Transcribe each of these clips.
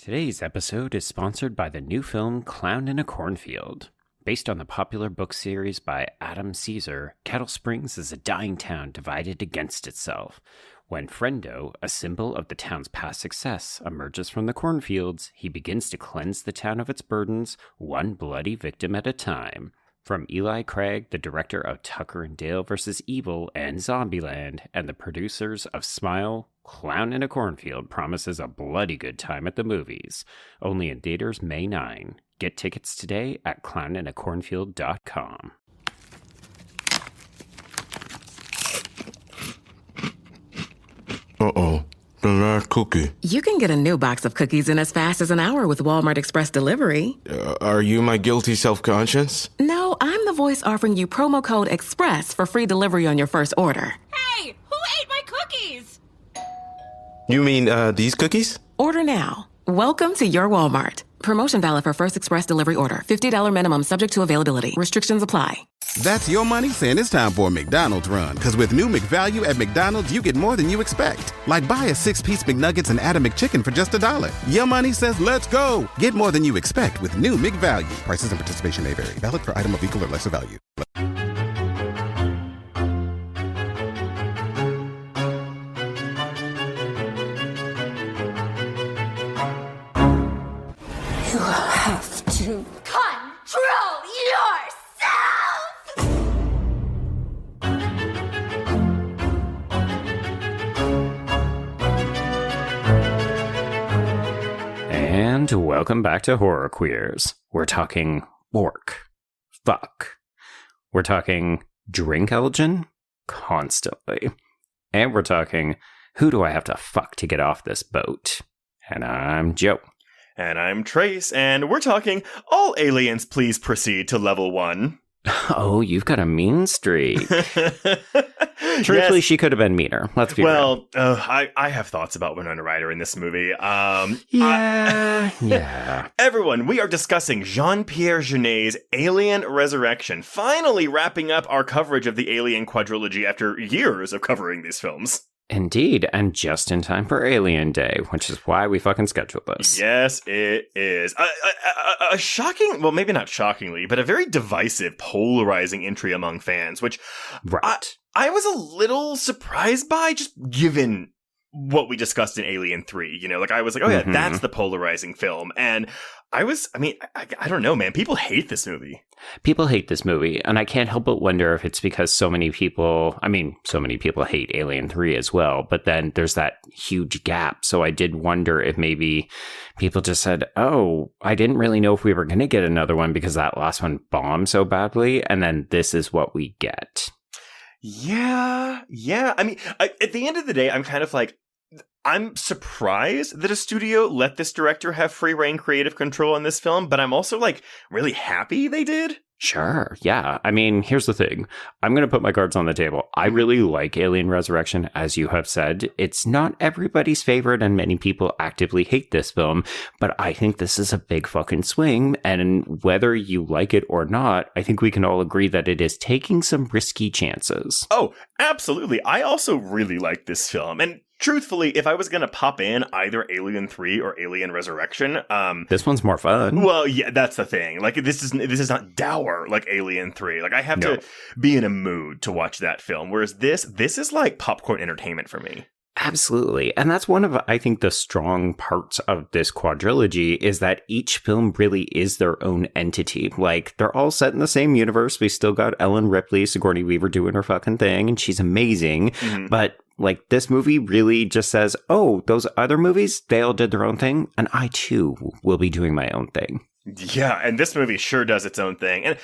Today's episode is sponsored by the new film Clown in a Cornfield. Based on the popular book series by Adam Caesar, Kettle Springs is a dying town divided against itself. When Friendo, a symbol of the town's past success, emerges from the cornfields, he begins to cleanse the town of its burdens, one bloody victim at a time. From Eli Craig, the director of Tucker and Dale vs. Evil and Zombieland, and the producers of Smile, Clown in a Cornfield promises a bloody good time at the movies. Only in theaters May 9. Get tickets today at clowninacornfield.com. Uh-oh. The last cookie. You can get a new box of cookies in as fast as an hour with Walmart Express Delivery. Are you my guilty self-conscience? No, I'm the voice offering you promo code EXPRESS for free delivery on your first order. Hey, who ate my cookies? You mean, these cookies? Order now. Welcome to your Walmart. Promotion valid for first express delivery order. $50 minimum subject to availability. Restrictions apply. That's your money saying it's time for a McDonald's run. Because with new McValue at McDonald's, you get more than you expect. Like buy a 6-piece McNuggets and add a McChicken for just $1. Your money says let's go. Get more than you expect with new McValue. Prices and participation may vary. Valid for item of equal or lesser value. You have to control yourself! And welcome back to Horror Queers. We're talking orc. Fuck. We're talking drink Elgin constantly. And we're talking who do I have to fuck to get off this boat? And I'm Joe. And I'm Trace, and we're talking all aliens please proceed to level 1. Oh, you've got a mean streak. Truthfully, Yes. she could have been meaner. Let's be real. Well, I have thoughts about Winona Ryder in this movie. Yeah. Everyone, we are discussing Jean-Pierre Jeunet's Alien Resurrection, finally wrapping up our coverage of the Alien quadrilogy after years of covering these films. Indeed, and just in time for Alien Day, which is why we fucking scheduled this. Yes, it is. A shocking, well, maybe not shockingly, but a very divisive, polarizing entry among fans, which Right. I was a little surprised by, just given what we discussed in Alien 3. You know, like I was like, oh yeah, that's the polarizing film. And I don't know, man. People hate this movie. People hate this movie, and I can't help but wonder if it's because so many people hate Alien 3 as well, but then there's that huge gap. So I did wonder if maybe people just said, oh, I didn't really know if we were going to get another one because that last one bombed so badly, and then this is what we get. Yeah. I mean, at the end of the day, I'm kind of like, I'm surprised that a studio let this director have free reign creative control on this film, but I'm also like really happy they did. Sure, yeah. I mean, here's the thing. I'm going to put my cards on the table. I really like Alien Resurrection, as you have said. It's not everybody's favorite, and many people actively hate this film, but I think this is a big fucking swing, and whether you like it or not, I think we can all agree that it is taking some risky chances. Oh, absolutely. I also really like this film, and truthfully, if I was going to pop in either Alien 3 or Alien Resurrection, This one's more fun. well, yeah, that's the thing. Like, this is not dour like Alien 3. Like, I have to be in a mood to watch that film, whereas this is like popcorn entertainment for me. Absolutely. And that's one of, I think, the strong parts of this quadrilogy is that each film really is their own entity. Like, they're all set in the same universe. We still got Ellen Ripley, Sigourney Weaver doing her fucking thing, and she's amazing. Mm-hmm. But, like, this movie really just says, oh, those other movies, they all did their own thing, and I, too, will be doing my own thing. Yeah, and this movie sure does its own thing. And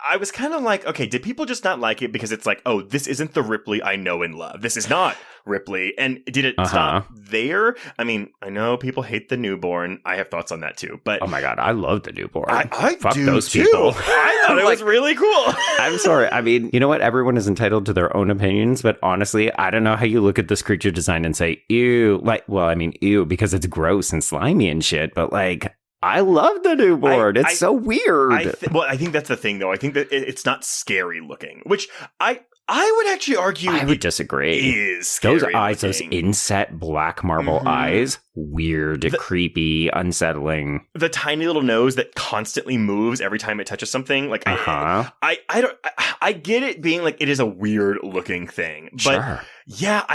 I was kind of like, okay, did people just not like it because it's like, oh, this isn't the Ripley I know and love. This is not Ripley. And did it stop there? I mean, I know people hate the newborn. I have thoughts on that too. But oh my God, I love the newborn. I Fuck do those too. people. I thought it was really cool. I'm sorry. I mean, you know what? Everyone is entitled to their own opinions, but honestly, I don't know how you look at this creature design and say, ew. Like, well, I mean, ew, because it's gross and slimy and shit, but like, I love the newborn. It's so weird. I think that's the thing, though. I think that it's not scary looking, which I I would actually argue I would disagree. Is scary those eyes, looking. those inset black marble Is scary eyes, weird, creepy, unsettling. The tiny little nose that constantly moves every time it touches something. Like, I get it being like, it is a weird looking thing. But Sure. yeah,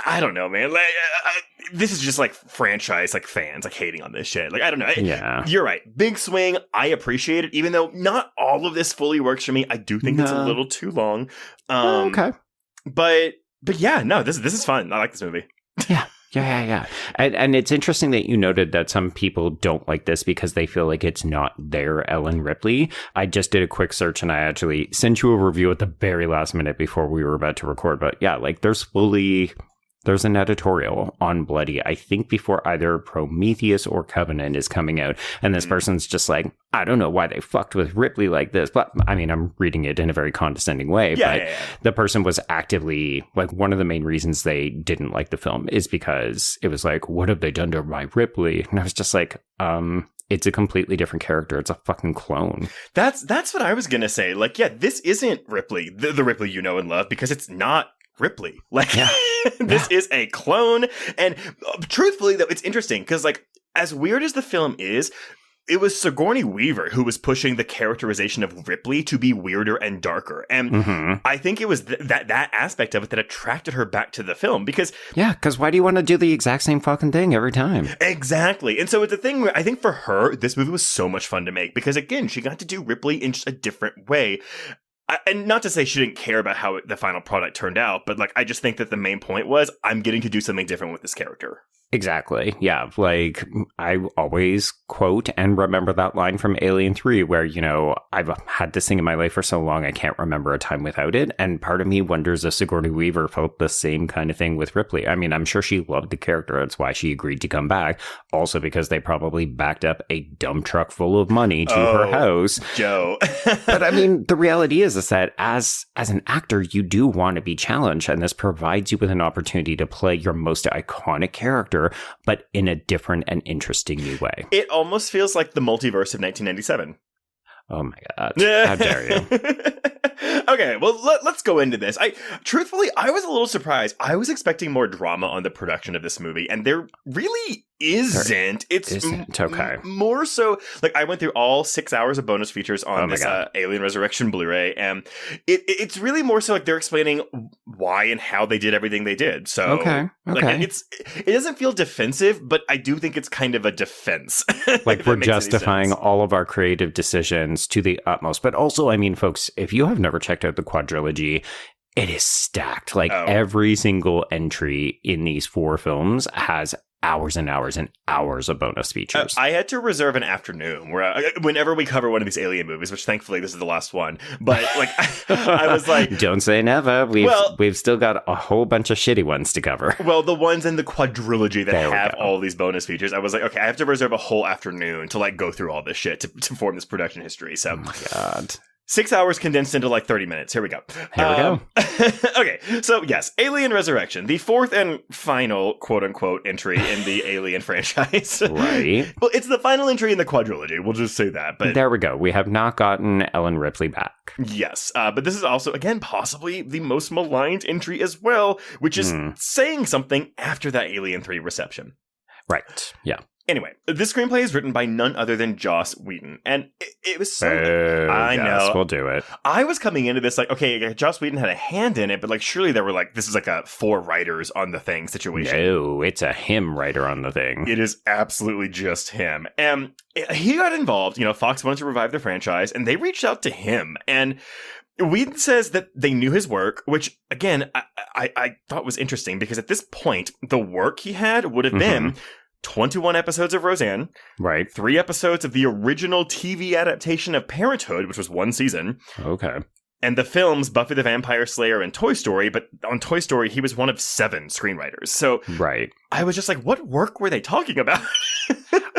I don't know, man. Like, this is just like franchise, like fans, like hating on this shit. Like, I don't know. Yeah. You're right. Big swing. I appreciate it, even though not all of this fully works for me. I do think it's a little too long. Okay. But yeah, no, this is fun. I like this movie. Yeah. And it's interesting that you noted that some people don't like this because they feel like it's not their Ellen Ripley. I just did a quick search and I actually sent you a review at the very last minute before we were about to record. But yeah, like there's an editorial on Bloody, I think before either Prometheus or Covenant is coming out. And this person's just like, I don't know why they fucked with Ripley like this. But I mean, I'm reading it in a very condescending way. The person was actively, like, one of the main reasons they didn't like the film is because it was like, what have they done to my Ripley? And I was just like, it's a completely different character. It's a fucking clone. That's what I was going to say. Like, yeah, this isn't Ripley, the Ripley you know and love, because it's not Ripley. Like, this is a clone. And truthfully, though, it's interesting because, like, as weird as the film is, it was Sigourney Weaver who was pushing the characterization of Ripley to be weirder and darker. And I think it was that aspect of it that attracted her back to the film because... Yeah, because why do you want to do the exact same fucking thing every time? Exactly. And so it's a thing where I think for her, this movie was so much fun to make because, again, she got to do Ripley in just a different way. And not to say she didn't care about how the final product turned out, but like I just think that the main point was I'm getting to do something different with this character. Exactly. Yeah. Like, I always quote and remember that line from Alien 3 where, you know, I've had this thing in my life for so long, I can't remember a time without it. And part of me wonders if Sigourney Weaver felt the same kind of thing with Ripley. I mean, I'm sure she loved the character. That's why she agreed to come back. Also because they probably backed up a dump truck full of money to her house. Joe. But I mean, the reality is that as an actor, you do want to be challenged. And this provides you with an opportunity to play your most iconic character, but in a different and interesting new way. It almost feels like the multiverse of 1997. Oh my God. How dare you? Okay, well, let's go into this. Truthfully, I was a little surprised. I was expecting more drama on the production of this movie, and there really isn't. Okay. More so, like, I went through all 6 hours of bonus features on this Alien Resurrection Blu-ray, and it's really more so like they're explaining why and how they did everything they did. So, okay. Like, it doesn't feel defensive, but I do think it's kind of a defense. Like, we're justifying all of our creative decisions to the utmost. But also, I mean, folks, if you have never checked out the quadrilogy, it is stacked. Like, every single entry in these 4 films has hours and hours and hours of bonus features. I had to reserve an afternoon where whenever we cover one of these Alien movies, which thankfully this is the last one, but like I was like, don't say never. We've still got a whole bunch of shitty ones to cover. Well, the ones in the quadrilogy that have all these bonus features, I was like, okay, I have to reserve a whole afternoon to like go through all this shit to form this production history. So, oh my God. 6 hours condensed into like 30 minutes. Here we go. Okay, so yes, Alien Resurrection, the 4th and final quote-unquote entry in the Alien franchise. Right. Well, it's the final entry in the quadrilogy. We'll just say that. But there we go. We have not gotten Ellen Ripley back. Yes, but this is also, again, possibly the most maligned entry as well, which is saying something after that Alien 3 reception. Right. Yeah. Anyway, this screenplay is written by none other than Joss Whedon, and it was so... I know. We'll do it. I was coming into this like, okay, Joss Whedon had a hand in it, but like surely there were like, this is like a 4 writers on the thing situation. No, it's a him writer on the thing. It is absolutely just him. And he got involved, you know, Fox wanted to revive the franchise, and they reached out to him, and... Whedon says that they knew his work, which, again, I thought was interesting, because at this point, the work he had would have been 21 episodes of Roseanne, right? 3 episodes of the original TV adaptation of Parenthood, which was 1 season. Okay. And the films Buffy the Vampire Slayer and Toy Story, but on Toy Story, he was one of 7 screenwriters. So right. I was just like, what work were they talking about?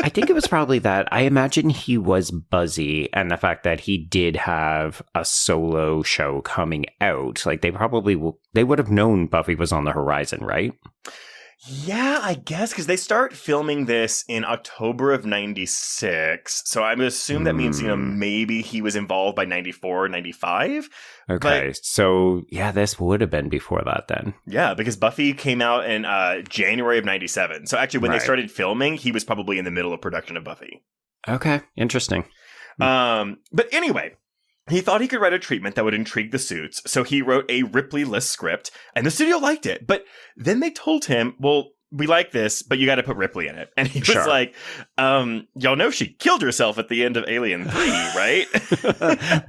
I think it was probably that. I imagine he was buzzy, and the fact that he did have a solo show coming out. Like, they would have known Buffy was on the horizon, right? Yeah, I guess, because they start filming this in October of 96. So I would assume that means, maybe he was involved by 94 or 95. Okay, so yeah, this would have been before that then. Yeah, because Buffy came out in January of 97. So actually, when they started filming, he was probably in the middle of production of Buffy. Okay, interesting. But anyway, he thought he could write a treatment that would intrigue the suits, so he wrote a Ripley-less script, and the studio liked it. But then they told him, well, we like this, but you got to put Ripley in it. And he was like, y'all know she killed herself at the end of Alien 3, right?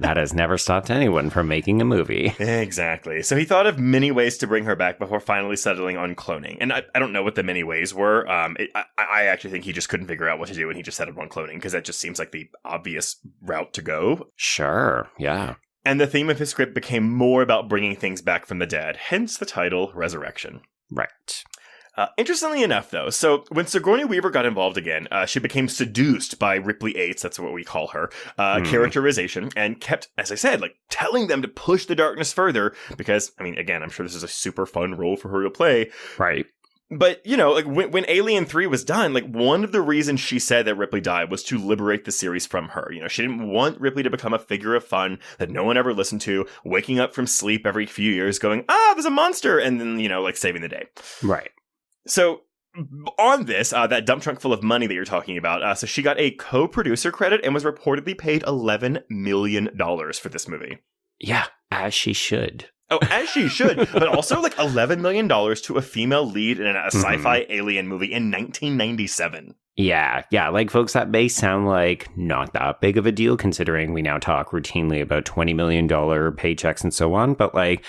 That has never stopped anyone from making a movie. Exactly. So he thought of many ways to bring her back before finally settling on cloning. And I don't know what the many ways were. I actually think he just couldn't figure out what to do, and he just settled on cloning, because that just seems like the obvious route to go. Sure, yeah. And the theme of his script became more about bringing things back from the dead, hence the title Resurrection. Right. Interestingly enough, though, so when Sigourney Weaver got involved again, she became seduced by Ripley 8's, that's what we call her, characterization, and kept, as I said, like telling them to push the darkness further because, I mean, again, I'm sure this is a super fun role for her to play. Right. But, you know, like when Alien 3 was done, like one of the reasons she said that Ripley died was to liberate the series from her. You know, she didn't want Ripley to become a figure of fun that no one ever listened to, waking up from sleep every few years going, there's a monster, and then, you know, like saving the day. Right. So on this, that dump trunk full of money that you're talking about, so she got a co-producer credit and was reportedly paid $11 million for this movie. Yeah, as she should. Oh, as she should, but also like $11 million to a female lead in a sci-fi alien movie in 1997. Yeah, like folks, that may sound like not that big of a deal considering we now talk routinely about $20 million paychecks and so on, but like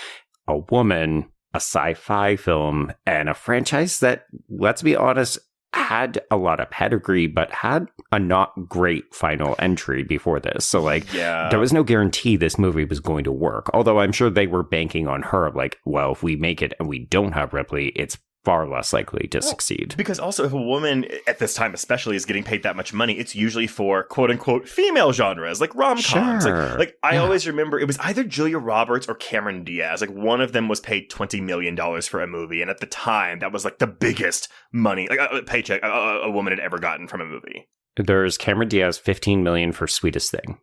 a woman, a sci-fi film, and a franchise that, let's be honest, had a lot of pedigree, but had a not great final entry before this. So, like, there was no guarantee this movie was going to work. Although I'm sure they were banking on her, like, well, if we make it and we don't have Ripley, it's far less likely to succeed. Because also, if a woman, at this time especially, is getting paid that much money, it's usually for quote-unquote female genres, like rom-coms. Sure. Like I always remember, it was either Julia Roberts or Cameron Diaz. Like, one of them was paid $20 million for a movie, and at the time, that was like the biggest money, like paycheck a woman had ever gotten from a movie. There's Cameron Diaz, $15 million for Sweetest Thing.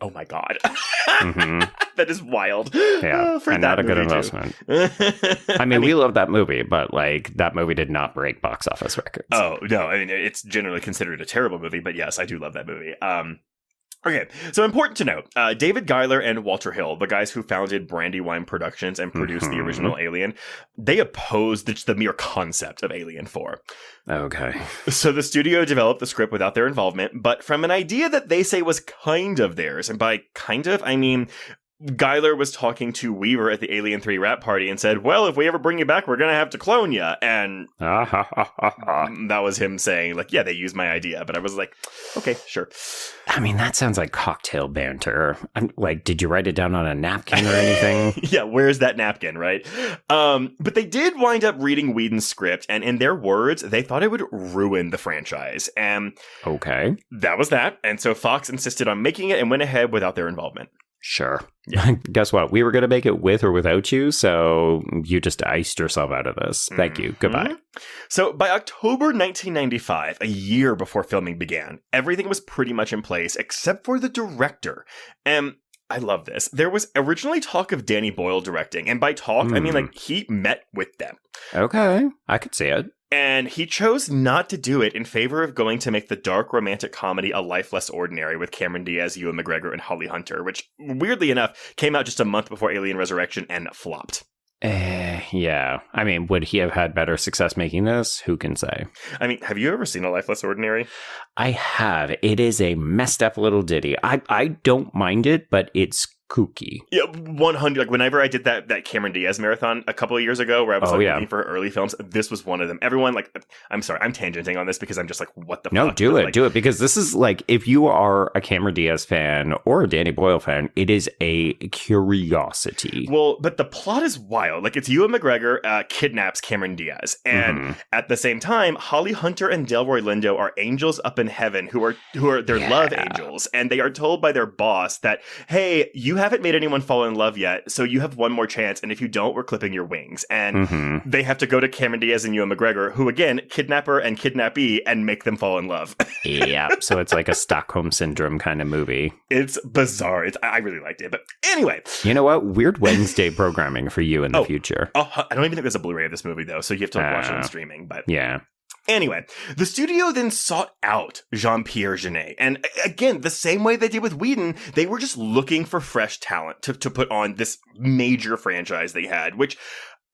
Oh my God. That is wild. Yeah, and not a good investment. I mean, we love that movie, but like that movie did not break box office records. Oh, no. I mean, it's generally considered a terrible movie, but yes, I do love that movie. Okay, so important to note, David Giler and Walter Hill, the guys who founded Brandywine Productions and produced the original Alien, they opposed the mere concept of Alien 4. Okay. So the studio developed the script without their involvement, but from an idea that they say was kind of theirs. And by kind of, I mean, Giler was talking to Weaver at the Alien 3 wrap party and said, well, if we ever bring you back, we're going to have to clone you. And that was him saying, like, yeah, they used my idea. But I was like, okay, sure. I mean, that sounds like cocktail banter. I'm like, did you write it down on a napkin or anything? Yeah, where's that napkin, right? But they did wind up reading Whedon's script, and in their words, they thought it would ruin the franchise. And okay, that was that. And so Fox insisted on making it and went ahead without their involvement. Sure. Yeah. Guess what? We were going to make it with or without you, so you just iced yourself out of this. Thank you. Goodbye. So by October 1995, a year before filming began, everything was pretty much in place except for the director. And I love this. There was originally talk of Danny Boyle directing, and by talk, I mean like he met with them. Okay, I could see it. And he chose not to do it in favor of going to make the dark romantic comedy A Life Less Ordinary with Cameron Diaz, Ewan McGregor, and Holly Hunter, which, weirdly enough, came out just a month before Alien Resurrection and flopped. Yeah. I mean, would he have had better success making this? Who can say? I mean, have you ever seen A Life Less Ordinary? I have. It is a messed up little ditty. I don't mind it, but it's kooky. Yeah, 100. Like whenever I did that Cameron Diaz marathon a couple of years ago, where I was looking for early films, this was one of them. Everyone, like, I'm sorry, I'm tangenting on this because I'm just like, what the fuck? No, do it, because this is like, if you are a Cameron Diaz fan or a Danny Boyle fan, it is a curiosity. Well, but the plot is wild. Like, it's Ewan McGregor kidnaps Cameron Diaz, and at the same time, Holly Hunter and Delroy Lindo are angels up in heaven who are their love angels, and they are told by their boss that, hey, you you haven't made anyone fall in love yet, so you have one more chance, and if you don't, we're clipping your wings. And they have to go to Cameron Diaz and Ewan McGregor, who, again, kidnapper and kidnappee, and make them fall in love. Yeah, so it's like a Stockholm Syndrome kind of movie. It's bizarre. I really liked it. But anyway. You know what? Weird Wednesday programming for you in the future. Oh, I don't even think there's a Blu-ray of this movie, though, so you have to watch it on streaming. But yeah. Anyway, the studio then sought out Jean-Pierre Jeunet. And again, the same way they did with Whedon, they were just looking for fresh talent to put on this major franchise they had, which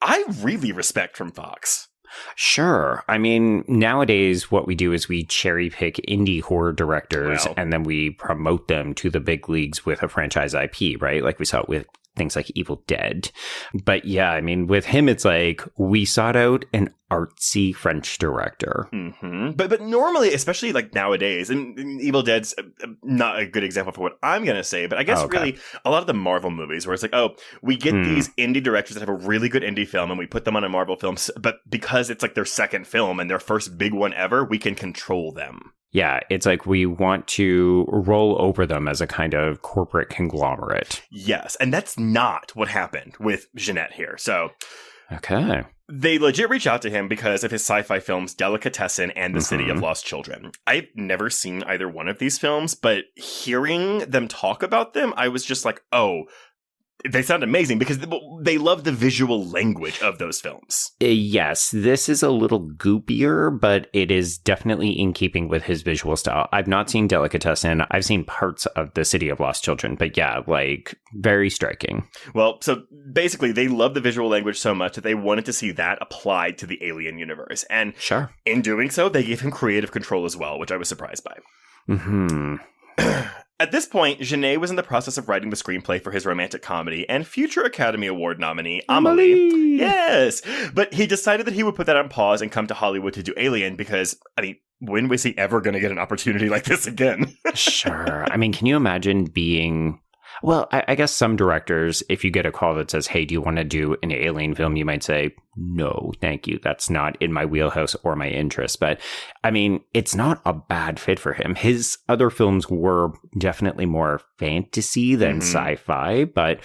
I really respect from Fox. Sure. I mean, nowadays, what we do is we cherry pick indie horror directors and then we promote them to the big leagues with a franchise IP, right? Like we saw it with things like Evil Dead. But yeah, I mean, with him, it's like we sought out an artsy French director. But normally, especially like nowadays, and Evil Dead's not a good example for what I'm going to say, but I guess really a lot of the Marvel movies where it's like, oh, we get these indie directors that have a really good indie film and we put them on a Marvel film, but because it's like their second film and their first big one ever, we can control them. Yeah, it's like we want to roll over them as a kind of corporate conglomerate. Yes, and that's not what happened with Jeunet here. So, okay. They legit reach out to him because of his sci-fi films Delicatessen and The City of Lost Children. I've never seen either one of these films, but hearing them talk about them, I was just like, oh, they sound amazing because they love the visual language of those films. Yes, this is a little goopier, but it is definitely in keeping with his visual style. I've not seen Delicatessen. I've seen parts of The City of Lost Children, but yeah, like very striking. Well, so basically they love the visual language so much that they wanted to see that applied to the Alien universe. And in doing so, they gave him creative control as well, which I was surprised by. At this point, Jeunet was in the process of writing the screenplay for his romantic comedy and future Academy Award nominee, Amélie. Yes! But he decided that he would put that on pause and come to Hollywood to do Alien because, I mean, when was he ever going to get an opportunity like this again? Sure. I mean, can you imagine being... Well, I guess some directors, if you get a call that says, hey, do you want to do an Alien film? You might say, no, thank you. That's not in my wheelhouse or my interest. But I mean, it's not a bad fit for him. His other films were definitely more fantasy than sci-fi. But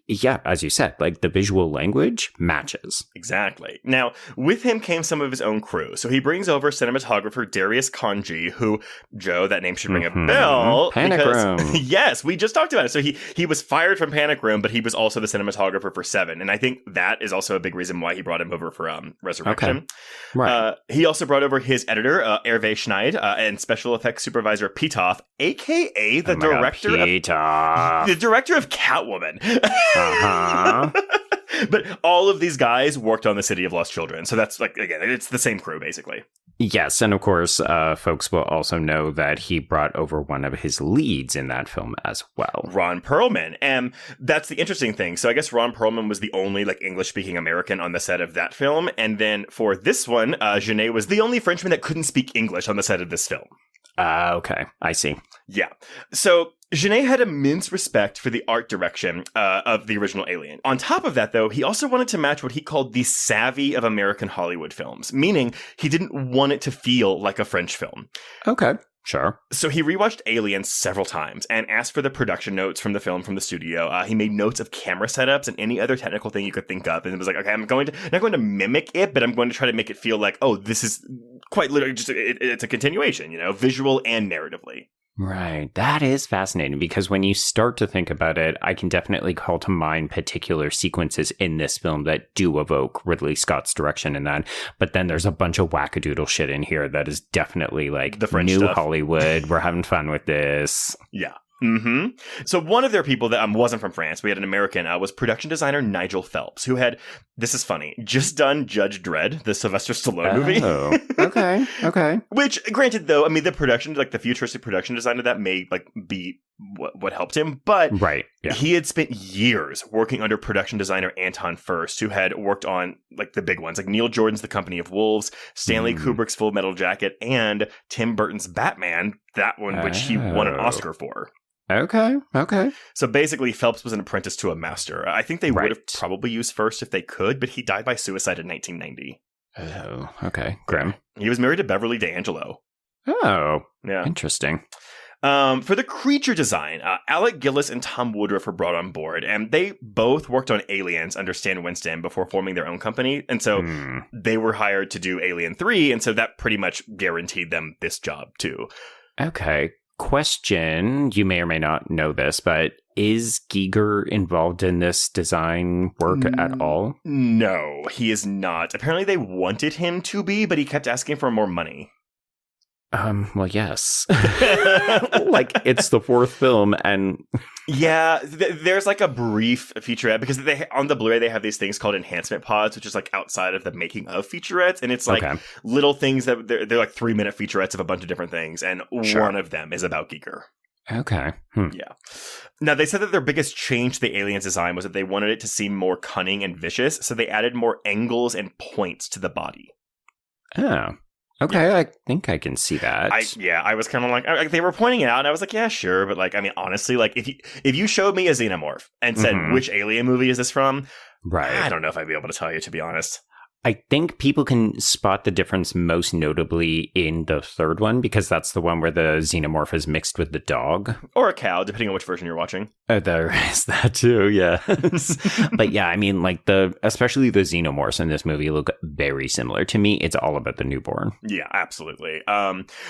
yeah, as you said, like the visual language matches. Exactly. Now, with him came some of his own crew. So he brings over cinematographer Darius Khondji, who, Joe, that name should ring a bell. Panic Room. Yes, we just talked about it. So he was fired from Panic Room, but he was also the cinematographer for Seven. And I think that is also a big reason why he brought him over for Resurrection. Okay. Right. He also brought over his editor, Hervé Schneid, and special effects supervisor Pitoff, a.k.a. the director of Catwoman. But all of these guys worked on The City of Lost Children. So that's like, again, it's the same crew, basically. Yes, and of course, folks will also know that he brought over one of his leads in that film as well. Ron Perlman. And that's the interesting thing. So I guess Ron Perlman was the only like English-speaking American on the set of that film. And then for this one, Jeunet was the only Frenchman that couldn't speak English on the set of this film. Okay, I see. Yeah. So Jeunet had immense respect for the art direction of the original Alien. On top of that, though, he also wanted to match what he called the savvy of American Hollywood films, meaning he didn't want it to feel like a French film. Okay, sure. So he rewatched Alien several times and asked for the production notes from the film from the studio. He made notes of camera setups and any other technical thing you could think of. And it was like, okay, not going to mimic it, but I'm going to try to make it feel like, oh, this is quite literally just, it's a continuation, you know, visual and narratively. Right. That is fascinating because when you start to think about it, I can definitely call to mind particular sequences in this film that do evoke Ridley Scott's direction in that. But then there's a bunch of wackadoodle shit in here that is definitely like the French new stuff. Hollywood. We're having fun with this. Yeah. So one of their people that wasn't from France, we had an American, was production designer Nigel Phelps, who had, this is funny, just done Judge Dredd, the Sylvester Stallone movie. Oh, okay. Which, granted, though, I mean, the production, like the futuristic production design of that may like be what helped him, but right, yeah. He had spent years working under production designer Anton Furst, who had worked on like the big ones, like Neil Jordan's The Company of Wolves, Stanley Kubrick's Full Metal Jacket, and Tim Burton's Batman, that one which he won an Oscar for. Okay. So basically, Phelps was an apprentice to a master. I think they would have probably used Furst if they could, but he died by suicide in 1990. Oh, okay. Grim. He was married to Beverly D'Angelo. Oh, yeah. Interesting. For the creature design, Alec Gillis and Tom Woodruff were brought on board, and they both worked on Aliens under Stan Winston before forming their own company, and so they were hired to do Alien 3, and so that pretty much guaranteed them this job, too. Okay. Question, you may or may not know this, but is Giger involved in this design work at all? No, he is not. Apparently they wanted him to be, but he kept asking for more money. Well, yes. Like, it's the fourth film, and... Yeah, there's like a brief featurette, because on the Blu-ray they have these things called enhancement pods, which is like outside of the making of featurettes, and it's like little things that they're like 3-minute featurettes of a bunch of different things, and one of them is about Giger. Okay. Yeah. Now, they said that their biggest change to the alien's design was that they wanted it to seem more cunning and vicious, so they added more angles and points to the body. Oh. Okay, yeah. I think I can see that. I was kind of like, they were pointing it out, and I was like, yeah, sure, but like, I mean, honestly, like, if you showed me a Xenomorph and said, which Alien movie is this from? Right. I don't know if I'd be able to tell you, to be honest. I think people can spot the difference most notably in the third one, because that's the one where the Xenomorph is mixed with the dog. Or a cow, depending on which version you're watching. There is that too, yes. But yeah, I mean, like, especially the Xenomorphs in this movie look very similar. To me, it's all about the newborn. Yeah, absolutely.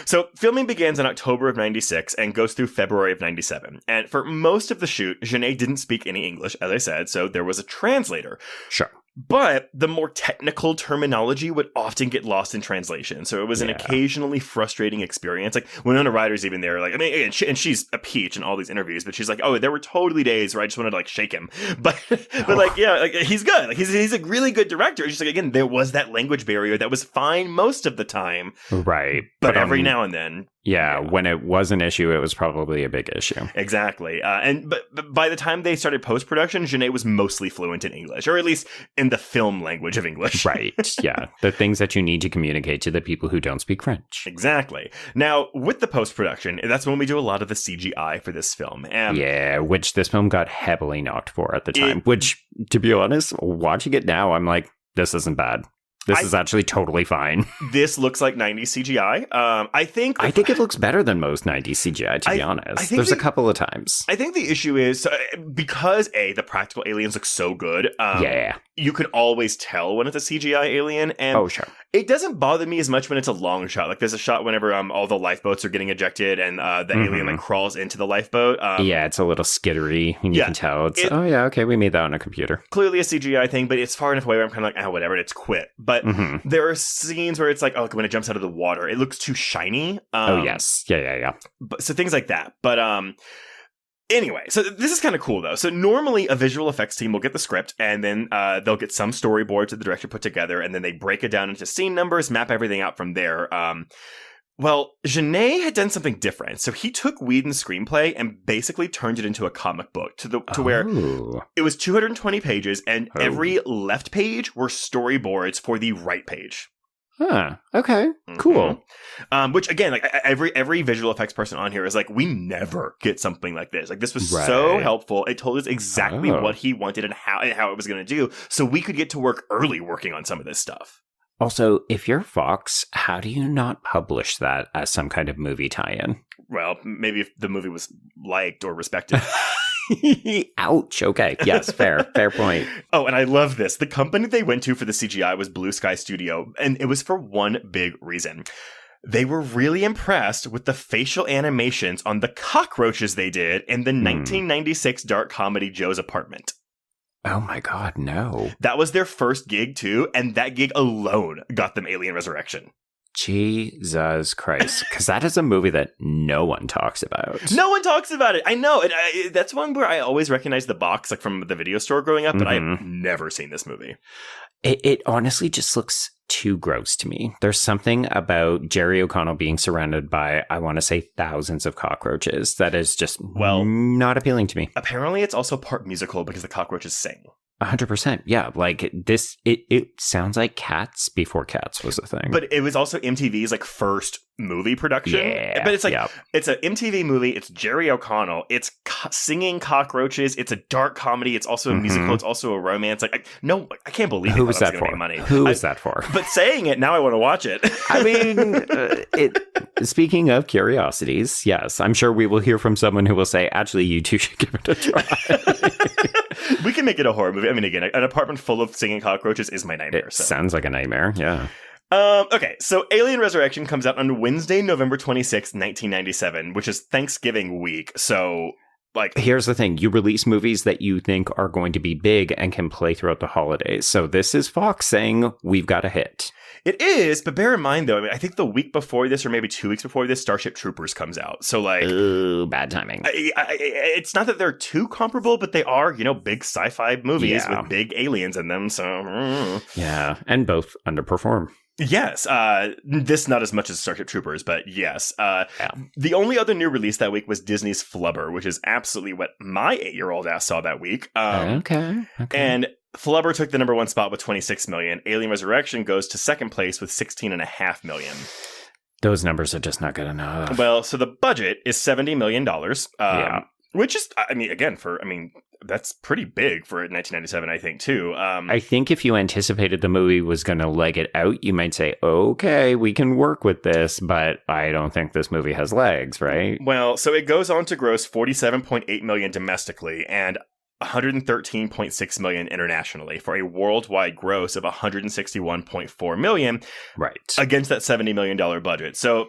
So filming begins in October of 96 and goes through February of 97. And for most of the shoot, Jeunet didn't speak any English, as I said, so there was a translator. Sure. But the more technical terminology would often get lost in translation. So it was an occasionally frustrating experience. Like, Winona Ryder's even there. Like, I mean, and she's a peach in all these interviews, but she's like, oh, there were totally days where I just wanted to, like, shake him. But like, yeah, like, he's good. Like, he's a really good director. It's just like, again, there was that language barrier that was fine most of the time. Right. But every now and then. Yeah, when it was an issue, it was probably a big issue. Exactly. But by the time they started post-production, Jeunet was mostly fluent in English, or at least in the film language of English. Right, yeah. The things that you need to communicate to the people who don't speak French. Exactly. Now, with the post-production, that's when we do a lot of the CGI for this film. Yeah, which this film got heavily knocked for at the time. Which, to be honest, watching it now, I'm like, this isn't bad. This is actually totally fine. This looks like 90s CGI. I think it looks better than most 90s CGI, to be honest. There's a couple of times. I think the issue is, because, the practical aliens look so good, you can always tell when it's a CGI alien. And sure. It doesn't bother me as much when it's a long shot. Like, there's a shot whenever all the lifeboats are getting ejected and the alien, like, crawls into the lifeboat. It's a little skittery, and you can tell. It's, we made that on a computer. Clearly a CGI thing, but it's far enough away where I'm kind of like, whatever, and it's quit. But there are scenes where it's like, when it jumps out of the water, it looks too shiny. Yes. Yeah. So things like that. But anyway, so this is kind of cool, though. So normally a visual effects team will get the script, and then they'll get some storyboards that the director put together, and then they break it down into scene numbers, map everything out from there. Well, Jeunet had done something different. So he took Whedon's screenplay and basically turned it into a comic book to where it was 220 pages, and every left page were storyboards for the right page. Huh. Okay. Cool. Which, again, like, every visual effects person on here is like, we never get something like this. Like, this was so helpful. It told us exactly what he wanted and how it was going to do, so we could get to work early working on some of this stuff. Also, if you're Fox, how do you not publish that as some kind of movie tie-in? Well, maybe if the movie was liked or respected. Ouch. Okay. Yes, fair point. Oh, and I love this. The company they went to for the CGI was Blue Sky Studio, and it was for one big reason. They were really impressed with the facial animations on the cockroaches they did in the 1996 dark comedy Joe's Apartment. Oh my God, no. That was their first gig, too, and that gig alone got them Alien Resurrection. Jesus Christ. Because that is a movie that no one talks about. No one talks about it. I know. And that's one where I always recognize the box, like, from the video store growing up, but I've never seen this movie. It honestly just looks too gross to me. There's something about Jerry O'Connell being surrounded by, I want to say, thousands of cockroaches that is just, not appealing to me. Apparently it's also part musical because the cockroaches sing. 100%. Yeah. Like this, it sounds like Cats before Cats was a thing. But it was also MTV's like first movie production. Yeah. But it's like, it's an MTV movie. It's Jerry O'Connell. It's singing cockroaches. It's a dark comedy. It's also a musical. It's also a romance. Like, I can't believe who was that for? Money. Who was that for? But saying it, now I want to watch it. I mean, speaking of curiosities, yes, I'm sure we will hear from someone who will say, actually, you two should give it a try. We can make it a horror movie. I mean, again, an apartment full of singing cockroaches is my nightmare. It sounds like a nightmare, yeah. Okay, so Alien Resurrection comes out on Wednesday, November 26th, 1997, which is Thanksgiving week. So, like... Here's the thing. You release movies that you think are going to be big and can play throughout the holidays. So this is Fox saying, we've got a hit. It is, but bear in mind, though, I mean, I think the week before this, or maybe 2 weeks before this, Starship Troopers comes out. So, like... Ooh, bad timing. It's not that they're too comparable, but they are, big sci-fi movies with big aliens in them, so... Yeah, and both underperform. Yes, this not as much as Starship Troopers, but yes. The only other new release that week was Disney's Flubber, which is absolutely what my 8-year-old ass saw that week. Okay. And Flubber took the number 1 spot with 26 million. Alien Resurrection goes to second place with 16.5 million. Those numbers are just not good enough. Well, so the budget is $70 million. Yeah. Which is, that's pretty big for 1997, I think, too. I think if you anticipated the movie was going to leg it out, you might say, okay, we can work with this, but I don't think this movie has legs, right? Well, so it goes on to gross $47.8 million domestically and $113.6 million internationally for a worldwide gross of $161.4 million. Right. Against that $70 million budget. So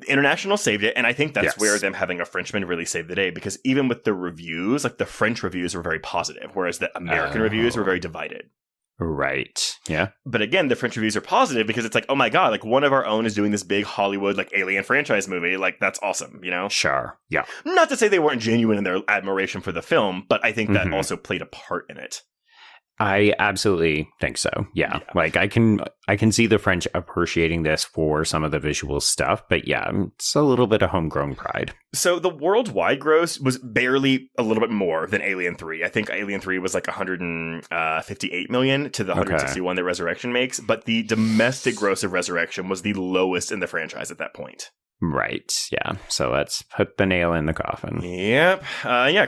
International saved it, and I think that's where them having a Frenchman really saved the day, because even with the reviews, like the French reviews were very positive, whereas the American reviews were very divided. Right. Yeah. But again, the French reviews are positive because it's like, oh my god, like one of our own is doing this big Hollywood like Alien franchise movie, like that's awesome, Sure. Yeah. Not to say they weren't genuine in their admiration for the film, but I think that also played a part in it. I absolutely think so. Yeah. Like I can see the French appreciating this for some of the visual stuff, but yeah, it's a little bit of homegrown pride. So the worldwide gross was barely a little bit more than Alien 3. I think Alien 3 was like 158 million to the 161 that Resurrection makes, but the domestic gross of Resurrection was the lowest in the franchise at that point. Right. Yeah. So let's put the nail in the coffin. Yep.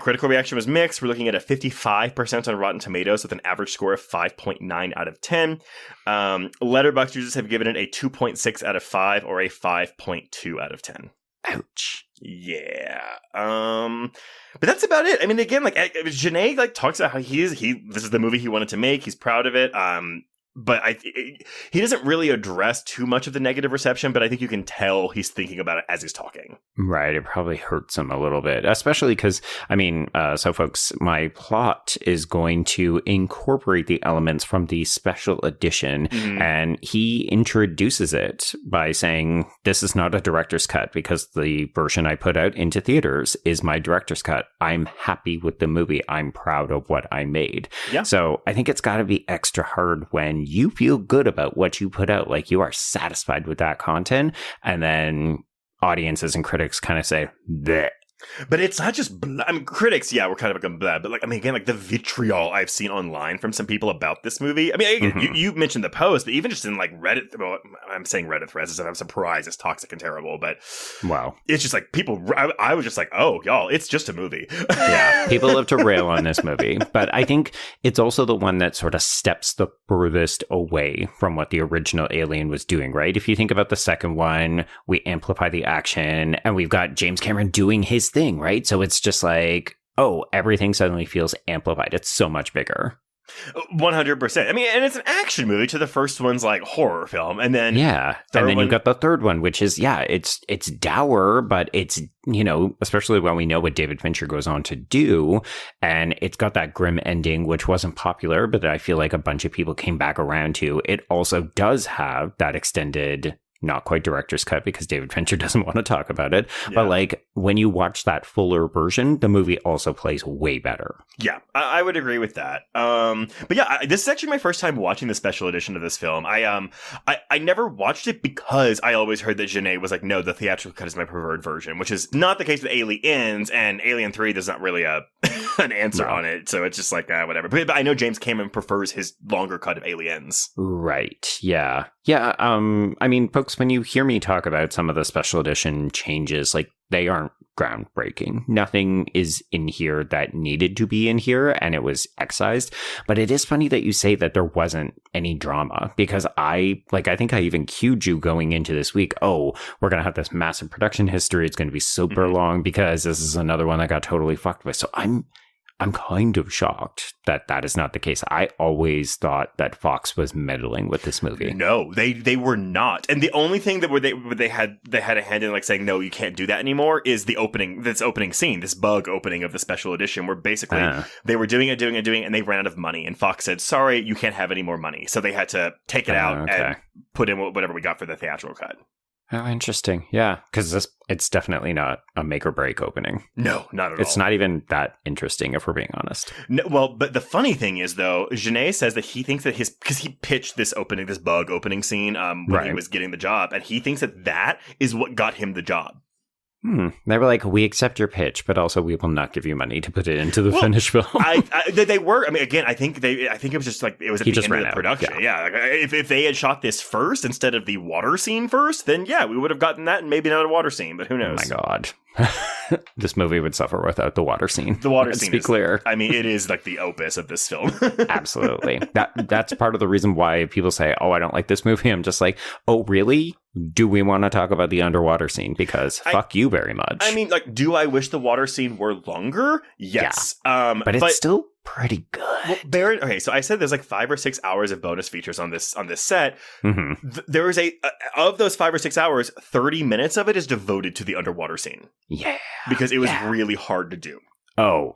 Critical reaction was mixed. We're looking at a 55% on Rotten Tomatoes with an average score of 5.9 out of 10. Letterboxd users have given it a 2.6 out of 5 or a 5.2 out of 10. Ouch. Yeah. But that's about it. I mean, again, like Jeunet like talks about how this is the movie he wanted to make. He's proud of it. But he doesn't really address too much of the negative reception, but I think you can tell he's thinking about it as he's talking. Right. It probably hurts him a little bit, especially because, so folks, my plot is going to incorporate the elements from the special edition, and he introduces it by saying, this is not a director's cut because the version I put out into theaters is my director's cut. I'm happy with the movie. I'm proud of what I made. Yeah. So I think it's got to be extra hard when you feel good about what you put out, like you are satisfied with that content, and then audiences and critics kind of say, bleh. But it's not just critics, we're kind of like blah, but again, like the vitriol I've seen online from some people about this movie. I mean, you mentioned the post, but even just in like Reddit, well, I'm saying Reddit threads as if I'm surprised it's toxic and terrible, but wow, it's just like people. I was just like, oh, y'all, it's just a movie. Yeah, people love to rail on this movie, but I think it's also the one that sort of steps the furthest away from what the original Alien was doing. Right? If you think about the second one, we amplify the action, and we've got James Cameron doing his thing, right? So it's just like, oh, everything suddenly feels amplified. It's so much bigger. 100%. I mean, and it's an action movie to the first one's like horror film, and then and then you've got the third one, which is it's dour, but it's especially when we know what David Fincher goes on to do, and it's got that grim ending, which wasn't popular, but I feel like a bunch of people came back around to. It also does have that extended, not quite director's cut because David Fincher doesn't want to talk about it. Yeah. But like when you watch that fuller version, the movie also plays way better. Yeah, I would agree with that. But yeah, this is actually my first time watching the special edition of this film. I never watched it because I always heard that Jeunet was like, no, the theatrical cut is my preferred version, which is not the case with Aliens, and Alien 3, there's not really an answer on it. So it's just like, whatever. But I know James Cameron prefers his longer cut of Aliens. Right. Yeah. Yeah. I mean, folks, when you hear me talk about some of the special edition changes, like they aren't groundbreaking. Nothing is in here that needed to be in here, and it was excised. But it is funny that you say that there wasn't any drama, because I think I even cued you going into this week. Oh, we're going to have this massive production history. It's going to be super long because this is another one that got totally fucked with. So I'm kind of shocked that that is not the case. I always thought that Fox was meddling with this movie. No, they were not. And the only thing that they had a hand in, like, saying, no, you can't do that anymore, is the opening scene, this bug opening of the special edition, where basically they were doing it, and they ran out of money. And Fox said, sorry, you can't have any more money. So they had to take it out and put in whatever we got for the theatrical cut. Oh, interesting. Yeah, because it's definitely not a make or break opening. No, not at all. It's not even that interesting, if we're being honest. No, well, but the funny thing is, though, Jeunet says that he thinks that because he pitched this bug opening scene when he was getting the job, and he thinks that is what got him the job. They were like, we accept your pitch, but also we will not give you money to put it into the finished film. They were. I mean, again, I think it was just like it was at the end of the production. Yeah, like, if they had shot this first instead of the water scene first, then yeah, we would have gotten that and maybe not a water scene. But who knows? Oh my God. This movie would suffer without the water scene. The water scene, let's be clear. I mean, it is like the opus of this film. Absolutely. That's part of the reason why people say, oh, I don't like this movie. I'm just like, oh, really? Do we want to talk about the underwater scene? Because fuck you very much. I mean, like, do I wish the water scene were longer? Yes. Yeah. But it's still pretty good. Well, okay, so I said there's like 5 or 6 hours of bonus features on this set. There is of those 5 or 6 hours, 30 minutes of it is devoted to the underwater scene. Yeah. Because it was really hard to do. Oh,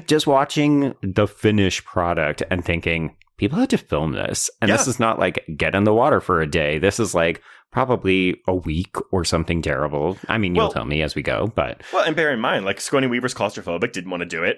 just watching the finished product and thinking, people had to film this. And this is not like get in the water for a day. This is like probably a week or something terrible. I mean, you'll tell me as we go, but... Well, and bear in mind, like, Sigourney Weaver's claustrophobic, didn't want to do it.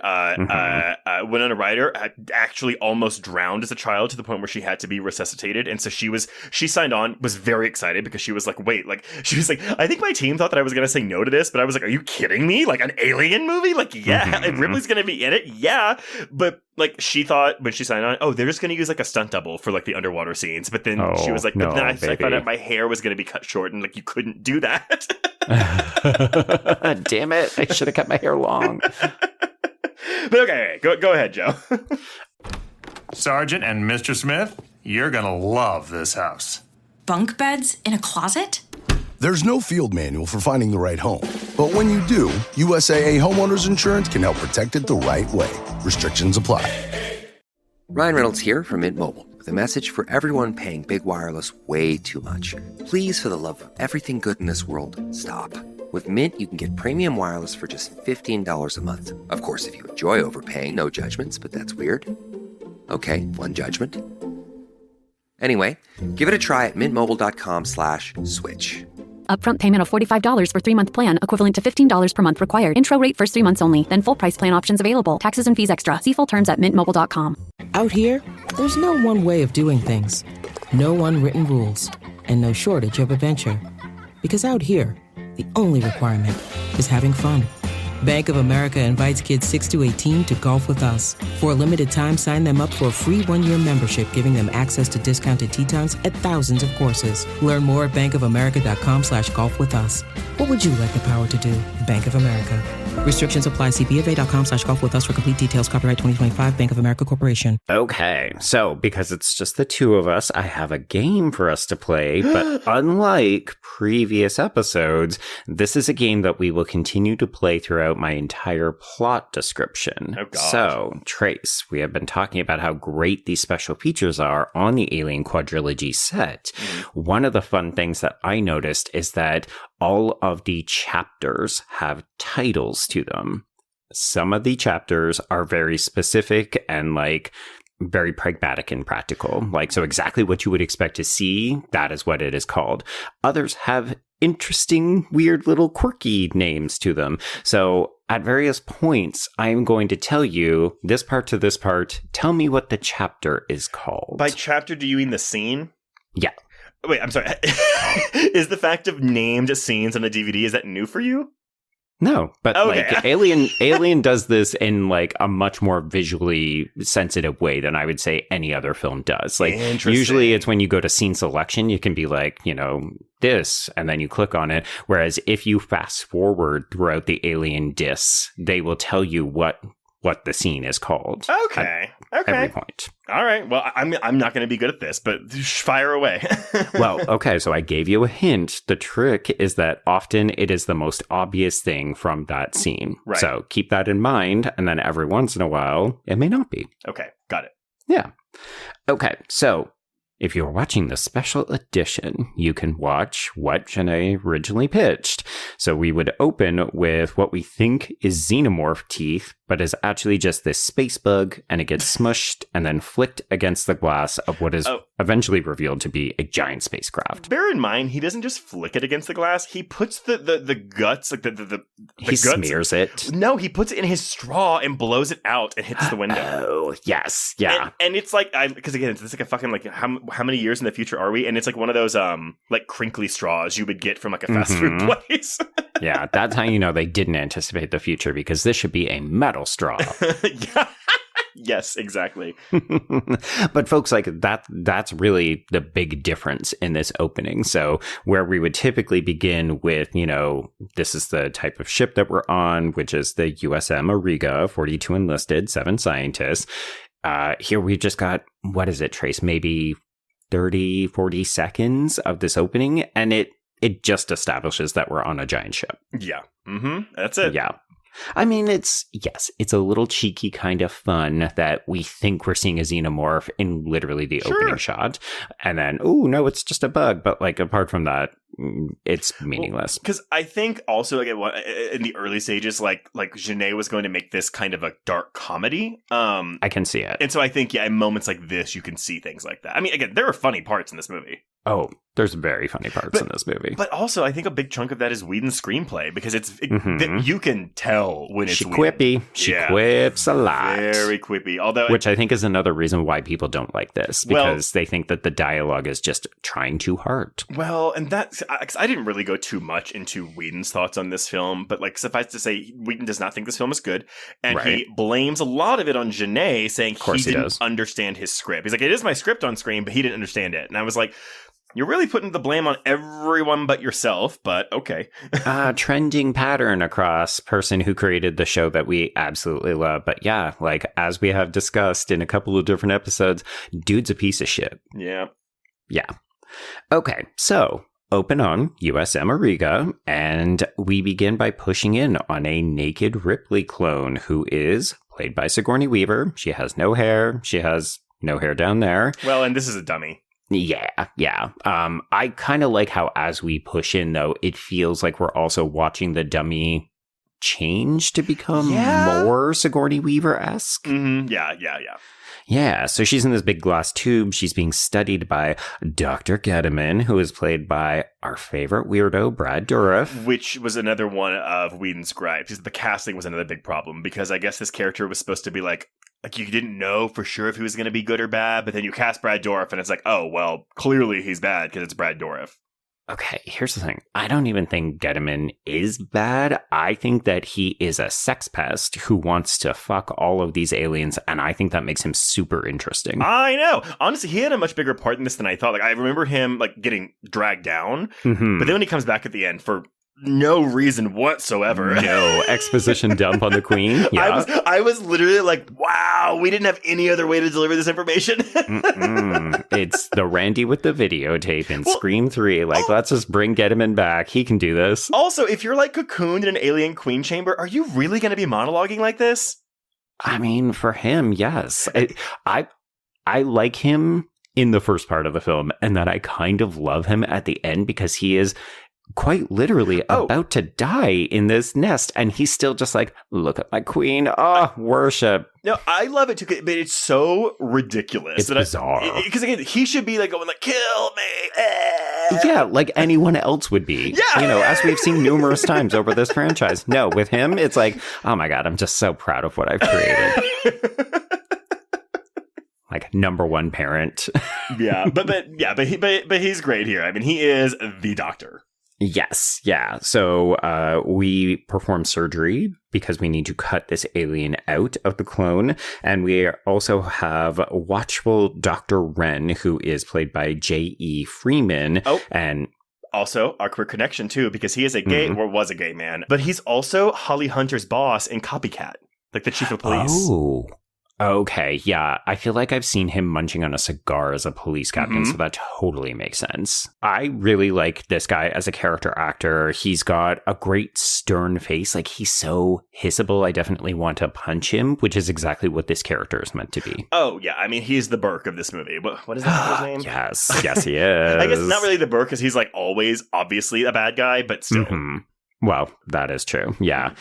Winona Ryder actually almost drowned as a child to the point where she had to be resuscitated. And so she signed on, was very excited because she was like, wait, like, she was like, I think my team thought that I was going to say no to this, but I was like, are you kidding me? Like, an alien movie? Like, yeah, and Ripley's going to be in it? Yeah. But, like, she thought when she signed on, oh, they're just going to use, like, a stunt double for, like, the underwater scenes. But then she was like, but then I found out my hair was going to be cut short, and like you couldn't do that. Damn it! I should have cut my hair long. But okay, go ahead, Joe. Sergeant and Mr. Smith, you're gonna love this house. Bunk beds in a closet? There's no field manual for finding the right home, but when you do, USAA Homeowners Insurance can help protect it the right way. Restrictions apply. Ryan Reynolds here from Mint Mobile with a message for everyone paying big wireless way too much. Please, for the love of everything good in this world, stop. With Mint, you can get premium wireless for just $15 a month. Of course, if you enjoy overpaying, no judgments, but that's weird. Okay, one judgment. Anyway, give it a try at mintmobile.com/switch. Upfront payment of $45 for 3-month plan, equivalent to $15 per month required. Intro rate first 3 months only, then full price plan options available. Taxes and fees extra. See full terms at mintmobile.com. Out here, there's no one way of doing things. No unwritten rules. And no shortage of adventure. Because out here, the only requirement is having fun. Bank of America invites kids 6 to 18 to golf with us. For a limited time, sign them up for a free 1-year membership, giving them access to discounted tee times at thousands of courses. Learn more at bankofamerica.com/golf with us. What would you like the power to do? Bank of America. Restrictions apply. See BofA.com/golf with us for complete details. Copyright 2025 Bank of America Corporation. Okay, so because it's just the two of us, I have a game for us to play, but unlike previous episodes, this is a game that we will continue to play throughout my entire plot description. Oh, God. So, Trace, we have been talking about how great these special features are on the Alien Quadrilogy set. One of the fun things that I noticed is that all of the chapters have titles to them. Some of the chapters are very specific and like very pragmatic and practical. Like, so exactly what you would expect to see, that is what it is called. Others have interesting, weird little quirky names to them. So at various points, I'm going to tell you this part to this part. Tell me what the chapter is called. By chapter, do you mean the scene? Yeah. Wait, I'm sorry. Is the fact of named scenes on a DVD, is that new for you? No, but Okay. like Alien does this in like a much more visually sensitive way than I would say any other film does. Like usually it's when you go to scene selection, you can be like, this, and then you click on it. Whereas if you fast forward throughout the Alien discs, they will tell you what the scene is called. Okay. Every point. All right. Well, I'm not going to be good at this, but fire away. Well, okay. So I gave you a hint. The trick is that often it is the most obvious thing from that scene. Right. So keep that in mind. And then every once in a while, it may not be. Okay. Got it. Yeah. Okay. So if you're watching the special edition, you can watch what Jeunet originally pitched. So we would open with what we think is Xenomorph teeth, but is actually just this space bug, and it gets smushed and then flicked against the glass of what is eventually revealed to be a giant spacecraft. Bear in mind, he doesn't just flick it against the glass. He puts the guts, like the he guts. Smears it. No, he puts it in his straw and blows it out and hits the window. Oh, yes. Yeah. And it's like, because again, it's like a fucking, like, how many years in the future are we? And it's like one of those, like, crinkly straws you would get from, like, a fast food place. Yeah, that's how you know they didn't anticipate the future, because this should be a metal straw. Yeah. Yes, exactly. But folks, like that's really the big difference in this opening. So where we would typically begin with, this is the type of ship that we're on, which is the USM Auriga, 42 enlisted, 7 scientists. Here we've just got, what is it, Trace? Maybe 30, 40 seconds of this opening, and it just establishes that we're on a giant ship. Yeah. Mm-hmm. That's it. Yeah. I mean, it's a little cheeky kind of fun that we think we're seeing a xenomorph in literally the opening shot. And then, oh, no, it's just a bug. But like, apart from that, it's meaningless. Because I think also, like, in the early stages, like Jeunet was going to make this kind of a dark comedy. I can see it. And so I think, in moments like this, you can see things like that. I mean, again, there are funny parts in this movie. Oh, there's very funny parts in this movie. But also, I think a big chunk of that is Whedon's screenplay, because you can tell when it's quippy. She quips a lot. Very quippy. Although, which I think is another reason why people don't like this, because they think that the dialogue is just trying too hard. Well, and that's, I didn't really go too much into Whedon's thoughts on this film, but like, suffice to say, Whedon does not think this film is good, and he blames a lot of it on Jeunet, saying he didn't understand his script. He's like, it is my script on screen, but he didn't understand it. And I was like, you're really putting the blame on everyone but yourself, but okay. Trending pattern across person who created the show that we absolutely love. But yeah, like, as we have discussed in a couple of different episodes, dude's a piece of shit. Yeah. Yeah. Okay, so open on USM Auriga, and we begin by pushing in on a naked Ripley clone who is played by Sigourney Weaver. She has no hair. She has no hair down there. Well, and this is a dummy. Yeah. I kind of like how as we push in, though, it feels like we're also watching the dummy change to become more Sigourney Weaver-esque. Mm-hmm. Yeah. Yeah, so she's in this big glass tube. She's being studied by Dr. Gediman, who is played by our favorite weirdo, Brad Dourif. Which was another one of Whedon's gripes. The casting was another big problem, because I guess this character was supposed to be like you didn't know for sure if he was going to be good or bad, but then you cast Brad Dourif and it's like, oh, well, clearly he's bad because it's Brad Dourif. Okay, here's the thing. I don't even think Gediman is bad. I think that he is a sex pest who wants to fuck all of these aliens, and I think that makes him super interesting. I know. Honestly, he had a much bigger part in this than I thought. Like, I remember him like getting dragged down, but then when he comes back at the end for no reason whatsoever. No exposition dump on the queen. Yeah. I was literally like, wow, we didn't have any other way to deliver this information. It's the Randy with the videotape in Scream 3. Like, let's just bring Gediman back. He can do this. Also, if you're like cocooned in an alien queen chamber, are you really going to be monologuing like this? I mean, for him, yes. I like him in the first part of the film, and then I kind of love him at the end, because he is quite literally about to die in this nest, and he's still just like, look at my queen, worship. No, I love it too, but it's so ridiculous. It's bizarre. Because again, he should be like going like, kill me. Yeah, like anyone else would be. Yeah. As we've seen numerous times over this franchise. No, with him, it's like, oh my God, I'm just so proud of what I've created. Like, number one parent. but he's great here. I mean, he is the Doctor. Yes, yeah. So we perform surgery because we need to cut this alien out of the clone. And we also have watchful Dr. Wren, who is played by J.E. Freeman. Oh. And also, our queer connection, too, because he is a gay, or was a gay man. But he's also Holly Hunter's boss in Copycat, like the chief of police. Oh, okay. Yeah. I feel like I've seen him munching on a cigar as a police captain, so that totally makes sense. I really like this guy as a character actor. He's got a great stern face. Like, he's so hissable. I definitely want to punch him, which is exactly what this character is meant to be. Oh, yeah. I mean, he's the Burke of this movie. What is that his name? Yes, he is. I guess not really the Burke, because he's like always obviously a bad guy, but still. Well, that is true. Yeah.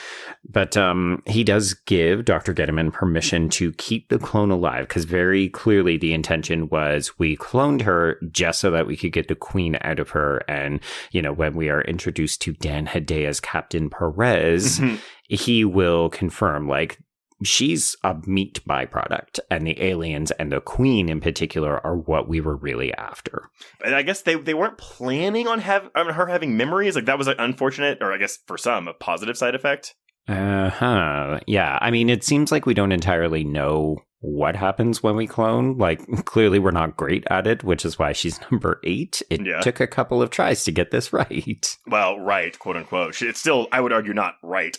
But he does give Dr. Getterman permission to keep the clone alive, because very clearly the intention was we cloned her just so that we could get the queen out of her. And, you know, when we are introduced to Dan Hedaya's Captain Perez, he will confirm, like, she's a meat byproduct, and the aliens and the queen in particular are what we were really after. And I guess they weren't planning on her having memories. Like, that was like unfortunate, or I guess for some, a positive side effect. Yeah. I mean, it seems like we don't entirely know what happens when we clone. Like, clearly we're not great at it, which is why she's number 8. It took a couple of tries to get this right. Well, right, quote unquote. It's still, I would argue, not right.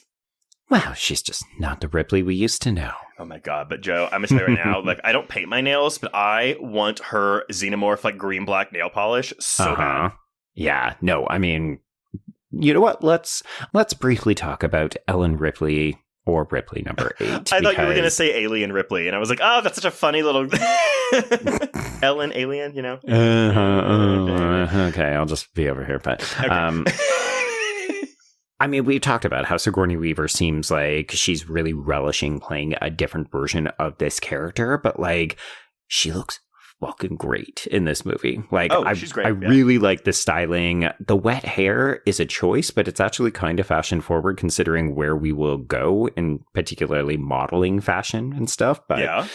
Well, she's just not the Ripley we used to know. Oh my God. But Joe, I'm going to tell you right now, like, I don't paint my nails, but I want her Xenomorph, like, green-black nail polish so bad. Yeah, no, I mean, you know what? Let's briefly talk about Ellen Ripley, or Ripley number 8. I thought you were going to say Alien Ripley, and I was like, oh, that's such a funny little Ellen Alien, you know? Okay, I'll just be over here. But okay. I mean, we've talked about how Sigourney Weaver seems like she's really relishing playing a different version of this character, but, like, she looks fucking great in this movie. Like, she's great. I really like the styling. The wet hair is a choice, but it's actually kind of fashion forward considering where we will go, in particularly modeling fashion and stuff. But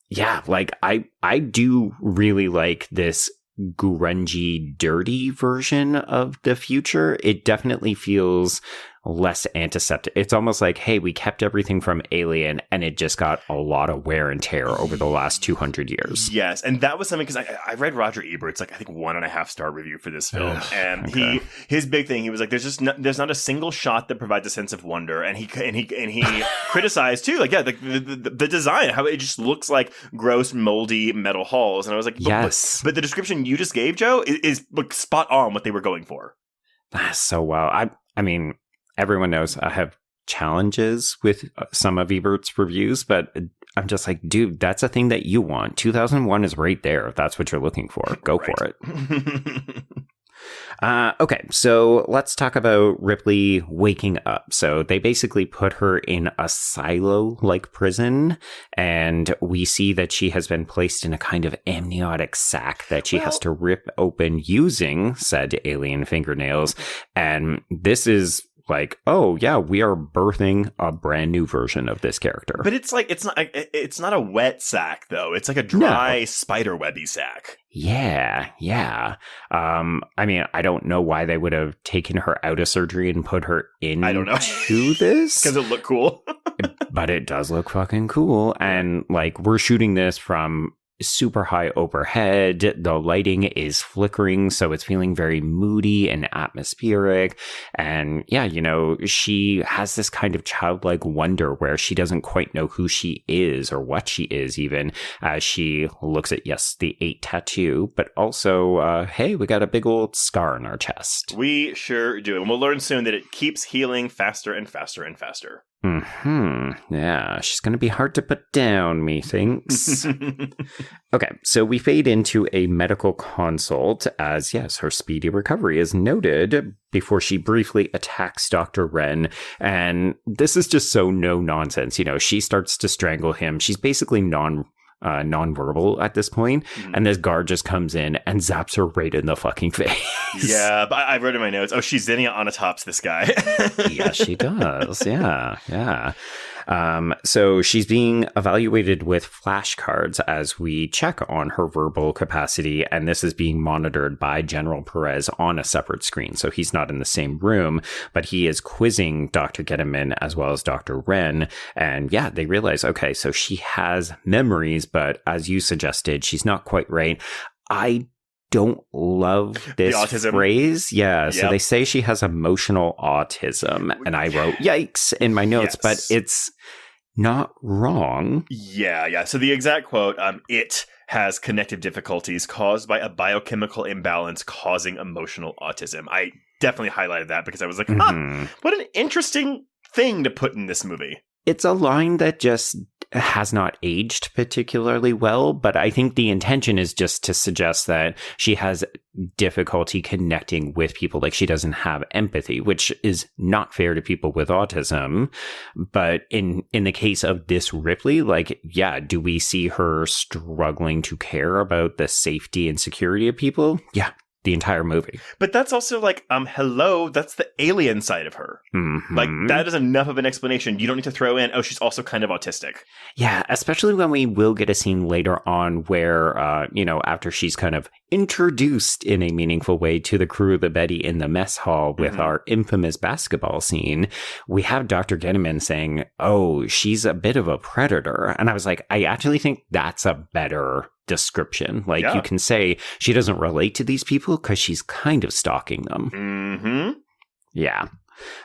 yeah, like, I do really like this grungy, dirty version of the future. It definitely feels less antiseptic. It's almost like, hey, we kept everything from Alien and it just got a lot of wear and tear over the last 200 years. Yes, and that was something, because I read Roger Ebert's, like, I think 1.5-star review for this film, and his big thing, he was like, there's not a single shot that provides a sense of wonder, and he criticized too, like, the design, how it just looks like gross, moldy metal halls, and I was like, yes, but the description you just gave, Joe, is like spot on what they were going for. So well. I mean, everyone knows I have challenges with some of Ebert's reviews, but I'm just like, dude, that's a thing that you want. 2001 is right there. If that's what you're looking for, go for it. Okay, so let's talk about Ripley waking up. So they basically put her in a silo-like prison, and we see that she has been placed in a kind of amniotic sac that she has to rip open using said alien fingernails. And this is like, oh yeah, we are birthing a brand new version of this character. But it's like, it's not a wet sack though. It's like a dry spider webby sack. Yeah. I mean, I don't know why they would have taken her out of surgery and put her in. I don't know. To this because it looked cool. But it does look fucking cool, and like, we're shooting this from super high overhead. The lighting is flickering, so it's feeling very moody and atmospheric. And yeah, you know, she has this kind of childlike wonder where she doesn't quite know who she is or what she is, even as she looks at, yes, the 8 tattoo, but also, hey, we got a big old scar in our chest. We sure do. And we'll learn soon that it keeps healing faster and faster and faster. Yeah, she's going to be hard to put down, methinks. Okay, so we fade into a medical consult as, yes, her speedy recovery is noted before she briefly attacks Dr. Wren. And this is just so no nonsense. You know, she starts to strangle him. She's basically nonverbal at this point, and this guard just comes in and zaps her right in the fucking face. Yeah, but I wrote in my notes, she's Xenia Onatops this guy. Yes, she does. Yeah. So she's being evaluated with flashcards as we check on her verbal capacity, and this is being monitored by General Perez on a separate screen. So he's not in the same room, but he is quizzing Dr. Getterman as well as Dr. Wren. And yeah, they realize, okay, so she has memories, but as you suggested, she's not quite right. I don't love this phrase. Yeah. Yep. So they say she has emotional autism. And I wrote, yikes, in my notes, but it's not wrong. Yeah. So the exact quote, it has connective difficulties caused by a biochemical imbalance causing emotional autism. I definitely highlighted that because I was like, what an interesting thing to put in this movie. It's a line that just has not aged particularly well, but I think the intention is just to suggest that she has difficulty connecting with people, like she doesn't have empathy, which is not fair to people with autism. But in the case of this Ripley, like, yeah, do we see her struggling to care about the safety and security of people? Yeah. The entire movie. But that's also like, hello, that's the alien side of her. Mm-hmm. Like, that is enough of an explanation. You don't need to throw in, she's also kind of autistic. Yeah, especially when we will get a scene later on where, after she's kind of introduced in a meaningful way to the crew of the Betty in the mess hall with our infamous basketball scene, we have Dr. Getterman saying, oh, she's a bit of a predator. And I was like, I actually think that's a better description. Like, you can say she doesn't relate to these people because she's kind of stalking them. Mm-hmm. Yeah.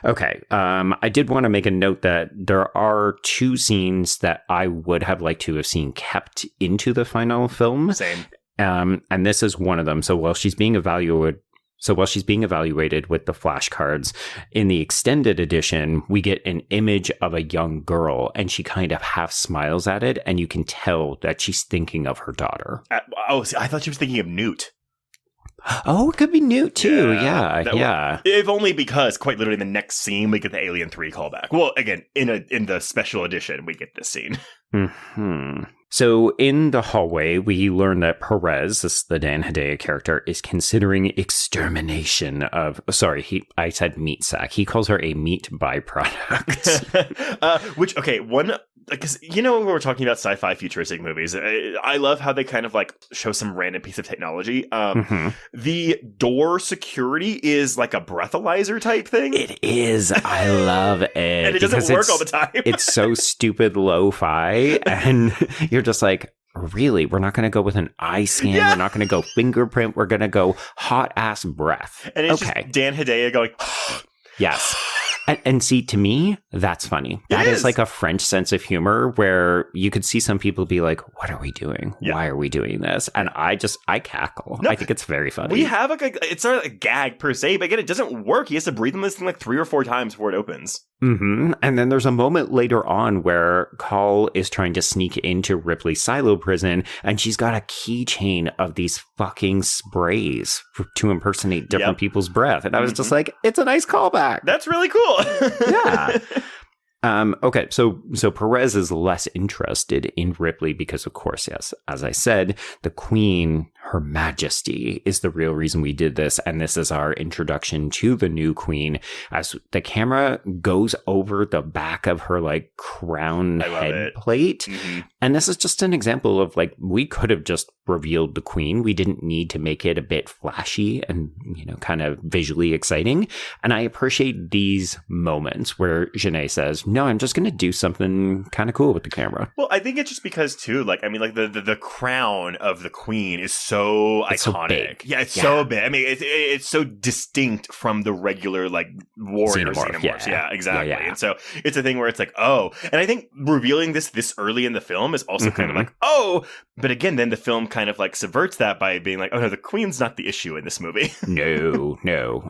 Okay. I did want to make a note that there are two scenes that I would have liked to have seen kept into the final film. Same. And this is one of them. So while she's being evaluated with the flashcards, in the extended edition, we get an image of a young girl and she kind of half smiles at it. And you can tell that she's thinking of her daughter. I thought she was thinking of Newt. Oh, it could be Newt too. Yeah. If only because quite literally in the next scene, we get the Alien 3 callback. Well, again, in the special edition, we get this scene. Mm-hmm. So in the hallway, we learn that Perez, this is the Dan Hedaya character, is considering extermination of... I said meat sack. He calls her a meat byproduct. Which, okay, one... Because, when we're talking about sci-fi futuristic movies, I love how they kind of, like, show some random piece of technology. The door security is like a breathalyzer type thing. It is. I love it. And it doesn't work all the time. It's so stupid lo-fi, and you're just like, really? We're not going to go with an eye scan. Yeah. We're not going to go fingerprint. We're going to go hot-ass breath. And it's just Dan Hedaya going... Yes. And see, to me, that's funny. That is like a French sense of humor where you could see some people be like, what are we doing? Yeah. Why are we doing this? And I cackle. No, I think it's very funny. We have it's not a gag per se, but again, it doesn't work. He has to breathe in this thing like 3 or 4 times before it opens. Mm-hmm. And then there's a moment later on where Call is trying to sneak into Ripley's silo prison, and she's got a keychain of these fucking sprays to impersonate different people's breath. And I was just like, it's a nice callback. That's really cool. Yeah. Okay, so Perez is less interested in Ripley because, of course, yes, as I said, the Queen, Her Majesty, is the real reason we did this, and this is our introduction to the new Queen as the camera goes over the back of her, like, crown head plate. Mm-hmm. And this is just an example of, like, we could have just revealed the Queen. We didn't need to make it a bit flashy and, kind of visually exciting. And I appreciate these moments where Jeunet says, no, I'm just going to do something kind of cool with the camera. Well, I think it's just because, too, like, I mean, like, the crown of the Queen is so iconic. So big. Yeah, it's so big. I mean, it's so distinct from the regular, like, warrior Xenomorphs. Yeah, exactly. Yeah. And so it's a thing where it's like, oh. And I think revealing this early in the film is also kind of like, oh. But again, then the film kind of, like, subverts that by being like, oh, no, the Queen's not the issue in this movie. No.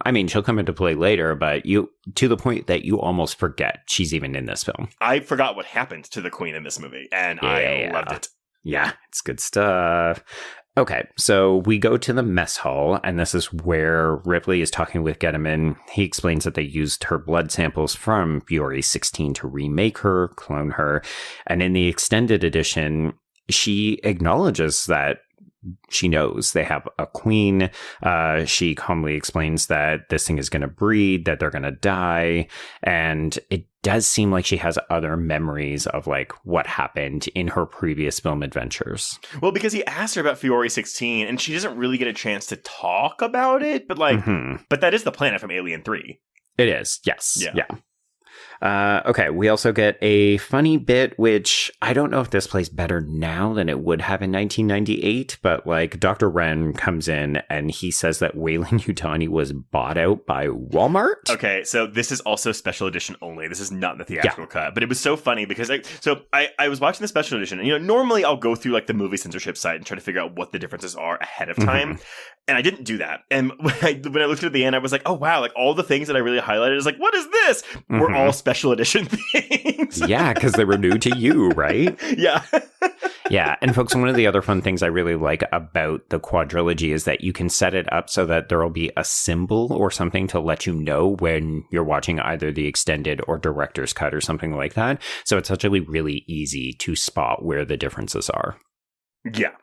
I mean, she'll come into play later, but to the point that you almost forget she's even in this film. I forgot what happened to the Queen in this movie, and I loved it. Yeah, it's good stuff. Okay, so we go to the mess hall, and this is where Ripley is talking with Getterman. He explains that they used her blood samples from Biore 16 to remake her, clone her, and in the extended edition, she acknowledges that she knows they have a queen. She calmly explains that this thing is going to breed, that they're going to die, and it does seem like she has other memories of like what happened in her previous film adventures. Well, because he asked her about Fiore 16 and she doesn't really get a chance to talk about it, but like, but that is the planet from Alien 3. It is, yes. Yeah. Okay, we also get a funny bit, which I don't know if this plays better now than it would have in 1998, but like Dr. Wren comes in and he says that Weyland-Yutani was bought out by Walmart. Okay, so this is also special edition only. This is not in the theatrical cut, but it was so funny because I was watching the special edition, and normally I'll go through like the movie censorship site and try to figure out what the differences are ahead of time. And I didn't do that. And when I looked at the end, I was like, oh, wow, like all the things that I really highlighted is like, what is this? Were all special edition things. Yeah, because they were new to you, right? Yeah. Yeah. And folks, one of the other fun things I really like about the quadrilogy is that you can set it up so that there will be a symbol or something to let you know when you're watching either the extended or director's cut or something like that. So it's actually really easy to spot where the differences are. Yeah.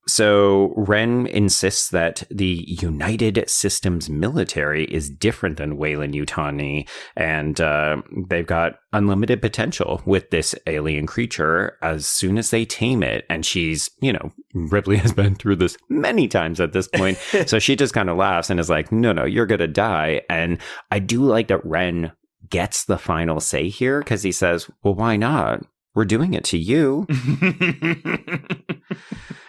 So Wren insists that the United Systems military is different than Weyland-Yutani, and they've got unlimited potential with this alien creature as soon as they tame it. And she's, Ripley has been through this many times at this point, so she just kind of laughs and is like, no, you're going to die. And I do like that Wren gets the final say here because he says, well, why not? We're doing it to you.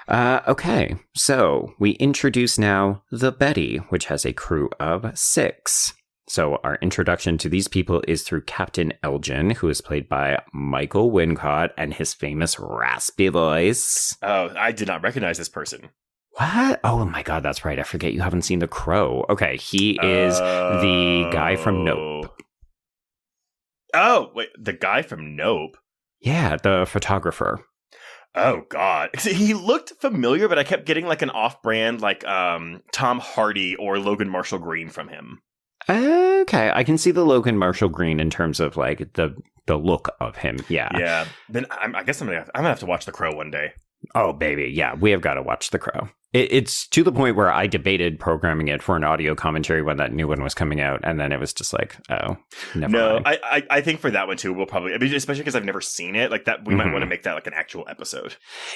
Okay, so we introduce now the Betty, which has a crew of 6. So our introduction to these people is through Captain Elgin, who is played by Michael Wincott, and his famous raspy voice. Oh, I did not recognize this person. What? Oh my God, that's right. I forget you haven't seen The Crow. Okay, he is the guy from Nope. Oh, wait, the guy from Nope? Yeah, the photographer. Oh, God. He looked familiar, but I kept getting like an off-brand like Tom Hardy or Logan Marshall Green from him. Okay, I can see the Logan Marshall Green in terms of like the look of him. Yeah. Yeah. Then I guess I'm gonna have to watch The Crow one day. Oh, baby. Yeah, we have got to watch The Crow. It's to the point where I debated programming it for an audio commentary when that new one was coming out. And then it was just like, oh, never mind. I think for that one, too, we'll probably, especially because I've never seen it, like that, we might want to make that like an actual episode.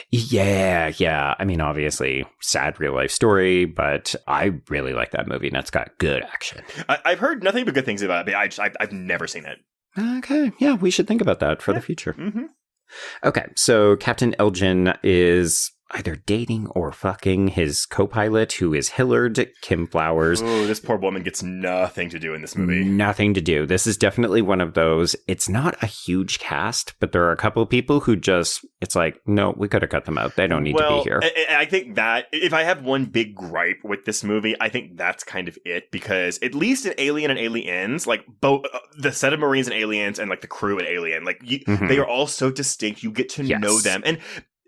Yeah. I mean, obviously, sad real life story, but I really like that movie and it's got good action. I've heard nothing but good things about it, but I've never seen it. Okay. Yeah, we should think about that for the future. Okay, so Captain Elgin is either dating or fucking his co-pilot, who is Hillard, Kim Flowers. Oh, this poor woman gets nothing to do in this movie. Nothing to do. This is definitely one of those. It's not a huge cast, but there are a couple of people who just, it's like, no, we could have cut them out. They don't need to be here. I think that if I have one big gripe with this movie, I think that's kind of it, because at least in Alien and Aliens, like both the set of Marines and Aliens and like the crew and Alien, like they are all so distinct. You get to know them. And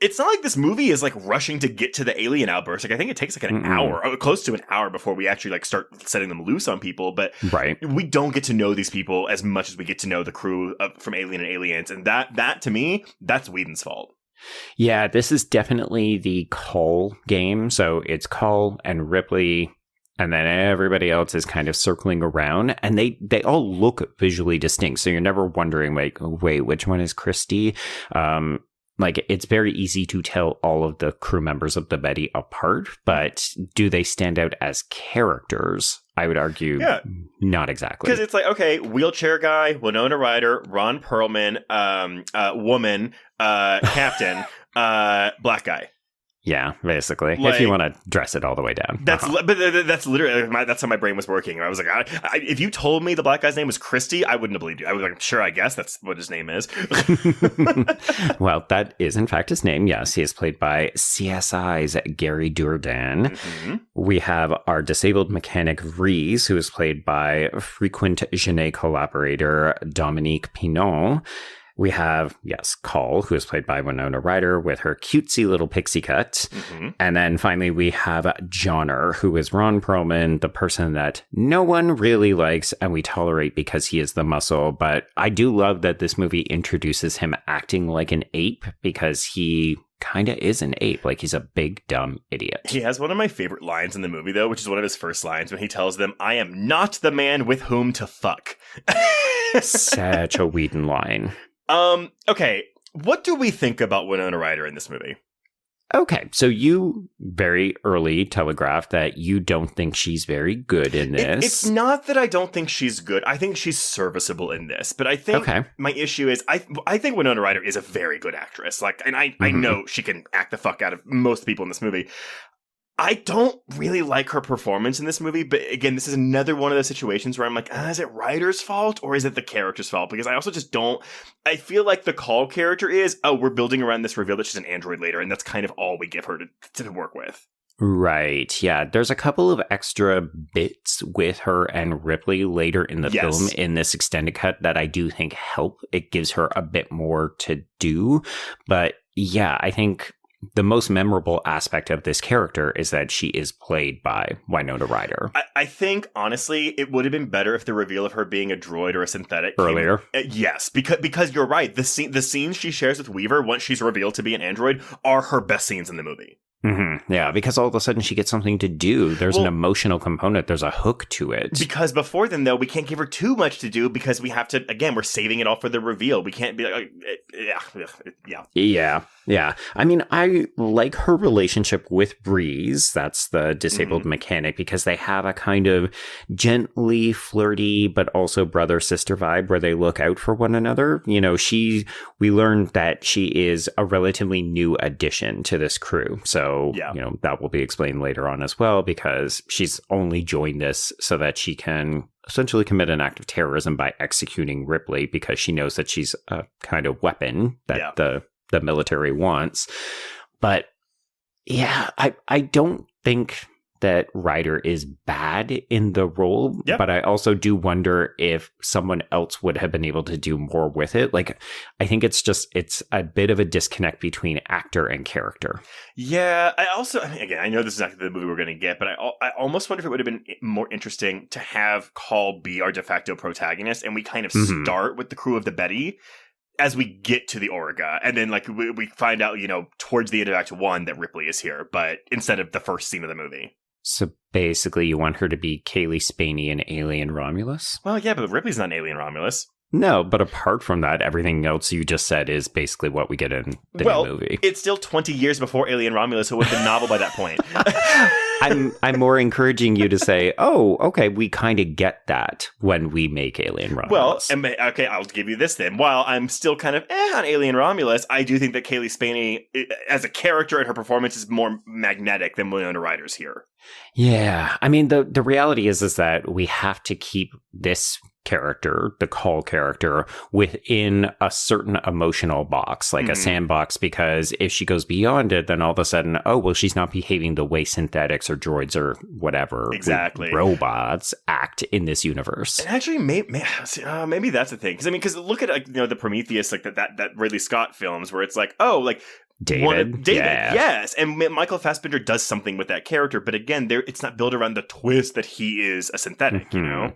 it's not like this movie is like rushing to get to the alien outburst. Like I think it takes like an hour, close to an hour before we actually like start setting them loose on people. But we don't get to know these people as much as we get to know the crew from Alien and Aliens. And that to me, that's Whedon's fault. Yeah, this is definitely the Cull game. So it's Cull and Ripley, and then everybody else is kind of circling around, and they all look visually distinct. So you're never wondering like, wait, which one is Christy? Like, it's very easy to tell all of the crew members of the Betty apart, but do they stand out as characters? I would argue not exactly. Because it's like, okay, wheelchair guy, Winona Ryder, Ron Perlman, woman, captain, black guy. Yeah, basically. Like, if you want to dress it all the way down. But that's literally, that's how my brain was working. I was like, if you told me the black guy's name was Christy, I wouldn't have believed you. I was like, sure, I guess that's what his name is. Well, that is in fact his name. Yes, he is played by CSI's Gary Dourdan. We have our disabled mechanic Vries, who is played by frequent Jeunet collaborator Dominique Pinon. We have, Cull, who is played by Winona Ryder with her cutesy little pixie cut. And then finally we have Johnner, who is Ron Perlman, the person that no one really likes and we tolerate because he is the muscle. But I do love that this movie introduces him acting like an ape, because he kind of is an ape. Like, he's a big, dumb idiot. He has one of my favorite lines in the movie, though, which is one of his first lines when he tells them, I am not the man with whom to fuck. Such a Whedon line. Okay, what do we think about Winona Ryder in this movie? Okay, so you very early telegraphed that you don't think she's very good in this. It's not that I don't think she's good. I think she's serviceable in this. But I think my issue is I think Winona Ryder is a very good actress. Like, and I know she can act the fuck out of most people in this movie. I don't really like her performance in this movie, but again, this is another one of those situations where I'm like, is it Ryder's fault or is it the character's fault? Because I also just don't, I feel like the Call character is, we're building around this reveal that she's an android later, and that's kind of all we give her to work with. Right, yeah. There's a couple of extra bits with her and Ripley later in the film in this extended cut that I do think help. It gives her a bit more to do, but yeah, I think the most memorable aspect of this character is that she is played by Winona Ryder. I think, honestly, it would have been better if the reveal of her being a droid or a synthetic earlier. Yes, because you're right. The scenes she shares with Weaver once she's revealed to be an android are her best scenes in the movie. Mm-hmm. Yeah, because all of a sudden she gets something to do. There's an emotional component. There's a hook to it. Because before then, though, we can't give her too much to do because we have to, again, we're saving it all for the reveal. We can't be like, Yeah. I mean, I like her relationship with Breeze. That's the disabled mechanic, because they have a kind of gently flirty, but also brother-sister vibe where they look out for one another. You know, we learned that she is a relatively new addition to this crew. So, you know, that will be explained later on as well, because she's only joined this so that she can essentially commit an act of terrorism by executing Ripley, because she knows that she's a kind of weapon that the military wants. But yeah, I don't think that Ryder is bad in the role, but I also do wonder if someone else would have been able to do more with it. Like, I think it's a bit of a disconnect between actor and character. Yeah, I know this is not the movie we're going to get, but I almost wonder if it would have been more interesting to have Call be our de facto protagonist, and we kind of start with the crew of the Betty as we get to the Origa, and then like we find out, you know, towards the end of Act 1 that Ripley is here, but instead of the first scene of the movie. So basically you want her to be Kaylee Spaney in Alien Romulus? Well, yeah, but Ripley's not an Alien Romulus. No, but apart from that, everything else you just said is basically what we get in the new movie. It's still 20 years before Alien Romulus, so it would have been novel by that point. I'm more encouraging you to say, oh, okay, we kind of get that when we make Alien Romulus. Well, okay, I'll give you this then. While I'm still kind of on Alien Romulus, I do think that Kaylee Spaney, as a character and her performance, is more magnetic than Winona Ryder's here. Yeah, I mean, the reality is that we have to keep this character, the Call character, within a certain emotional box, like a sandbox, because if she goes beyond it, then all of a sudden, she's not behaving the way synthetics or droids or whatever robots act in this universe. And actually, maybe that's the thing, because look at the Prometheus, like that Ridley Scott films, where it's like, David, yes, and Michael Fassbender does something with that character, but again, it's not built around the twist that he is a synthetic, you know.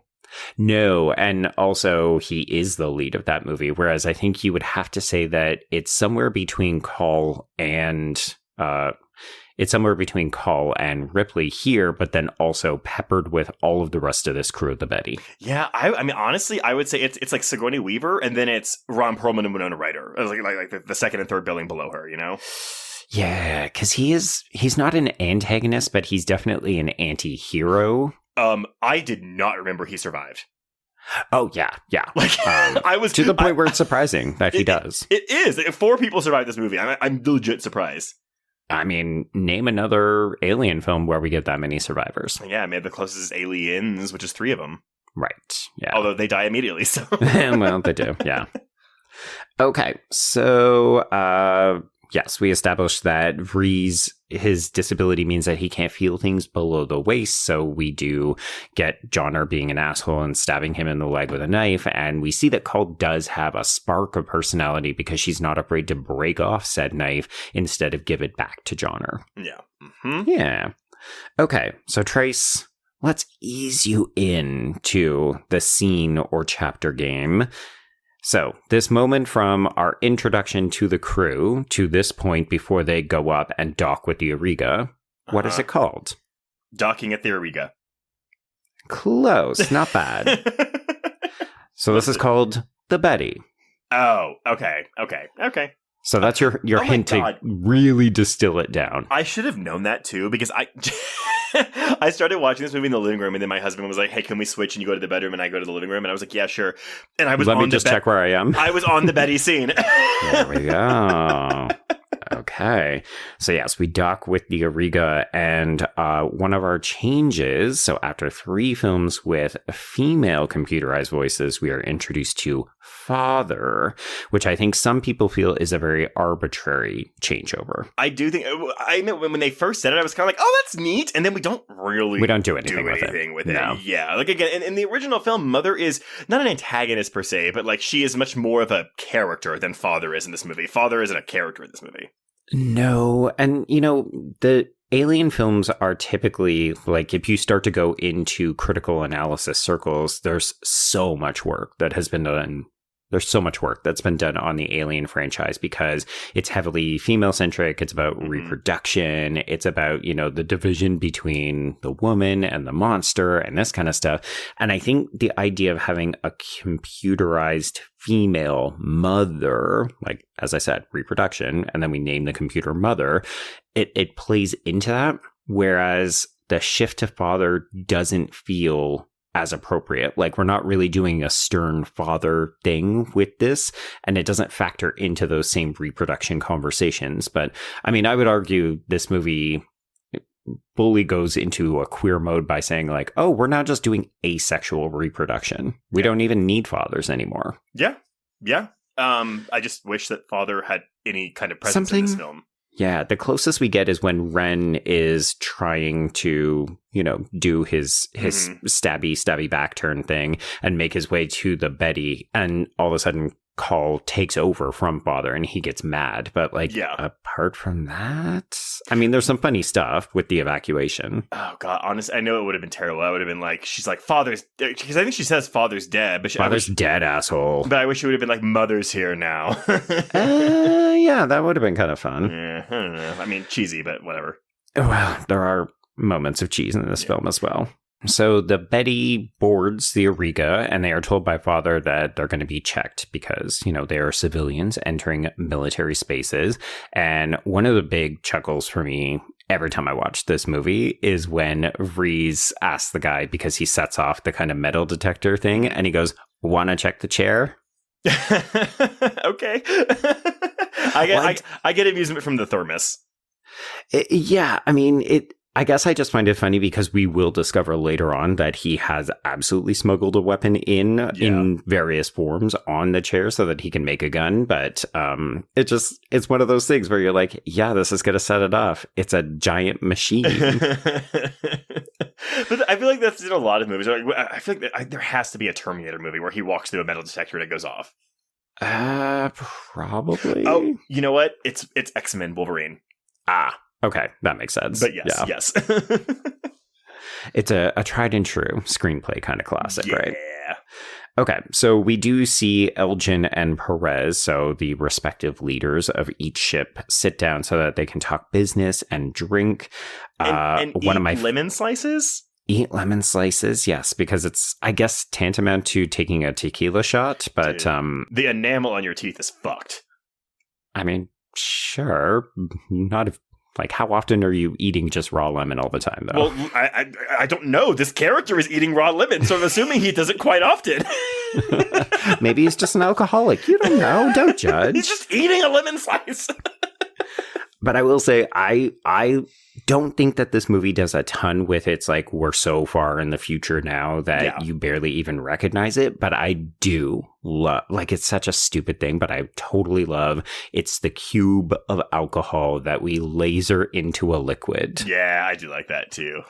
No, and also he is the lead of that movie, whereas I think you would have to say that it's somewhere between Call and Ripley here, but then also peppered with all of the rest of this crew of the Betty. Yeah, I mean, honestly, I would say it's like Sigourney Weaver, and then it's Ron Perlman and Winona Ryder, like the second and third billing below her, you know? Yeah, because he's not an antagonist, but he's definitely an anti-hero. I did not remember he survived. Oh, yeah. Like, I was to the point where it's surprising that he does. It is. 4 people survived this movie. I'm legit surprised. I mean, name another Alien film where we get that many survivors. Yeah, maybe the closest is Aliens, which is 3 of them. Right. Yeah. Although they die immediately, so. Well, they do. Yeah. Okay. So, yes, we established that his disability means that he can't feel things below the waist. So we do get Johnner being an asshole and stabbing him in the leg with a knife. And we see that Call does have a spark of personality because she's not afraid to break off said knife instead of give it back to Johnner. Yeah. Yeah. Okay. So Trace, let's ease you into the scene or chapter game. So, this moment from our introduction to the crew to this point before they go up and dock with the Origa, what is it called? Docking at the Origa. Close, not bad. So this is called The Betty. Oh, okay. So that's your hint to really distill it down. I should have known that too, because I started watching this movie in the living room, and then my husband was like, "Hey, can we switch and you go to the bedroom and I go to the living room?" And I was like, "Yeah, sure." And I was Let me just check where I am. I was on the Betty scene. There we go. Okay. So yes, we dock with the Auriga, and one of our changes, so after 3 films with female computerized voices, we are introduced to Father, which I think some people feel is a very arbitrary changeover. I do think, I know when they first said it, I was kind of like, oh, that's neat. And then we don't do anything with it. No. Yeah. Like again, in the original film, Mother is not an antagonist per se, but like she is much more of a character than Father is in this movie. Father isn't a character in this movie. No. And, the Alien films are typically, like, if you start to go into critical analysis circles, there's so much work that has been done. There's so much work that's been done on the Alien franchise because it's heavily female-centric. It's about reproduction. It's about, the division between the woman and the monster and this kind of stuff. And I think the idea of having a computerized female mother, like, as I said, reproduction, and then we name the computer Mother, it plays into that. Whereas the shift to Father doesn't feel as appropriate. Like, we're not really doing a stern father thing with this, and it doesn't factor into those same reproduction conversations. But I mean, I would argue this movie fully goes into a queer mode by saying, like, oh, we're not just doing asexual reproduction. We don't even need fathers anymore. Yeah. I just wish that Father had any kind of presence in this film. Yeah, the closest we get is when Ren is trying to, do his stabby back turn thing and make his way to the Betty, and all of a sudden Call takes over from Father and he gets mad. But apart from that, I mean, there's some funny stuff with the evacuation. Oh God, honestly, I know it would have been terrible. I would have been like, she's like, Father's, because I think she says Father's dead, but Father's dead, asshole. But I wish it would have been like, Mother's here now. Yeah, that would have been kind of fun. Yeah, I don't know. I mean, cheesy, but whatever. Well, there are moments of cheese in this film as well. So the Betty boards the Auriga, and they are told by Father that they're going to be checked because, they are civilians entering military spaces. And one of the big chuckles for me every time I watch this movie is when Reese asks the guy, because he sets off the kind of metal detector thing, and he goes, "Want to check the chair?" Okay. I get amusement from the thermos. Yeah, I mean, I guess I just find it funny because we will discover later on that he has absolutely smuggled a weapon in various forms on the chair so that he can make a gun. But it's one of those things where you're like, yeah, this is going to set it off. It's a giant machine. But I feel like that's in a lot of movies. I feel like there has to be a Terminator movie where he walks through a metal detector and it goes off. Probably. Oh, you know what? It's X-Men Wolverine. Okay, that makes sense. But yes. It's a tried and true screenplay kind of classic, right? Yeah. Okay, so we do see Elgin and Perez, so the respective leaders of each ship, sit down so that they can talk business and drink. And one eat of my lemon slices? Eat lemon slices, yes, because it's, I guess, tantamount to taking a tequila shot, but... Dude, the enamel on your teeth is fucked. I mean, sure, not if... Like, how often are you eating just raw lemon all the time, though? Well, I don't know. This character is eating raw lemon, so I'm assuming he does it quite often. Maybe he's just an alcoholic. You don't know. Don't judge. He's just eating a lemon slice. But I will say, I don't think that this movie does a ton with its, like, we're so far in the future now that you barely even recognize it. But I do love, like, it's such a stupid thing, but I totally love it's the cube of alcohol that we laser into a liquid. Yeah, I do like that too.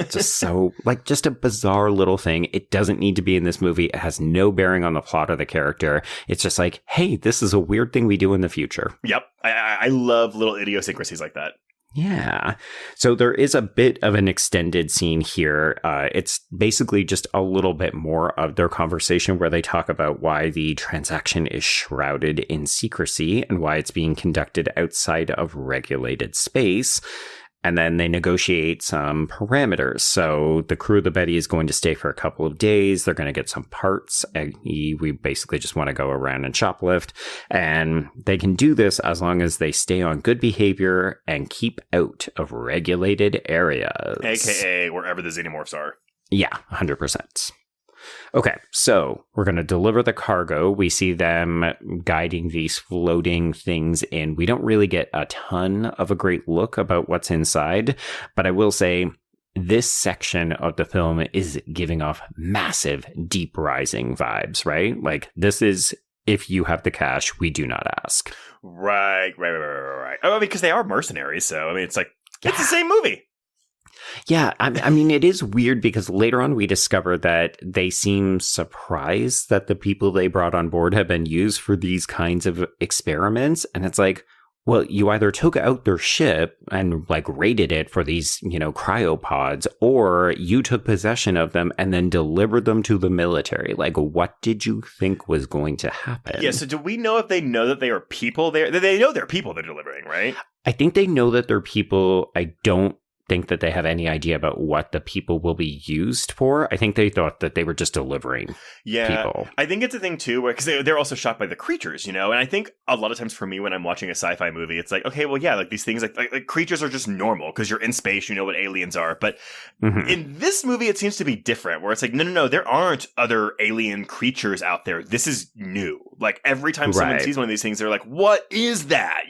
Just so, like, just a bizarre little thing. It doesn't need to be in this movie. It has no bearing on the plot or the character. It's just like, hey, this is a weird thing we do in the future. Yep. I love little idiosyncrasies like that. Yeah. So there is a bit of an extended scene here. It's basically just a little bit more of their conversation where they talk about why the transaction is shrouded in secrecy and why it's being conducted outside of regulated space. And then they negotiate some parameters. So the crew of the Betty is going to stay for a couple of days. They're going to get some parts. We basically just want to go around and shoplift. And they can do this as long as they stay on good behavior and keep out of regulated areas. AKA wherever the Xenomorphs are. Yeah, 100%. Okay, so we're going to deliver the cargo. We see them guiding these floating things in. We don't really get a ton of a great look about what's inside, but I will say this section of the film is giving off massive deep rising vibes, right? Like, this is, if you have the cash, we do not ask. Right. Oh, because they are mercenaries, so, I mean, it's like, it's the same movie. Yeah, I mean, it is weird because later on we discover that they seem surprised that the people they brought on board have been used for these kinds of experiments. And it's like, well, you either took out their ship and like raided it for these, cryopods, or you took possession of them and then delivered them to the military. Like, what did you think was going to happen? Yeah, so do we know if they know that they are people? They know they're people they're delivering, right? I think they know that they're people. I don't think that they have any idea about what the people will be used for. I think they thought that they were just delivering people. I think it's a thing too, because they're also shocked by the creatures, And I think a lot of times for me when I'm watching a sci-fi movie, it's like, okay, well, yeah, like these things, like creatures are just normal because you're in space, you know what aliens are. But in this movie, it seems to be different, where it's like, no, there aren't other alien creatures out there. This is new. Like every time someone sees one of these things, they're like, what is that?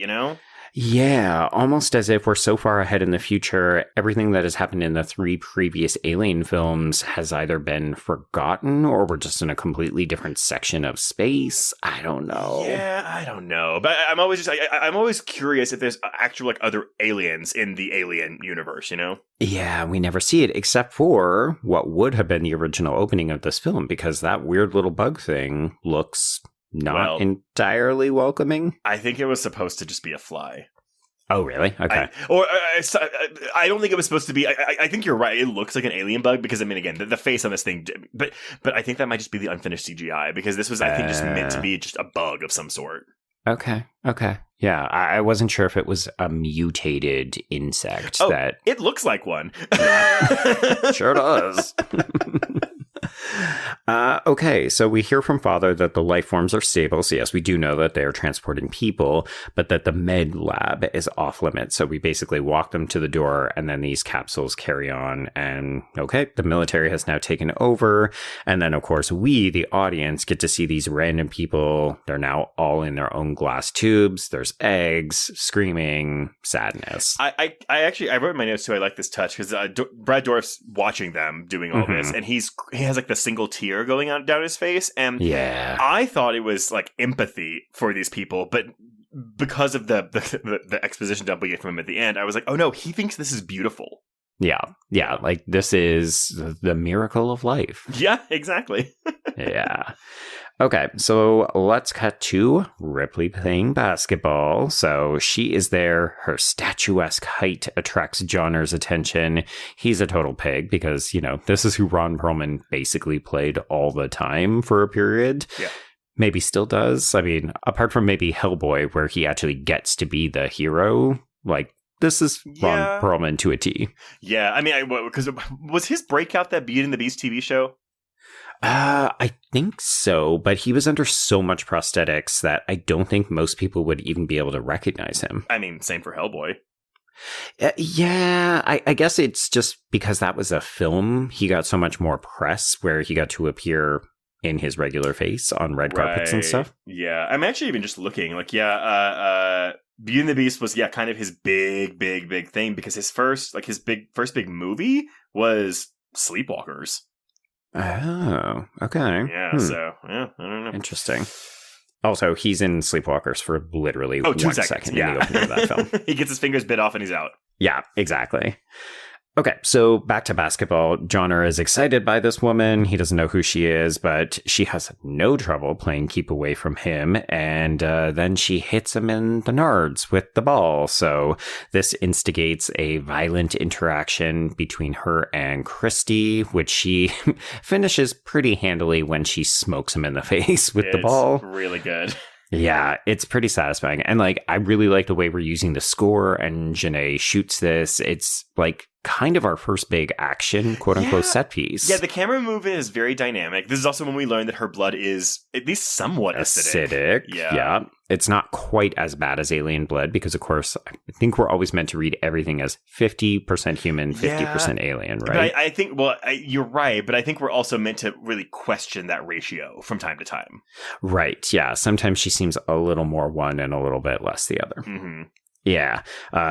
Yeah, almost as if we're so far ahead in the future, everything that has happened in the 3 previous Alien films has either been forgotten or we're just in a completely different section of space. I don't know. Yeah, I don't know. But I'm always curious if there's actual like other aliens in the Alien universe, Yeah, we never see it except for what would have been the original opening of this film, because that weird little bug thing looks not entirely welcoming. I think it was supposed to just be a fly. Oh, really? Okay. I don't think it was supposed to be. I think you're right. It looks like an alien bug because, I mean, again, the face on this thing. But I think that might just be the unfinished CGI because this was, I think, just meant to be just a bug of some sort. Okay. Yeah, I wasn't sure if it was a mutated insect. It looks like one. Sure does. Okay, so we hear from Father that the life forms are stable. So yes, we do know that they are transporting people, but that the med lab is off limits. So we basically walk them to the door and then these capsules carry on. And okay, the military has now taken over. And then, of course, we, the audience, get to see these random people. They're now all in their own glass tubes. There's eggs, screaming, sadness. I wrote in my notes too. I like this touch because Brad Dourif's watching them doing all this, and he has like the single tear going down his face, and I thought it was like empathy for these people, but because of the exposition dump we get from him at the end, I was like, oh no, he thinks this is beautiful. Yeah, like this is the miracle of life. Yeah, exactly. Yeah. Okay, so let's cut to Ripley playing basketball. So she is there. Her statuesque height attracts Johnner's attention. He's a total pig because, this is who Ron Perlman basically played all the time for a period. Yeah. Maybe still does. I mean, apart from maybe Hellboy, where he actually gets to be the hero, like, this is Ron Perlman to a T. Yeah, I mean, because was his breakout that Beauty and the Beast TV show? I think so, but he was under so much prosthetics that I don't think most people would even be able to recognize him. I mean, same for Hellboy. Yeah, I guess it's just because that was a film. He got so much more press where he got to appear in his regular face on red carpets and stuff. Yeah, I'm actually even just looking like, Beauty and the Beast was kind of his big thing because his first big movie was Sleepwalkers. Oh, okay. Yeah, so, I don't know. Interesting. Also, he's in Sleepwalkers for literally 1 second in the opening of that film. He gets his fingers bit off and he's out. Yeah, exactly. Okay, so back to basketball. Johnner is excited by this woman. He doesn't know who she is, but she has no trouble playing keep away from him. And then she hits him in the nards with the ball. So this instigates a violent interaction between her and Christy, which she finishes pretty handily when she smokes him in the face with the ball. It's really good. Yeah, it's pretty satisfying. And like, I really like the way we're using the score and Jeunet shoots this. It's like kind of our first big action, quote unquote, set piece. Yeah, the camera movement is very dynamic. This is also when we learn that her blood is at least somewhat acidic. Yeah. It's not quite as bad as alien blood because, of course, I think we're always meant to read everything as 50% human, 50% alien, right? But I think, you're right, but I think we're also meant to really question that ratio from time to time. Right, yeah. Sometimes she seems a little more one and a little bit less the other. Mm-hmm. Yeah.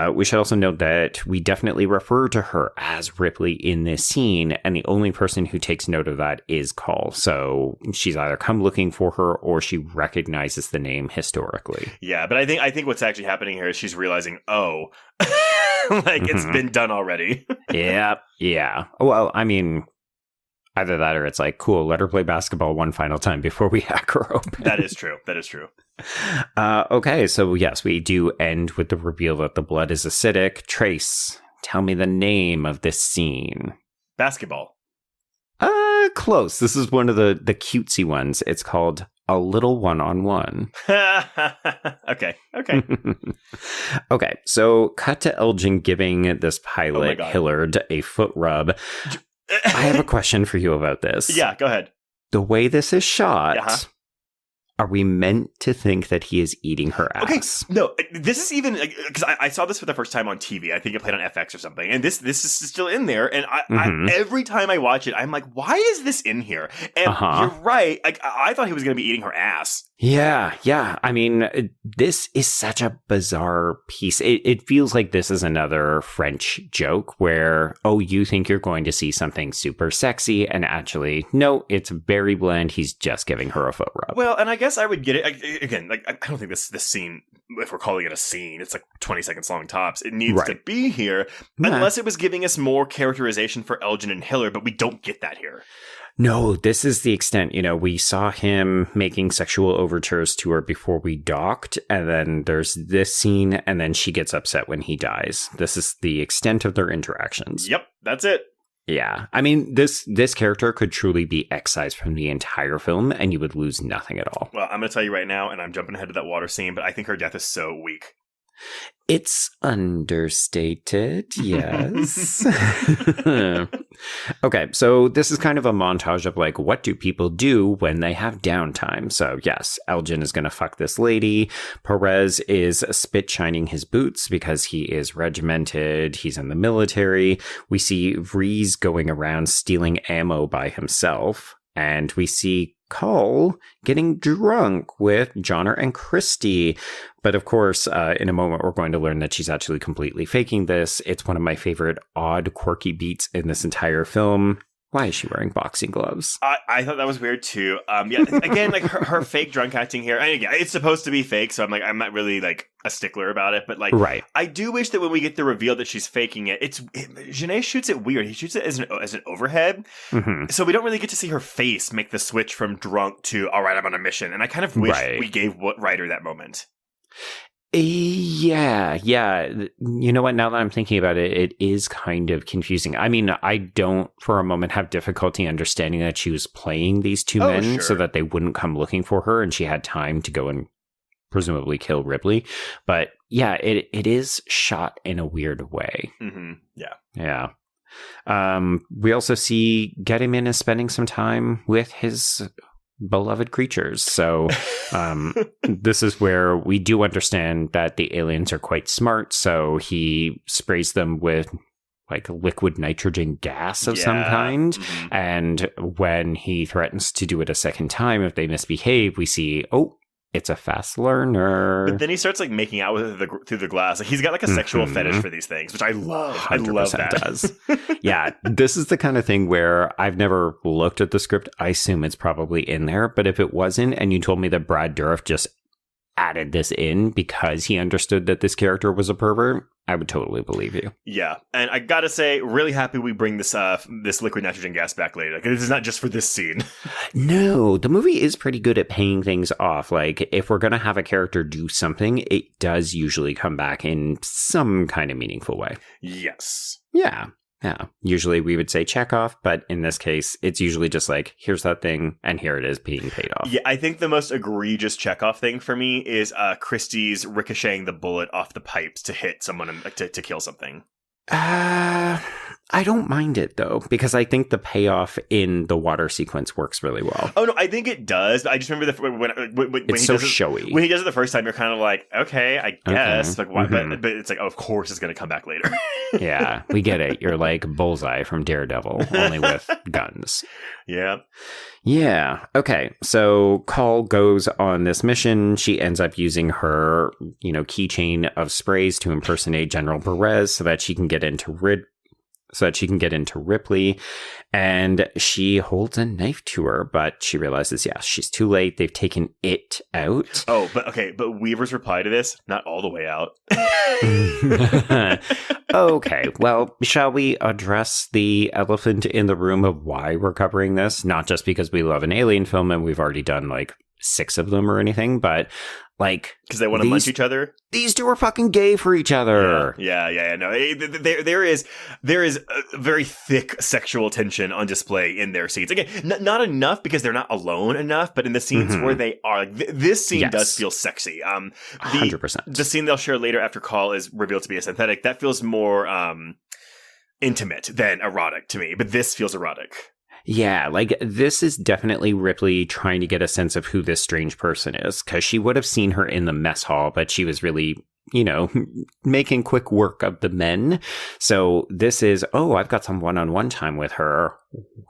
We should also note that we definitely refer to her as Ripley in this scene, and the only person who takes note of that is Call. So she's either come looking for her or she recognizes the name historically. Yeah, but I think what's actually happening here is she's realizing, it's been done already. Yeah. Well, I mean, either that or it's like, cool, let her play basketball one final time before we hack her open. That is true. Okay, so yes, we do end with the reveal that the blood is acidic. Trace, tell me the name of this scene. Basketball. Close. This is one of the cutesy ones. It's called A Little One-on-One. Okay. Okay, so cut to Elgin giving this pilot, Hillard, a foot rub. I have a question for you about this. Yeah, go ahead. The way this is shot, are we meant to think that he is eating her ass? Okay, no, this is even, because I saw this for the first time on TV. I think it played on FX or something, and this is still in there, and I every time I watch it, I'm like, why is this in here? And you're right, I thought he was going to be eating her ass. Yeah. I mean, this is such a bizarre piece. It feels like this is another French joke where, you think you're going to see something super sexy, and actually, no, it's very bland. He's just giving her a foot rub. Well, and I guess I would get it. Again, I don't think this scene, if we're calling it a scene, it's like 20 seconds long tops. It needs to be here, unless it was giving us more characterization for Elgin and Hillard, but we don't get that here. No, this is the extent. We saw him making sexual overtures to her before we docked, and then there's this scene, and then she gets upset when he dies. This is the extent of their interactions. Yep, that's it. Yeah, I mean, this character could truly be excised from the entire film, and you would lose nothing at all. Well, I'm going to tell you right now, and I'm jumping ahead to that water scene, but I think her death is so weak. It's understated, yes. Okay, so this is kind of a montage of like, what do people do when they have downtime? So yes, Elgin is going to fuck this lady. Perez is spit shining his boots because he is regimented. He's in the military. We see Vrees going around stealing ammo by himself. And we see Cull getting drunk with Johnner and Christie. But of course, in a moment, we're going to learn that she's actually completely faking this. It's one of my favorite odd, quirky beats in this entire film. Why is she wearing boxing gloves? I thought that was weird too. Again, like her fake drunk acting here. And again, it's supposed to be fake, so I'm not really like a stickler about it. But like, I do wish that when we get the reveal that she's faking it, Jeunet shoots it weird. He shoots it as an overhead, so we don't really get to see her face make the switch from drunk to all right, I'm on a mission. And I kind of wish we gave Ryder that moment. Yeah. You know what? Now that I'm thinking about it, it is kind of confusing. I mean, I don't for a moment have difficulty understanding that she was playing these two men so that they wouldn't come looking for her and she had time to go and presumably kill Ripley. But yeah, it is shot in a weird way. Mm-hmm. Yeah. We also see Gettyman is spending some time with his beloved creatures. So this is where we do understand that the aliens are quite smart. So he sprays them with like liquid nitrogen gas of some kind. Mm-hmm. And when he threatens to do it a second time, if they misbehave, we see, it's a fast learner. But then he starts like making out with her through the glass. Like he's got like a sexual fetish for these things, which I love. I love that. Does. Yeah, this is the kind of thing where I've never looked at the script. I assume it's probably in there. But if it wasn't, and you told me that Brad Dourif just added this in because he understood that this character was a pervert, I would totally believe you. Yeah, and I gotta say, really happy we bring this this liquid nitrogen gas back later. Like, this is not just for this scene. No, the movie is pretty good at paying things off. Like, if we're gonna have a character do something, it does usually come back in some kind of meaningful way. Yes. Yeah. Yeah. Usually we would say check off, but in this case, it's usually just like, here's that thing, and here it is being paid off. Yeah, I think the most egregious checkoff thing for me is Christie's ricocheting the bullet off the pipes to hit someone, to kill something. I don't mind it, though, because I think the payoff in the water sequence works really well. Oh, no, I think it does. I just remember when it's so showy. When he does it the first time, you're kind of like, okay, I guess. Like, why? But it's like, oh, of course it's going to come back later. Yeah, we get it. You're like Bullseye from Daredevil, only with guns. Yeah. Yeah. Okay. So Call goes on this mission. She ends up using her, keychain of sprays to impersonate General Perez so that she can get into Ripley, and she holds a knife to her, but she realizes, she's too late. They've taken it out. Oh, but Weaver's reply to this, not all the way out. Okay, well, shall we address the elephant in the room of why we're covering this? Not just because we love an alien film and we've already done like 6 of them or anything, but like because they want to munch each other. These two are fucking gay for each other. Yeah. No, there is a very thick sexual tension on display in their scenes. Again, not enough because they're not alone enough, but in the scenes where they are, this scene does feel sexy. 100%. The scene they'll share later after Call is revealed to be a synthetic. That feels more intimate than erotic to me, but this feels erotic. Yeah, like this is definitely Ripley trying to get a sense of who this strange person is, because she would have seen her in the mess hall, but she was really, making quick work of the men. So this is, I've got some one-on-one time with her.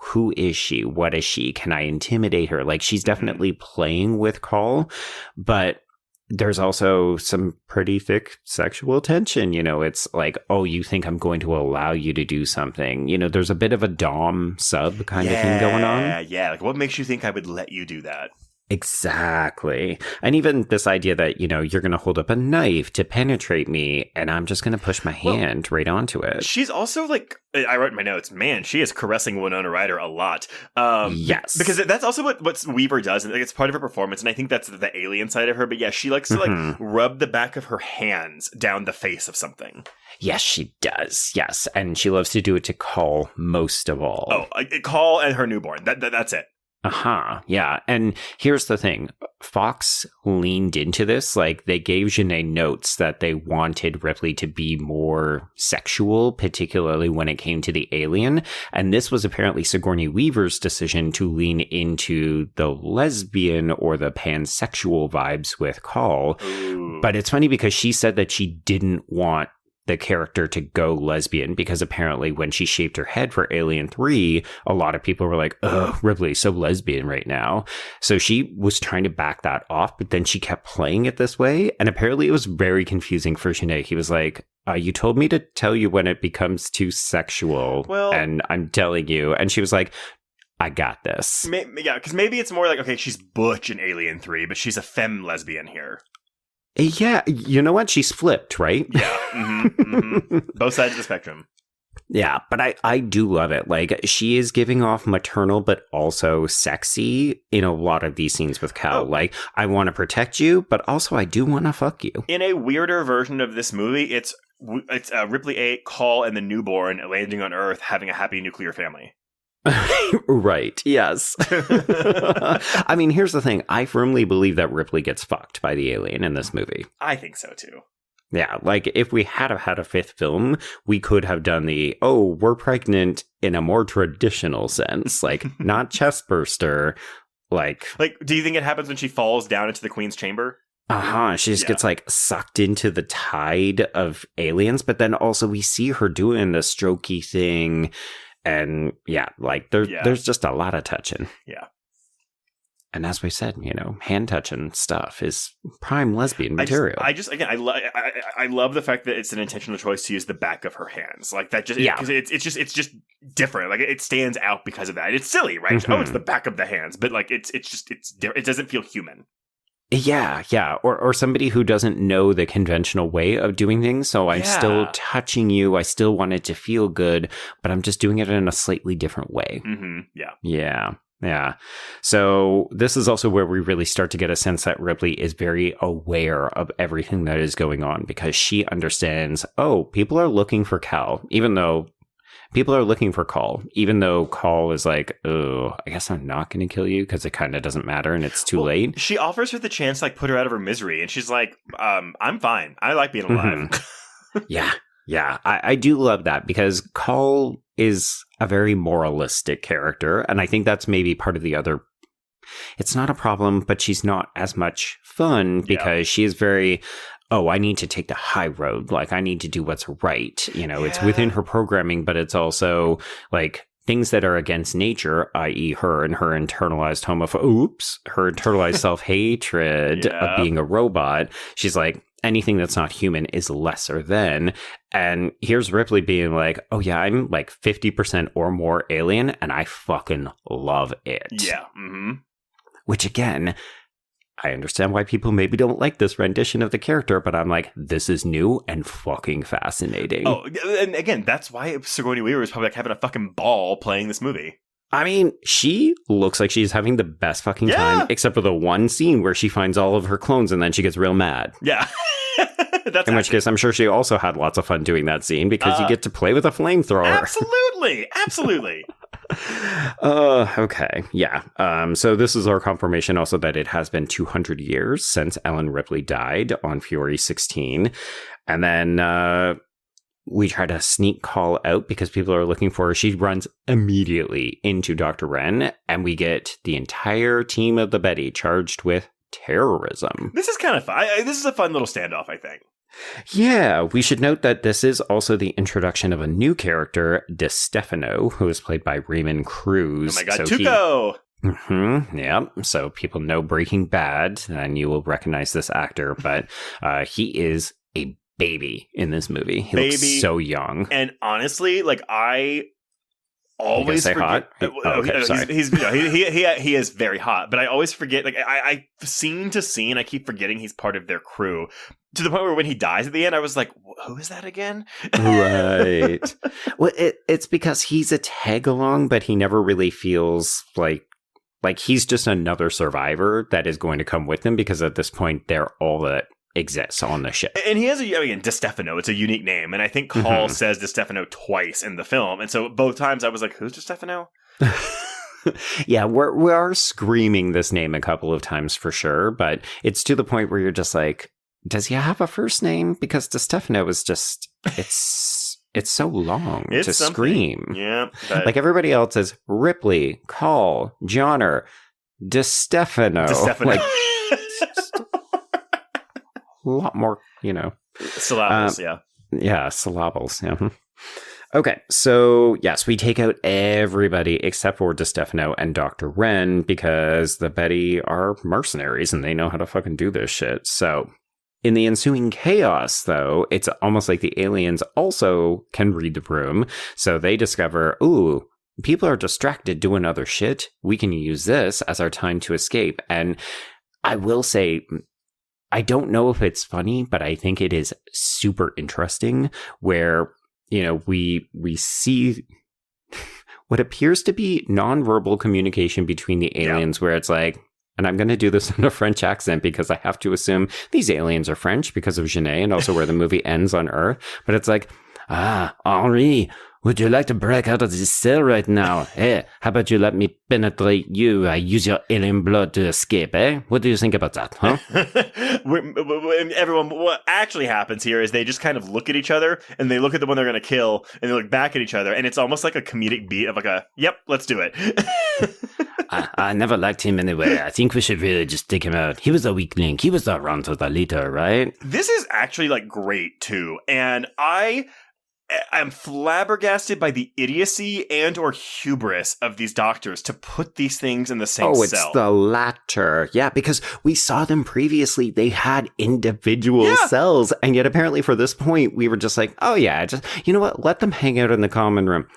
Who is she? What is she? Can I intimidate her? Like she's definitely playing with Call, but there's also some pretty thick sexual tension. It's like, you think I'm going to allow you to do something. There's a bit of a dom sub kind of thing going on. Yeah. Like, what makes you think I would let you do that? Exactly. And even this idea that, you're going to hold up a knife to penetrate me and I'm just going to push my hand right onto it. She's also like, I wrote in my notes, man, she is caressing Winona Ryder a lot. Yes. Because that's also what Weaver does. And it's part of her performance. And I think that's the alien side of her. But yeah, she likes to like rub the back of her hands down the face of something. Yes, she does. Yes. And she loves to do it to Call most of all. Call and her newborn. That's it. Yeah. And here's the thing. Fox leaned into this. Like, they gave Jeunet notes that they wanted Ripley to be more sexual, particularly when it came to the alien. And this was apparently Sigourney Weaver's decision to lean into the lesbian or the pansexual vibes with Call. Ooh. But it's funny because she said that she didn't want the character to go lesbian, because apparently when she shaped her head for Alien 3, a lot of people were like, ugh, Ripley's so lesbian right now. So she was trying to back that off, but then she kept playing it this way. And apparently it was very confusing for Jeunet. He was like, you told me to tell you when it becomes too sexual, and I'm telling you. And she was like, I got this. Yeah, because maybe it's more like, okay, she's butch in Alien 3, but she's a femme lesbian here. Yeah, you know what? She's flipped, right? Yeah. Both sides of the spectrum. Yeah, but I do love it. Like, she is giving off maternal, but also sexy in a lot of these scenes with Cal. Like, I want to protect you, but also I do want to fuck you. In a weirder version of this movie, it's Ripley 8, Call, and the newborn landing on Earth having a happy nuclear family. Right. Yes. I mean, here's the thing. I firmly believe that Ripley gets fucked by the alien in this movie. I think so, too. Yeah. Like, if we had had a 5th film, we could have done we're pregnant in a more traditional sense. Like, not chest burster. Like, do you think it happens when she falls down into the Queen's chamber? She just gets sucked into the tide of aliens. But then also we see her doing the strokey thing. And there's just a lot of touching. Yeah. And as we said, hand touching stuff is prime lesbian material. I love the fact that it's an intentional choice to use the back of her hands. Like that just, because it's just different. Like it stands out because of that. It's silly, right? Mm-hmm. It's the back of the hands, but like it's different. It doesn't feel human. Yeah. Or somebody who doesn't know the conventional way of doing things. So I'm still touching you. I still want it to feel good, but I'm just doing it in a slightly different way. Mm-hmm. Yeah. So this is also where we really start to get a sense that Ripley is very aware of everything that is going on, because she understands, people are looking for Cal, even though People are looking for Call, even though Call is like, oh, I guess I'm not going to kill you because it kind of doesn't matter and it's too late. She offers her the chance to like put her out of her misery, and she's like, I'm fine. I like being alive. Yeah. I do love that because Call is a very moralistic character, and I think that's maybe part of the other. It's not a problem, but she's not as much fun because she is very, I need to take the high road. Like, I need to do what's right. You know, it's within her programming, but it's also like things that are against nature, i.e. her and her internalized her internalized self-hatred of being a robot. She's like, anything that's not human is lesser than. And here's Ripley being like, oh yeah, I'm like 50% or more alien, and I fucking love it. Yeah. Mm-hmm. Which again, I understand why people maybe don't like this rendition of the character, but I'm like, this is new and fucking fascinating. Oh, and again, that's why Sigourney Weaver is probably like having a fucking ball playing this movie. I mean, she looks like she's having the best fucking time, except for the one scene where she finds all of her clones and then she gets real mad. Yeah. That's in which case, I'm sure she also had lots of fun doing that scene because you get to play with a flamethrower. Absolutely. Okay. Yeah. So this is our confirmation also that it has been 200 years since Ellen Ripley died on February 16. And then we try to sneak Call out because people are looking for her. She runs immediately into Dr. Wren, and we get the entire team of the Betty charged with terrorism. This is kind of fun. This is a fun little standoff, I think. Yeah, we should note that this is also the introduction of a new character, DeStefano, who is played by Raymond Cruz. Oh my God, Tuco! Yeah, so people know Breaking Bad, and you will recognize this actor, but he is a baby in this movie. He looks so young. And honestly, like, I always say forget. Hot? Sorry. He is very hot, but I always forget. Like, I scene to scene, I keep forgetting he's part of their crew. To the point where when he dies at the end, I was like, who is that again? Right. Well, it's because he's a tag-along, but he never really feels like he's just another survivor that is going to come with him, because at this point, they're all that exists on the ship. And he has DeStefano. It's a unique name. And I think Call says DeStefano twice in the film. And so both times I was like, who's DeStefano? Yeah, we are screaming this name a couple of times for sure, but it's to the point where you're just like, does he have a first name? Because DeStefano is just, it's so long to scream. Yeah. Like everybody else is Ripley, Call, Johnner, DeStefano. Like, a lot more, syllables, Yeah, syllables, yeah. Okay, so yes, we take out everybody except for DeStefano and Dr. Wren because the Betty are mercenaries and they know how to fucking do this shit. So in the ensuing chaos, though, it's almost like the aliens also can read the room. So they discover, ooh, people are distracted doing other shit. We can use this as our time to escape. And I will say, I don't know if it's funny, but I think it is super interesting where, we see what appears to be nonverbal communication between the aliens where it's like, and I'm going to do this in a French accent because I have to assume these aliens are French because of Jeunet and also where the movie ends on Earth. But it's like, Henri, would you like to break out of this cell right now? Hey, how about you let me penetrate you? I use your alien blood to escape, eh? What do you think about that, huh? Everyone, what actually happens here is they just kind of look at each other and they look at the one they're going to kill and they look back at each other. And it's almost like a comedic beat of like yep, let's do it. I never liked him anyway. I think we should really just take him out. He was a weak link. He was the run to the leader, right? This is actually like great too. And I'm flabbergasted by the idiocy and or hubris of these doctors to put these things in the same cell. It's the latter. Yeah, because we saw them previously. They had individual cells. And yet apparently for this point, we were just like, oh yeah, just, you know what? Let them hang out in the common room.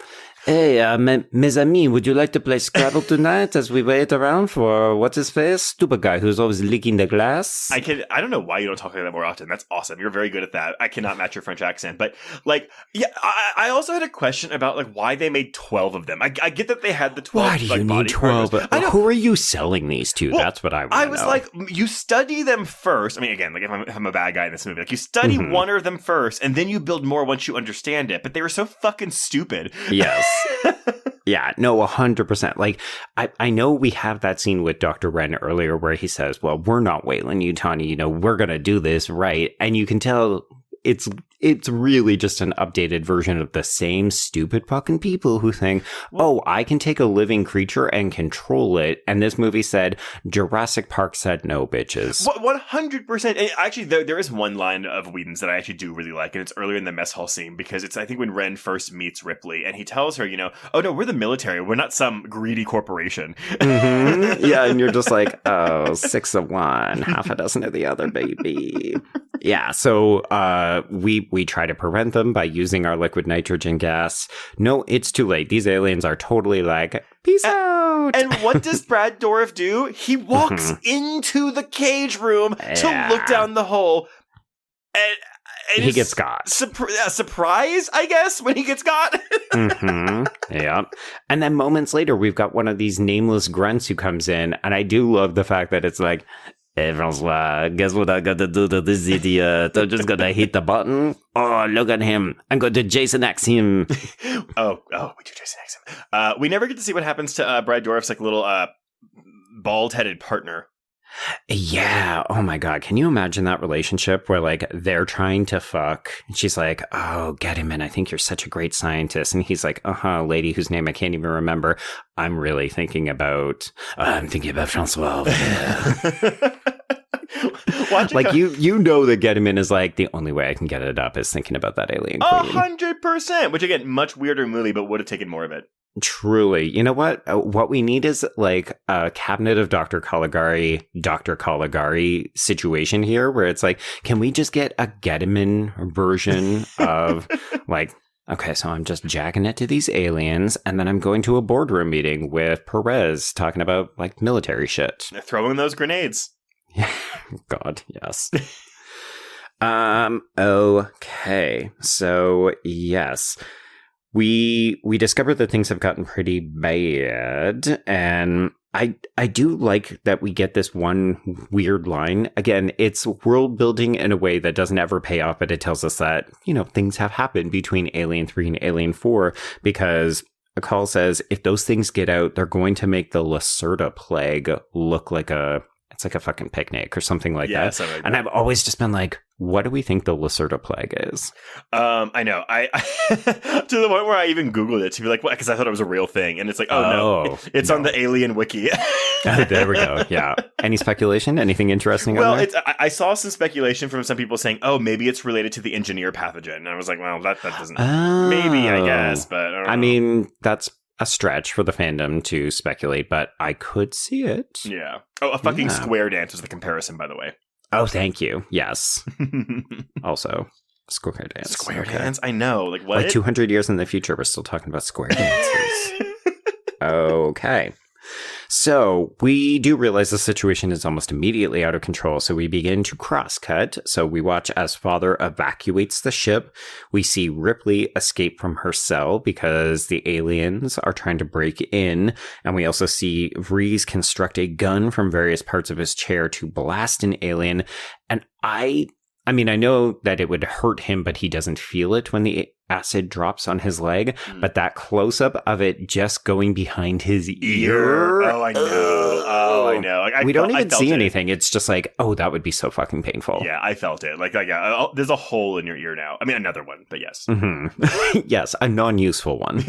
Hey, mes amis, would you like to play Scrabble tonight as we wait around for what's his face? Stupid guy who's always licking the glass. I don't know why you don't talk like that more often. That's awesome. You're very good at that. I cannot match your French accent. But, like, yeah, I also had a question about, like, why they made 12 of them. I get that they had the 12. Why do you need 12? Who are you selling these to? Well, that's what I want to know. I was like, you study them first. I mean, again, like, if I'm a bad guy in this movie, like, you study one of them first, and then you build more once you understand it. But they were so fucking stupid. Yes. Yeah, no, 100%. Like, I know we have that scene with Dr. Wren earlier where he says, well, we're not Weyland-Yutani, you know, we're going to do this right. And you can tell it's really just an updated version of the same stupid fucking people who think, oh, I can take a living creature and control it. And this movie said, Jurassic Park said no, bitches. 100%. Actually, there is one line of Whedon's that I actually do really like, and it's earlier in the mess hall scene, because it's, I think, when Wren first meets Ripley, and he tells her, you know, oh, no, we're the military. We're not some greedy corporation. Mm-hmm. Yeah, and you're just like, oh, 6 of one, half a dozen of the other, baby. Yeah, so we try to prevent them by using our liquid nitrogen gas. No, it's too late. These aliens are totally like, peace out. And what does Brad Dourif do? He walks into the cage room to look down the hole. And he gets got. Surprise, I guess, when he gets got. Yeah. And then moments later, we've got one of these nameless grunts who comes in. And I do love the fact that it's like, hey, Francois, guess what I got to do to this idiot? I'm just going to hit the button. Oh, look at him. I'm going to Jason X him. Oh, we do Jason X him. We never get to see what happens to Brad Dourif's like little bald-headed partner. Yeah. Oh my God. Can you imagine that relationship where like they're trying to fuck? And she's like, oh, get him in. I think you're such a great scientist. And he's like, lady whose name I can't even remember. I'm really thinking about, Francois. Like you know that get him in is like the only way I can get it up is thinking about that alien queen. 100%. Which again, much weirder movie, but would have taken more of it. Truly. You know what? What we need is like a Cabinet of Dr. Caligari situation here where it's like, can we just get a Gediman version of like, okay, so I'm just jacking it to these aliens and then I'm going to a boardroom meeting with Perez talking about like military shit. They're throwing those grenades. God, yes. Okay. So, yes. We discover that things have gotten pretty bad, and I do like that we get this one weird line. Again, it's world building in a way that doesn't ever pay off, but it tells us that, you know, things have happened between Alien 3 and Alien 4, because a call says if those things get out, they're going to make the Lacerda plague look like it's like a fucking picnic or something like that. Something like that. And I've always just been like, what do we think the Lacerda plague is? I know. I to the point where I even Googled it to be like, what? Because I thought it was a real thing. And it's like, no. It's on the Alien Wiki. There we go. Yeah. Any speculation? Anything interesting on there? I saw some speculation from some people saying, oh, maybe it's related to the engineer pathogen. And I was like, well, that doesn't... Maybe, I guess, but I don't know. mean, that's a stretch for the fandom to speculate, but I could see it. Yeah. Oh, a fucking square dance was the comparison, by the way. Oh, thank you. Yes. Also, square dance. Square dance? I know. Like, what? Like 200 years in the future, we're still talking about square dances. Okay. So we do realize the situation is almost immediately out of control. So we begin to cross-cut. So we watch as Father evacuates the ship. We see Ripley escape from her cell because the aliens are trying to break in. And we also see Reese construct a gun from various parts of his chair to blast an alien. And I mean, I know that it would hurt him, but he doesn't feel it when the acid drops on his leg. But that close-up of it just going behind his ear. Oh, I know. I know. We don't even see anything. It's just like, oh, that would be so fucking painful. Yeah, I felt it. Like yeah, there's a hole in your ear now. I mean, another one, but yes. Mm-hmm. Yes, a non-useful one.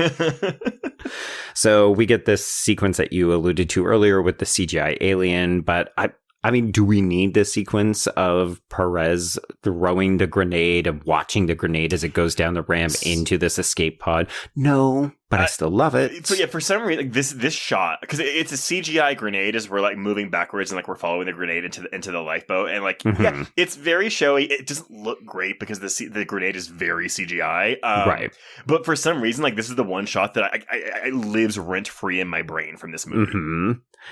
So we get this sequence that you alluded to earlier with the CGI alien, but I mean, do we need this sequence of Perez throwing the grenade and watching the grenade as it goes down the ramp into this escape pod? No, but I still love it. So yeah, for some reason, like this shot, because it's a CGI grenade as we're like moving backwards and like we're following the grenade into the lifeboat, and like yeah, it's very showy. It doesn't look great because the grenade is very CGI, right? But for some reason, like this is the one shot that I lives rent free in my brain from this movie. Mm-hmm.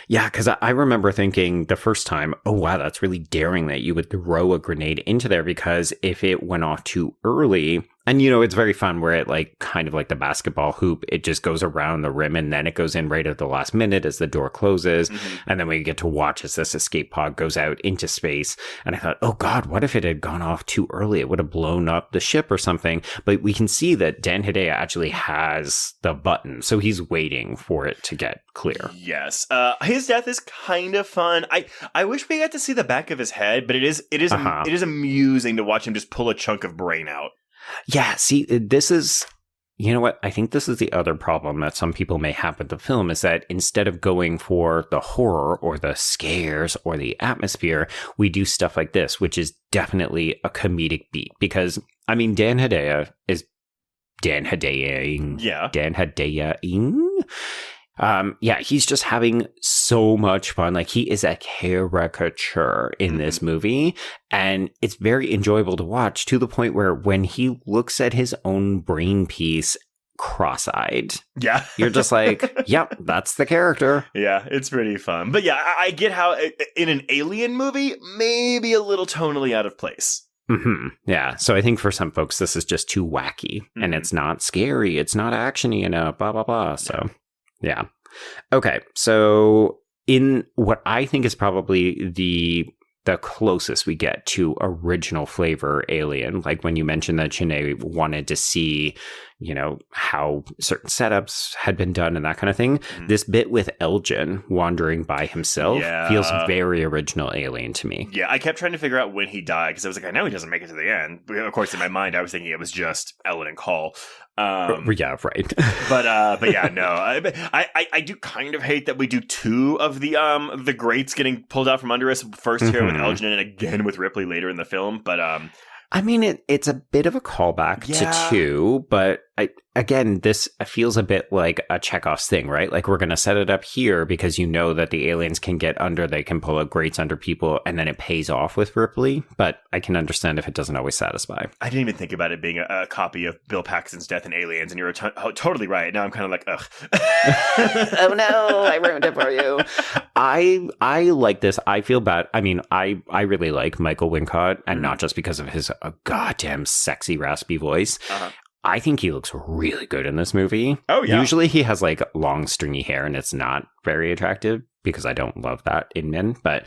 Yeah, because I remember thinking the first time, oh wow, that's really daring that you would throw a grenade into there, because if it went off too early. And, you know, it's very fun where it like kind of like the basketball hoop, it just goes around the rim and then it goes in right at the last minute as the door closes. Mm-hmm. And then we get to watch as this escape pod goes out into space. And I thought, oh God, what if it had gone off too early? It would have blown up the ship or something. But we can see that Dan Hedaya actually has the button. So he's waiting for it to get clear. Yes. His death is kind of fun. I wish we got to see the back of his head, but it is amusing to watch him just pull a chunk of brain out. Yeah, see, this is, you know what? I think this is the other problem that some people may have with the film is that instead of going for the horror or the scares or the atmosphere, we do stuff like this, which is definitely a comedic beat. Because, I mean, Dan Hedaya is Dan Hedaya-ing. Yeah. Dan Hedaya-ing. Yeah, he's just having so much fun. Like, he is a caricature in this movie, and it's very enjoyable to watch, to the point where when he looks at his own brain piece cross-eyed, yeah, you're just like, yep, that's the character. Yeah, it's pretty fun. But yeah, I get how in an Alien movie, maybe a little tonally out of place. Mm-hmm. Yeah, so I think for some folks, this is just too wacky, and it's not scary, it's not actiony enough, blah, blah, blah, so... Yeah. Okay. So in what I think is probably the closest we get to original flavor Alien, like when you mentioned that Jeunet wanted to see, you know, how certain setups had been done and that kind of thing. This bit with Elgin wandering by himself feels very original Alien to me. Yeah, I kept trying to figure out when he died, because I was like, I know he doesn't make it to the end. But of course, in my mind, I was thinking it was just Ellen and Call. Yeah, right. but yeah, no. I do kind of hate that we do two of the greats getting pulled out from under us. First here with Elgin and again with Ripley later in the film. But I mean, it's a bit of a callback to two, but again, this feels a bit like a Chekhov's thing, right? Like, we're going to set it up here because you know that the aliens can get under, they can pull out grates under people, and then it pays off with Ripley. But I can understand if it doesn't always satisfy. I didn't even think about it being a copy of Bill Paxton's Death in Aliens, and you're totally right. Now I'm kind of like, ugh. Oh no, I ruined it for you. I like this. I feel bad. I mean, I really like Michael Wincott, and not just because of his goddamn sexy, raspy voice. I think he looks really good in this movie. Oh, yeah. Usually he has like long, stringy hair, and it's not very attractive because I don't love that in men. But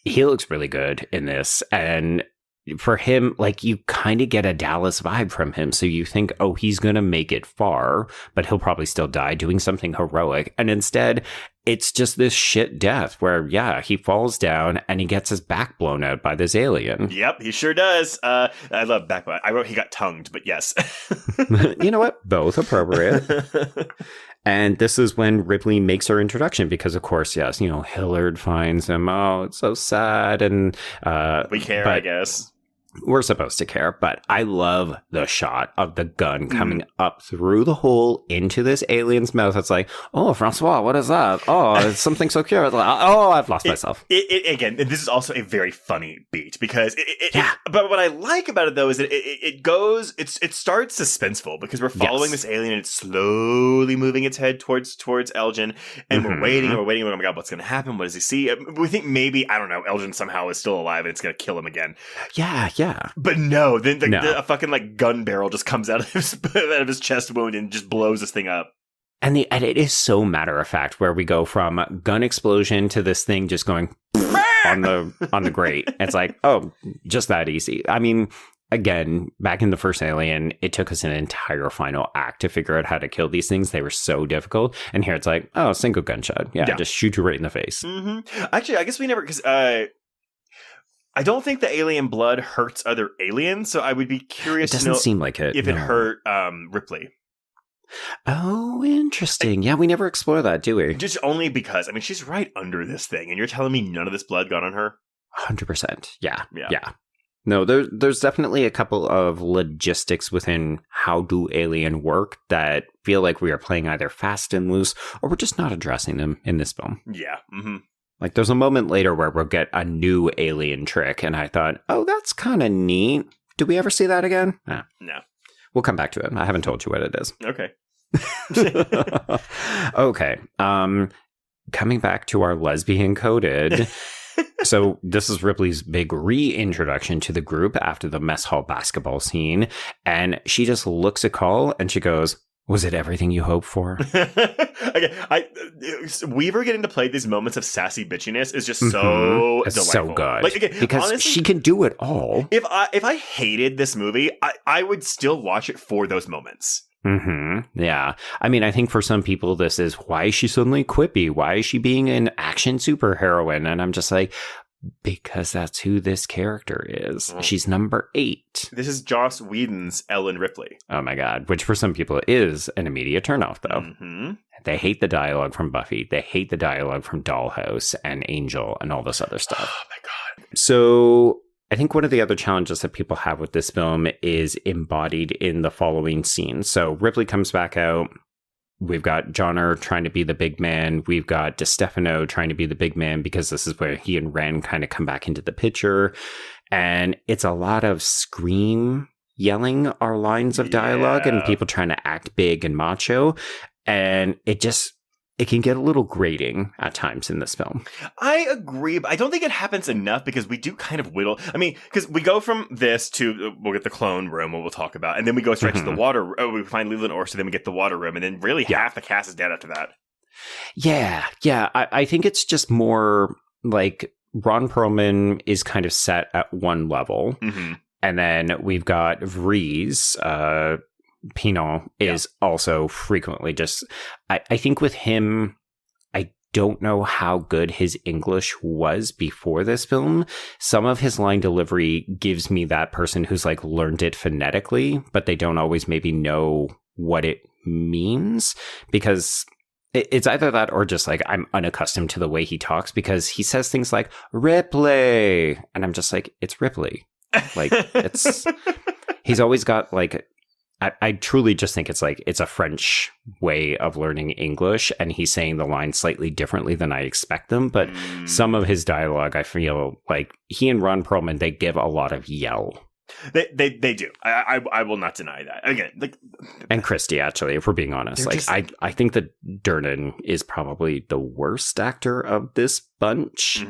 he looks really good in this. And for him, like, you kind of get a Dallas vibe from him. So you think, oh, he's going to make it far, but he'll probably still die doing something heroic. And instead, it's just this shit death where, yeah, he falls down and he gets his back blown out by this alien. Yep, he sure does. I love back. I wrote he got tongued, but yes. You know what? Both appropriate. And this is when Ripley makes her introduction because, of course, yes, you know, Hillard finds him. Oh, it's so sad. And we care, I guess. We're supposed to care, but I love the shot of the gun coming up through the hole into this alien's mouth. It's like, oh, Francois, what is that? Oh, it's something so cute. Like, oh, I've lost myself. Again, this is also a very funny beat because but what I like about it, though, is that it starts suspenseful because we're following this alien and it's slowly moving its head towards Elgin, and we're waiting. Oh my God, what's going to happen? What does he see? We think maybe, I don't know, Elgin somehow is still alive and it's going to kill him again. Yeah. But no, then a fucking like gun barrel just comes out of his chest wound and just blows this thing up. And it is so matter of fact where we go from gun explosion to this thing just going on the grate. It's like, oh, just that easy. I mean, again, back in the first Alien, it took us an entire final act to figure out how to kill these things. They were so difficult. And here it's like, oh, single gunshot. Yeah, just shoot you right in the face. Actually, I guess we never, because I don't think the alien blood hurts other aliens, so I would be curious to know seem like it, if it hurt Ripley. Oh, interesting. Yeah, we never explore that, do we? Just only because, I mean, she's right under this thing, and you're telling me none of this blood got on her? 100%. Yeah. No, there's definitely a couple of logistics within how do Alien work that feel like we are playing either fast and loose or we're just not addressing them in this film. Yeah. Mm-hmm. Like there's a moment later where we'll get a new alien trick and I thought, oh, that's kind of neat. Do we ever see that again? No. We'll come back to it. I haven't told you what it is. Okay. Okay. Coming back to our lesbian coded. So this is Ripley's big reintroduction to the group after the mess hall basketball scene. And she just looks at Call and she goes, was it everything you hoped for? Okay, Weaver getting to play these moments of sassy bitchiness is just so delightful. So good. Like, again, because honestly, she can do it all. If I hated this movie, I would still watch it for those moments. Yeah. I mean, I think for some people, this is why is she suddenly quippy? Why is she being an action superheroine? And I'm just like, because that's who this character is. She's number 8. This is Joss Whedon's Ellen Ripley. Oh my God. Which for some people is an immediate turnoff, though. They hate the dialogue from Buffy. They hate the dialogue from Dollhouse and Angel and all this other stuff. Oh my God. So I think one of the other challenges that people have with this film is embodied in the following scenes. So Ripley comes back out. We've got Johnner trying to be the big man. We've got DeStefano trying to be the big man because this is where he and Ren kind of come back into the picture. And it's a lot of scream yelling our lines of dialogue and people trying to act big and macho. And it can get a little grating at times in this film. I agree, but I don't think it happens enough because we do kind of whittle. I mean, because we go from this to, we'll get the clone room, what we'll talk about, and then we go straight to the water. Oh, we find Leland Orser, then we get the water room, and then really half the cast is dead after that. Yeah. I think it's just more like Ron Perlman is kind of set at one level, and then we've got Vries, Pinot is also frequently just, I think with him, I don't know how good his English was before this film. Some of his line delivery gives me that person who's like learned it phonetically, but they don't always maybe know what it means because it's either that or just like I'm unaccustomed to the way he talks because he says things like Ripley and I'm just like, it's Ripley. Like he's always got like, I truly just think it's like, it's a French way of learning English and he's saying the lines slightly differently than I expect them. But some of his dialogue, I feel like he and Ron Perlman, they give a lot of yell. They do. I will not deny that. Again, like, and Christie, actually, if we're being honest, like I think that Durnan is probably the worst actor of this bunch.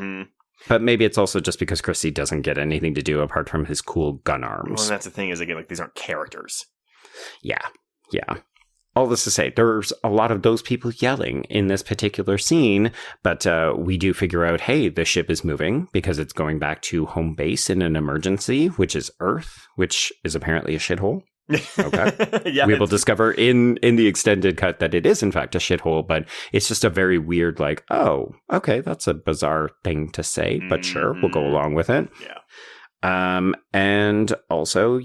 But maybe it's also just because Christie doesn't get anything to do apart from his cool gun arms. Well, and that's the thing is, again, like these aren't characters. Yeah. All this to say, there's a lot of those people yelling in this particular scene, but we do figure out, hey, the ship is moving because it's going back to home base in an emergency, which is Earth, which is apparently a shithole. Okay. We will discover in the extended cut that it is, in fact, a shithole, but it's just a very weird, like, oh, okay, that's a bizarre thing to say, but sure, we'll go along with it. Yeah. And also,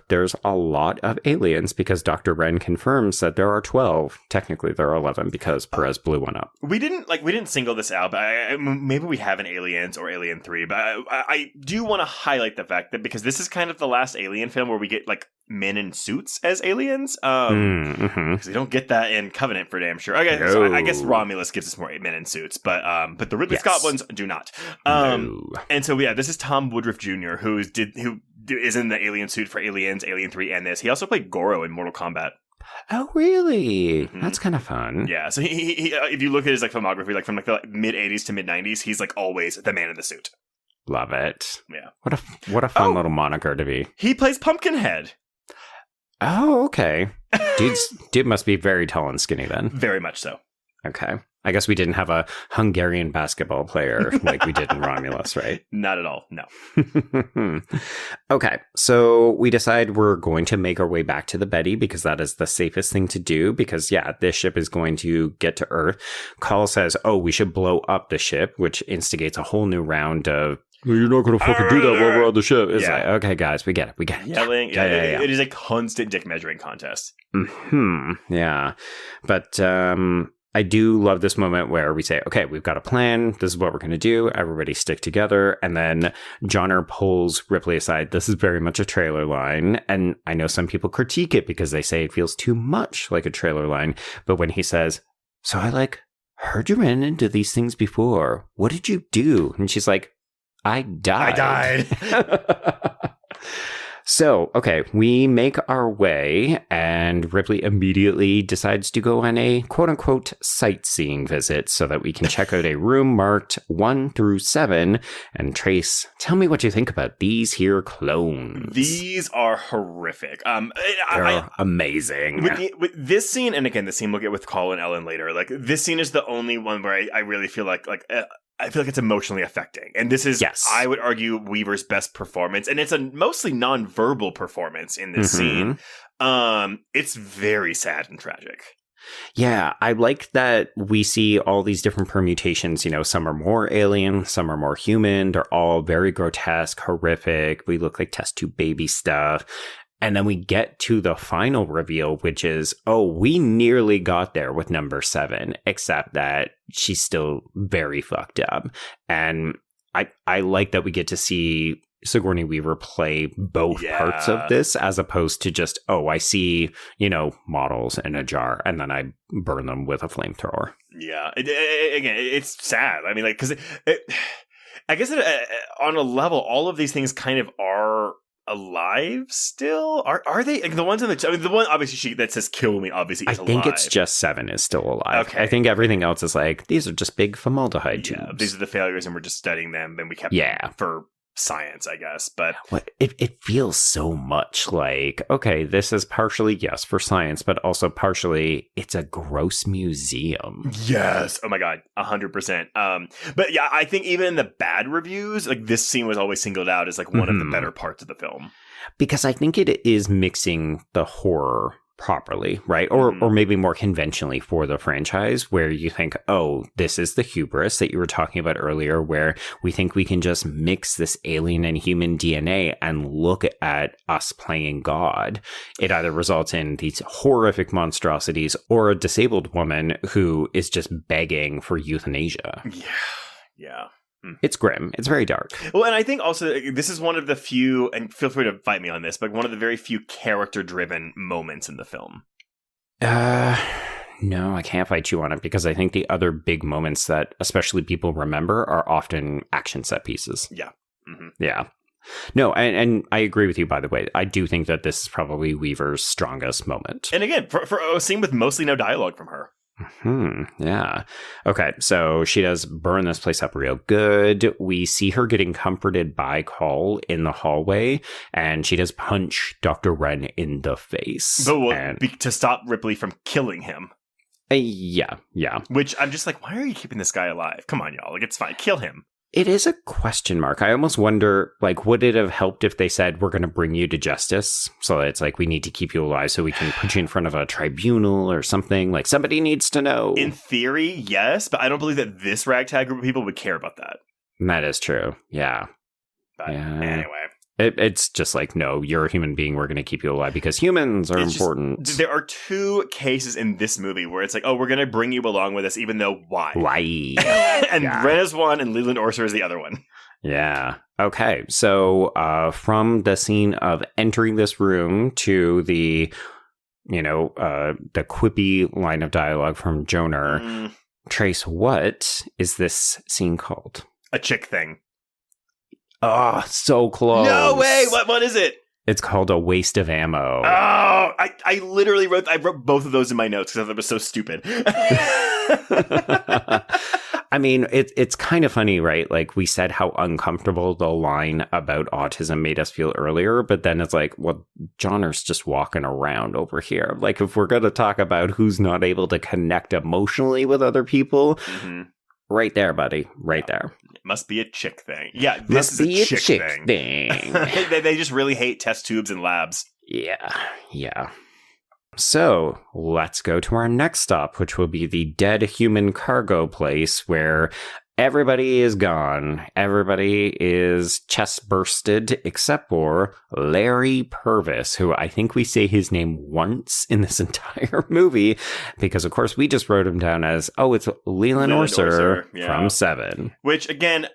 there's a lot of aliens because Dr. Wren confirms that there are 12. Technically, there are 11 because Perez blew one up. We didn't single this out, but maybe we have an Aliens or Alien 3, but I do want to highlight the fact that because this is kind of the last Alien film where we get like men in suits as aliens, because we don't get that in Covenant for damn sure. Okay, so I guess Romulus gives us more men in suits, but the Ridley Scott ones do not. And so this is Tom Woodruff Jr. who is in the alien suit for Aliens, Alien 3, and this. He also played Goro in Mortal Kombat. Oh, really? That's kind of fun. Yeah, so he if you look at his like filmography, like from like the mid 80s to mid 90s, he's like always the man in the suit. Love it. Yeah. What a fun little moniker to be. He plays Pumpkinhead. Oh, okay. Dude must be very tall and skinny then. Very much so. Okay. I guess we didn't have a Hungarian basketball player like we did in Romulus, right? Not at all, no. Okay, so we decide we're going to make our way back to the Betty because that is the safest thing to do because, this ship is going to get to Earth. Call says, we should blow up the ship, which instigates a whole new round of, you're not going to fucking do that while we're on the ship. It's like, okay, guys, we get it. Yelling. Yeah. It is a constant dick measuring contest. Yeah. But I do love this moment where we say, okay, we've got a plan. This is what we're going to do. Everybody stick together. And then Johnner pulls Ripley aside. This is very much a trailer line. And I know some people critique it because they say it feels too much like a trailer line. But when he says, so I heard you ran into these things before. What did you do? And she's like, I died. So, okay, we make our way, and Ripley immediately decides to go on a quote-unquote sightseeing visit so that we can check out a room marked 1 through 7. And Trace, tell me what you think about these here clones. These are horrific. They're amazing. With this scene, and again, the scene we'll get with Cole and Ellen later, this scene is the only one where I really feel I feel like it's emotionally affecting. And this is, I would argue, Weaver's best performance. And it's a mostly non-verbal performance in this scene. It's very sad and tragic. Yeah, I like that we see all these different permutations. Some are more alien, some are more human. They're all very grotesque, horrific. We look like test tube baby stuff. And then we get to the final reveal, which is, we nearly got there with number 7, except that she's still very fucked up. And I like that we get to see Sigourney Weaver play both parts of this, as opposed to just, I see, models in a jar, and then I burn them with a flamethrower. Yeah. Again, it's sad. I mean, because I guess on a level, all of these things kind of are alive still? Are they the ones in the one obviously that says kill me obviously is alive. I think it's just 7 is still alive. Okay. I think everything else is these are just big formaldehyde tubes. These are the failures and we're just studying them and we kept them for science, I guess. But it feels so much like, okay, this is partially, yes, for science, but also partially it's a gross museum. Yes. Oh my God. 100%. But yeah, I think even in the bad reviews, this scene was always singled out as one of the better parts of the film. Because I think it is mixing the horror properly, right? Or maybe more conventionally for the franchise, where you think, this is the hubris that you were talking about earlier, where we think we can just mix this alien and human DNA and look at us playing God. It either results in these horrific monstrosities or a disabled woman who is just begging for euthanasia. Yeah. It's grim. It's very dark. Well, and I think also this is one of the few, and feel free to fight me on this, but one of the very few character-driven moments in the film. No, I can't fight you on it, because I think the other big moments that especially people remember are often action set pieces. Yeah. Yeah. No, and I agree with you, by the way. I do think that this is probably Weaver's strongest moment. And again, for a scene with mostly no dialogue from her. Yeah. Okay, so she does burn this place up real good. We see her getting comforted by Call in the hallway, and she does punch Dr. Wren in the face. To stop Ripley from killing him. Yeah. Which I'm just why are you keeping this guy alive? Come on, y'all. It's fine. Kill him. It is a question mark. I almost wonder, would it have helped if they said, we're going to bring you to justice? So it's we need to keep you alive so we can put you in front of a tribunal or something. Somebody needs to know. In theory, yes, but I don't believe that this ragtag group of people would care about that. That is true. Yeah. But anyway. It's just no, you're a human being. We're going to keep you alive because humans are important. There are 2 cases in this movie where it's we're going to bring you along with us, even though why? And Ren is one and Leland Orser is the other one. Yeah. Okay. So from the scene of entering this room to the, the quippy line of dialogue from Joner, Trace, what is this scene called? A chick thing. Oh, so close. No way. What is it? It's called A Waste of Ammo. Oh, I literally wrote both of those in my notes because I thought it was so stupid. I mean, it's kind of funny, right? We said how uncomfortable the line about autism made us feel earlier, but then it's Johnner's just walking around over here. If we're going to talk about who's not able to connect emotionally with other people, right there, buddy. Right there. It must be a chick thing. Yeah, this is a chick thing. They just really hate test tubes and labs. Yeah. So let's go to our next stop, which will be the dead human cargo place where everybody is gone. Everybody is chest bursted except for Larry Purvis, who I think we say his name once in this entire movie because, of course, we just wrote him down as, it's Leland Orser from Seven. Which, again,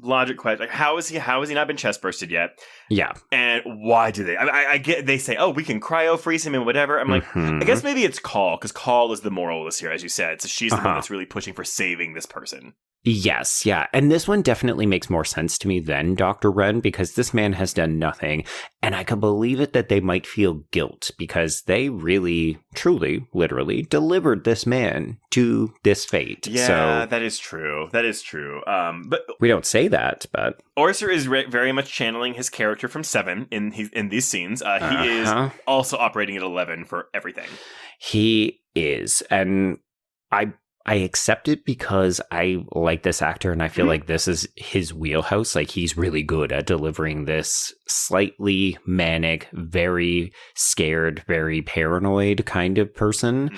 logic question. Like, how is he not been chest bursted yet? Yeah. And why do they? I get they say, they can cryo freeze him and whatever. I'm like, I guess maybe it's Call, because Call is the moral of this here, as you said. So she's the one that's really pushing for saving this person. Yes, yeah. And this one definitely makes more sense to me than Dr. Wren, because this man has done nothing. And I can believe it that they might feel guilt because they really, truly, literally delivered this man to this fate. Yeah, so, that is true. That is true. But we don't say that, but Orser is very much channeling his character from Seven in these scenes. He is also operating at 11 for everything. He is. And I accept it because I like this actor and I feel like this is his wheelhouse. Like, he's really good at delivering this slightly manic, very scared, very paranoid kind of person.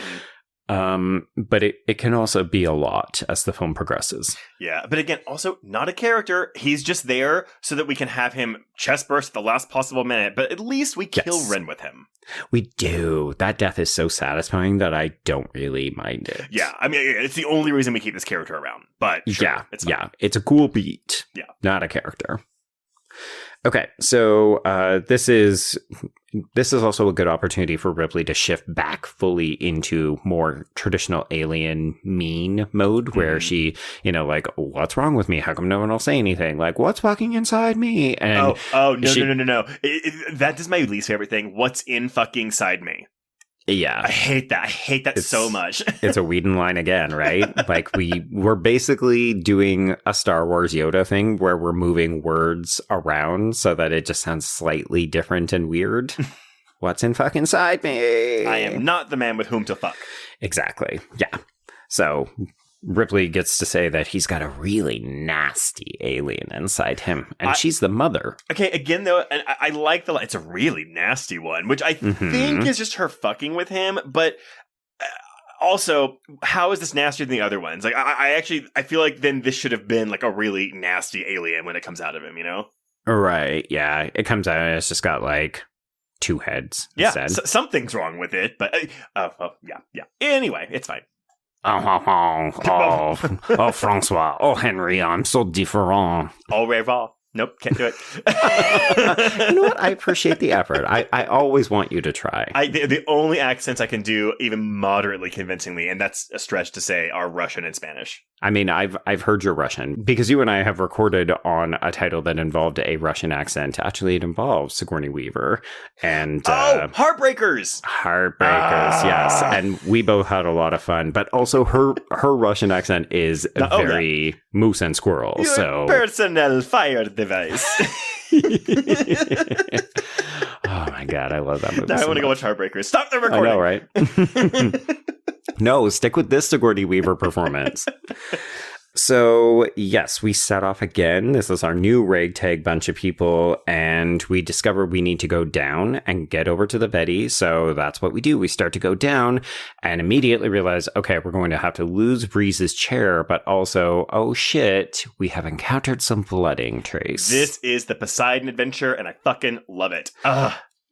But it can also be a lot as the film progresses. Yeah, but again, also not a character. He's just there so that we can have him chest burst at the last possible minute, but at least we kill Wren with him. We do. That death is so satisfying that I don't really mind it. Yeah, I mean, it's the only reason we keep this character around. But sure, it's fine. It's a cool beat. Yeah. Not a character. Okay, so this is also a good opportunity for Ripley to shift back fully into more traditional alien mean mode, where she, like, what's wrong with me? How come no one will say anything? Like, what's walking inside me? And no. That is my least favorite thing. What's in fucking side me? Yeah. I hate that so much. It's a Whedon line again, right? Like, we're basically doing a Star Wars Yoda thing where we're moving words around so that it just sounds slightly different and weird. What's in fucking side me? I am not the man with whom to fuck. Exactly. Yeah. So Ripley gets to say that he's got a really nasty alien inside him, and she's the mother. Okay, again, though, and I like it's a really nasty one, which I think is just her fucking with him, but also, how is this nastier than the other ones? Like, I feel like then this should have been like a really nasty alien when it comes out of him, Right, yeah. It comes out and it's just got like 2 heads. Yeah, something's wrong with it, but yeah. Anyway, it's fine. Oh, Francois. Oh, Henry, I'm so different. Au revoir. Nope, can't do it. You know what? I appreciate the effort. I always want you to try. The only accents I can do, even moderately convincingly, and that's a stretch to say, are Russian and Spanish. I mean, I've heard your Russian because you and I have recorded on a title that involved a Russian accent. Actually, it involves Sigourney Weaver and Heartbreakers. Yes, and we both had a lot of fun. But also, her Russian accent is very moose and squirrel. Your so personal fire device. Oh my god, I love that movie. Now I want to go watch Heartbreakers. Stop the recording. I know, right? No, stick with this Sigourney Weaver performance. So, yes, we set off again. This is our new ragtag bunch of people, and we discover we need to go down and get over to the Betty. So that's what we do. We start to go down and immediately realize, okay, we're going to have to lose Breeze's chair, but also, oh shit, we have encountered some flooding, Trace. This is the Poseidon adventure, and I fucking love it.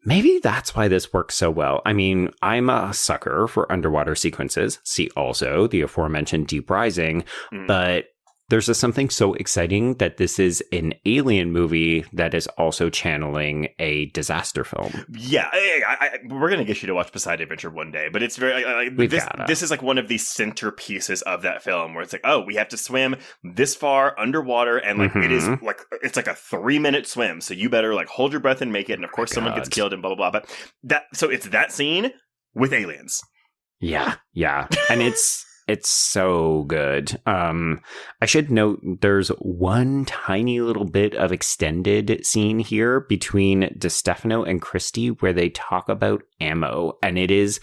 Maybe that's why this works so well. I mean, I'm a sucker for underwater sequences. See also the aforementioned Deep Rising, but there's just something so exciting that this is an alien movie that is also channeling a disaster film. Yeah, we're going to get you to watch Poseidon Adventure one day, but it's very... This is like one of the centerpieces of that film where it's like, oh, we have to swim this far underwater, and like it is like, it's like a 3-minute swim, so you better like hold your breath and make it, and of course someone gets killed and blah, blah, blah. But so it's that scene with aliens. Yeah. And it's so good. I should note there's one tiny little bit of extended scene here between DeStefano and Christie where they talk about ammo, and it is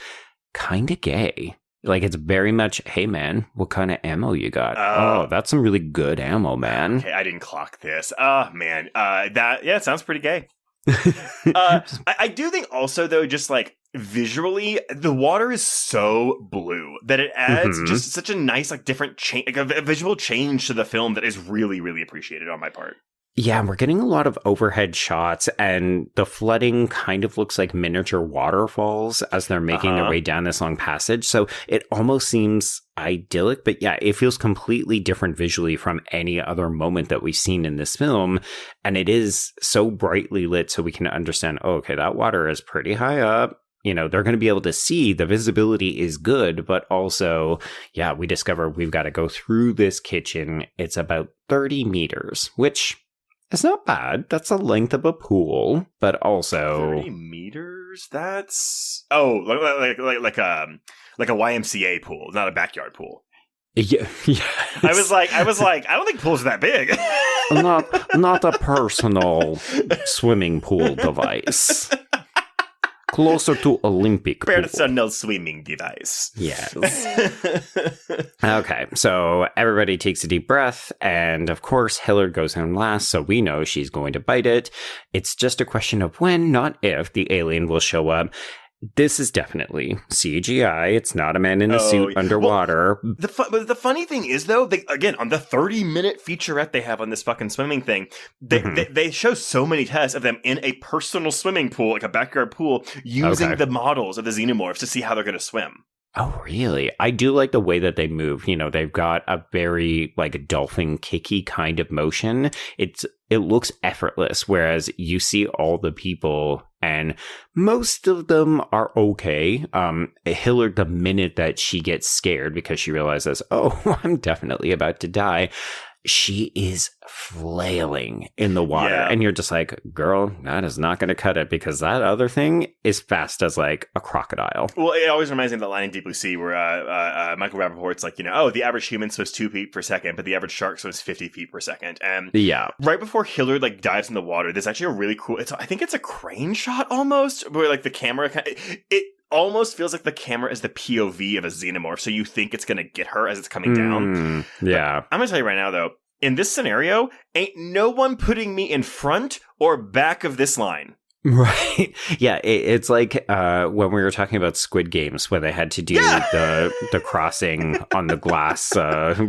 kind of gay. Like, it's very much, hey man, what kind of ammo you got? Oh, that's some really good ammo, man. Okay, I didn't clock this. Oh man, it sounds pretty gay. I do think also though, just like visually, the water is so blue that it adds just such a nice, like, different change, like a visual change to the film that is really, really appreciated on my part. Yeah, we're getting a lot of overhead shots, and the flooding kind of looks like miniature waterfalls as they're making their way down this long passage. So it almost seems idyllic, but yeah, it feels completely different visually from any other moment that we've seen in this film. And it is so brightly lit so we can understand, oh, okay, that water is pretty high up. You know, they're going to be able to see the visibility is good, but also, yeah, we discover we've got to go through this kitchen. It's about 30 meters, which... it's not bad. That's the length of a pool, but also 30 meters. That's like a YMCA pool, not a backyard pool. Yeah. I was like, I don't think pools are that big. not a personal swimming pool device. Closer to Olympic pool. Personal swimming device. Yes. Okay, so everybody takes a deep breath, and of course, Hillard goes home last, so we know she's going to bite it. It's just a question of when, not if, the alien will show up. This is definitely CGI. It's not a man in a suit underwater. Well, the funny thing is, though, again, on the 30-minute featurette they have on this fucking swimming thing, they show so many tests of them in a personal swimming pool, like a backyard pool, using the models of the Xenomorphs to see how they're going to swim. Oh, really? I do like the way that they move. You know, they've got a very, like, dolphin kicky kind of motion. It looks effortless, whereas you see all the people, and most of them are okay. Hillard, the minute that she gets scared because she realizes, oh, I'm definitely about to die, she is flailing in the water. Yeah. And you're just like, girl, that is not going to cut it, because that other thing is fast as like a crocodile. Well, it always reminds me of that line in Deep Blue Sea where Michael Rappaport's like, the average human swims 2 feet per second, but the average shark swims 50 feet per second. And yeah, right before Hillard like dives in the water, there's actually a really cool, I think it's a crane shot almost, where like the camera, it almost feels like the camera is the POV of a Xenomorph, so you think it's going to get her as it's coming down. Yeah. But I'm going to tell you right now, though, in this scenario, ain't no one putting me in front or back of this line. Right. Yeah, it's like when we were talking about Squid Games, where they had to do the crossing on the glass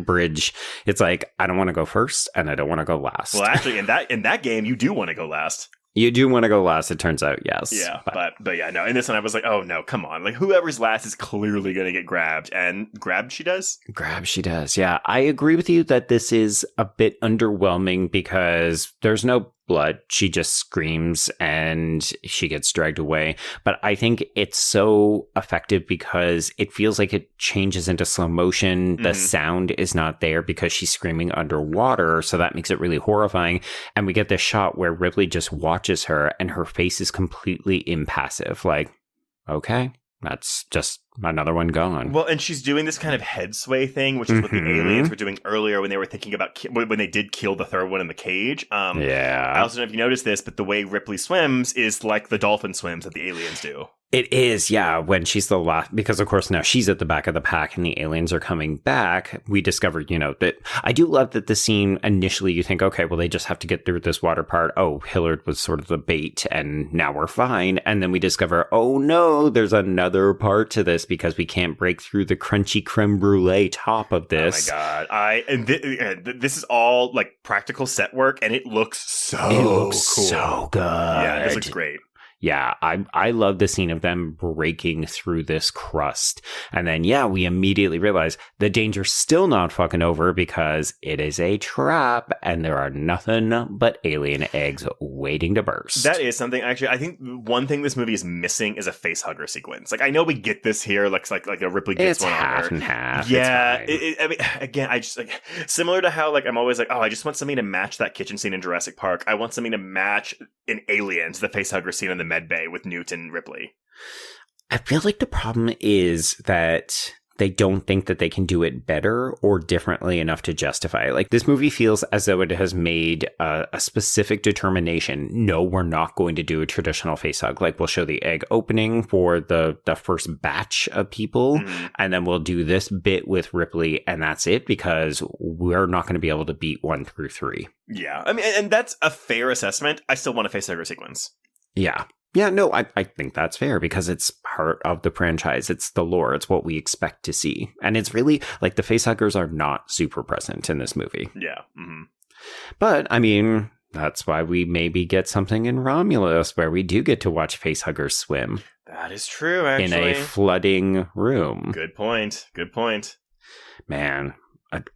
bridge. It's like, I don't want to go first, and I don't want to go last. Well, actually, in that game, you do want to go last. You do want to go last, it turns out, yes. Yeah, but yeah, no. In this one, I was like, oh no, come on. Like, whoever's last is clearly going to get grabbed. And grabbed she does? Grabbed she does, yeah. I agree with you that this is a bit underwhelming because there's no blood. She just screams and she gets dragged away. But I think it's so effective because it feels like it changes into slow motion. The sound is not there because she's screaming underwater. So that makes it really horrifying. And we get this shot where Ripley just watches her and her face is completely impassive. Like, okay, that's just another one gone. Well, and she's doing this kind of head sway thing, which is what the aliens were doing earlier when they were thinking about when they did kill the third one in the cage. Yeah. I also don't know if you noticed this, but the way Ripley swims is like the dolphin swims that the aliens do. It is, yeah, when she's the last, because of course now she's at the back of the pack and the aliens are coming back. We discovered, that I do love that the scene initially you think, okay, well, they just have to get through this water part. Oh, Hillard was sort of the bait and now we're fine. And then we discover, oh no, there's another part to this because we can't break through the crunchy creme brulee top of this. Oh my God. This is all like practical set work and it looks so cool. So good. Yeah, this looks great. Yeah, I love the scene of them breaking through this crust. And then, yeah, we immediately realize the danger's still not fucking over because it is a trap and there are nothing but alien eggs waiting to burst. That is something, actually, I think one thing this movie is missing is a face hugger sequence. Like, I know we get this here, like a Ripley gets one on her. It's half and half. Yeah, I mean, again, I just, like, similar to how, like, I'm always like, oh, I just want something to match that kitchen scene in Jurassic Park. I want something to match in Aliens, the face hugger scene in the med bay with Newt and Ripley. I feel like the problem is that they don't think that they can do it better or differently enough to justify it. Like, this movie feels as though it has made a specific determination. No, we're not going to do a traditional face hug. Like, we'll show the egg opening for the first batch of people, and then we'll do this bit with Ripley, and that's it, because we're not going to be able to beat 1 through 3. Yeah, I mean, and that's a fair assessment. I still want a face hugger sequence. Yeah. Yeah, no, I think that's fair because it's part of the franchise. It's the lore. It's what we expect to see. And it's really, like, the facehuggers are not super present in this movie. Yeah. Mm-hmm. But, I mean, that's why we maybe get something in Romulus where we do get to watch facehuggers swim. That is true, actually. In a flooding room. Good point. Good point. Man,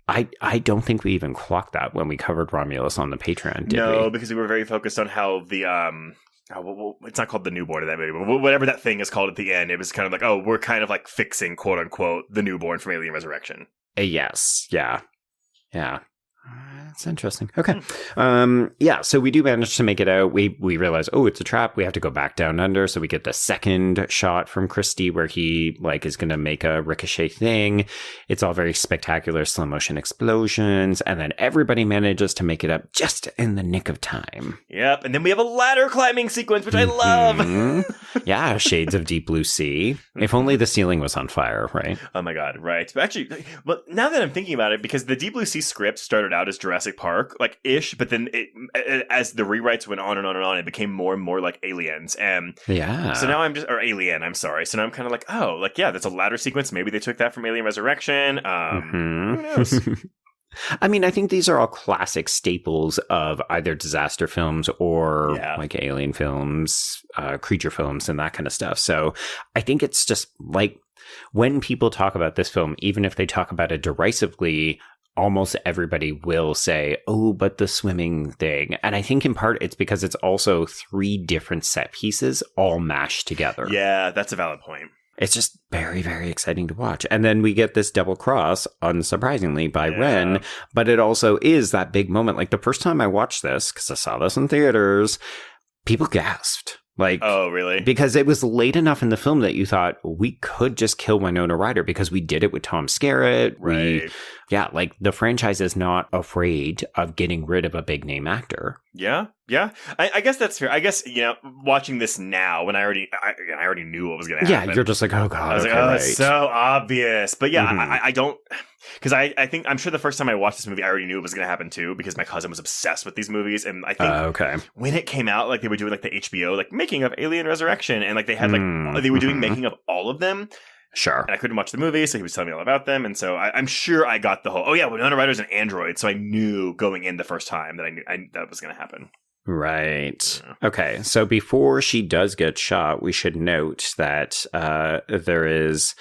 I don't think we even clocked that when we covered Romulus on the Patreon, did we? No, because we were very focused on how the... it's not called the newborn in that movie, but whatever that thing is called at the end, it was kind of like, oh, we're kind of like fixing, quote unquote, the newborn from Alien Resurrection. Yes. Yeah. Yeah. That's interesting. Okay. Yeah, so we do manage to make it out. We realize, oh, it's a trap. We have to go back down under. So we get the second shot from Christy where he like is going to make a ricochet thing. It's all very spectacular slow motion explosions. And then everybody manages to make it up just in the nick of time. Yep. And then we have a ladder climbing sequence, which I love. Yeah, shades of Deep Blue Sea. If only the ceiling was on fire, right? Oh my God, right. But actually, well, now that I'm thinking about it, because the Deep Blue Sea script started out as Jurassic Park, like ish, but then as the rewrites went on and on and on, it became more and more like Aliens. And yeah. So now or Alien, I'm sorry. So now I'm kind of like, oh, like, yeah, that's a ladder sequence. Maybe they took that from Alien Resurrection. Who knows? I mean, I think these are all classic staples of either disaster films or like alien films, creature films, and that kind of stuff. So I think it's just like when people talk about this film, even if they talk about it derisively, almost everybody will say, oh, but the swimming thing. And I think in part it's because it's also 3 different set pieces all mashed together. Yeah, that's a valid point. It's just very, very exciting to watch. And then we get this double cross, unsurprisingly, by Ren. But it also is that big moment. Like the first time I watched this, because I saw this in theaters, people gasped. Like, oh, really? Because it was late enough in the film that you thought we could just kill Winona Ryder because we did it with Tom Skerritt. Right. Like the franchise is not afraid of getting rid of a big name actor. Yeah. Yeah. I guess that's fair. I guess, you know, watching this now when I already knew what was going to happen. Yeah. You're just like, oh God. I was like, oh, it's so obvious. But yeah, I don't, because I think, I'm sure the first time I watched this movie, I already knew it was going to happen too, because my cousin was obsessed with these movies. And I think when it came out, like they were doing like the HBO, like making of Alien Resurrection. And like they had like, they were doing making of all of them. Sure. And I couldn't watch the movie, so he was telling me all about them. And so I'm sure I got the whole, oh yeah, Winona Ryder's an android. So I knew going in the first time that I knew that was going to happen. Right. Yeah. Okay. So before she does get shot, we should note that there is...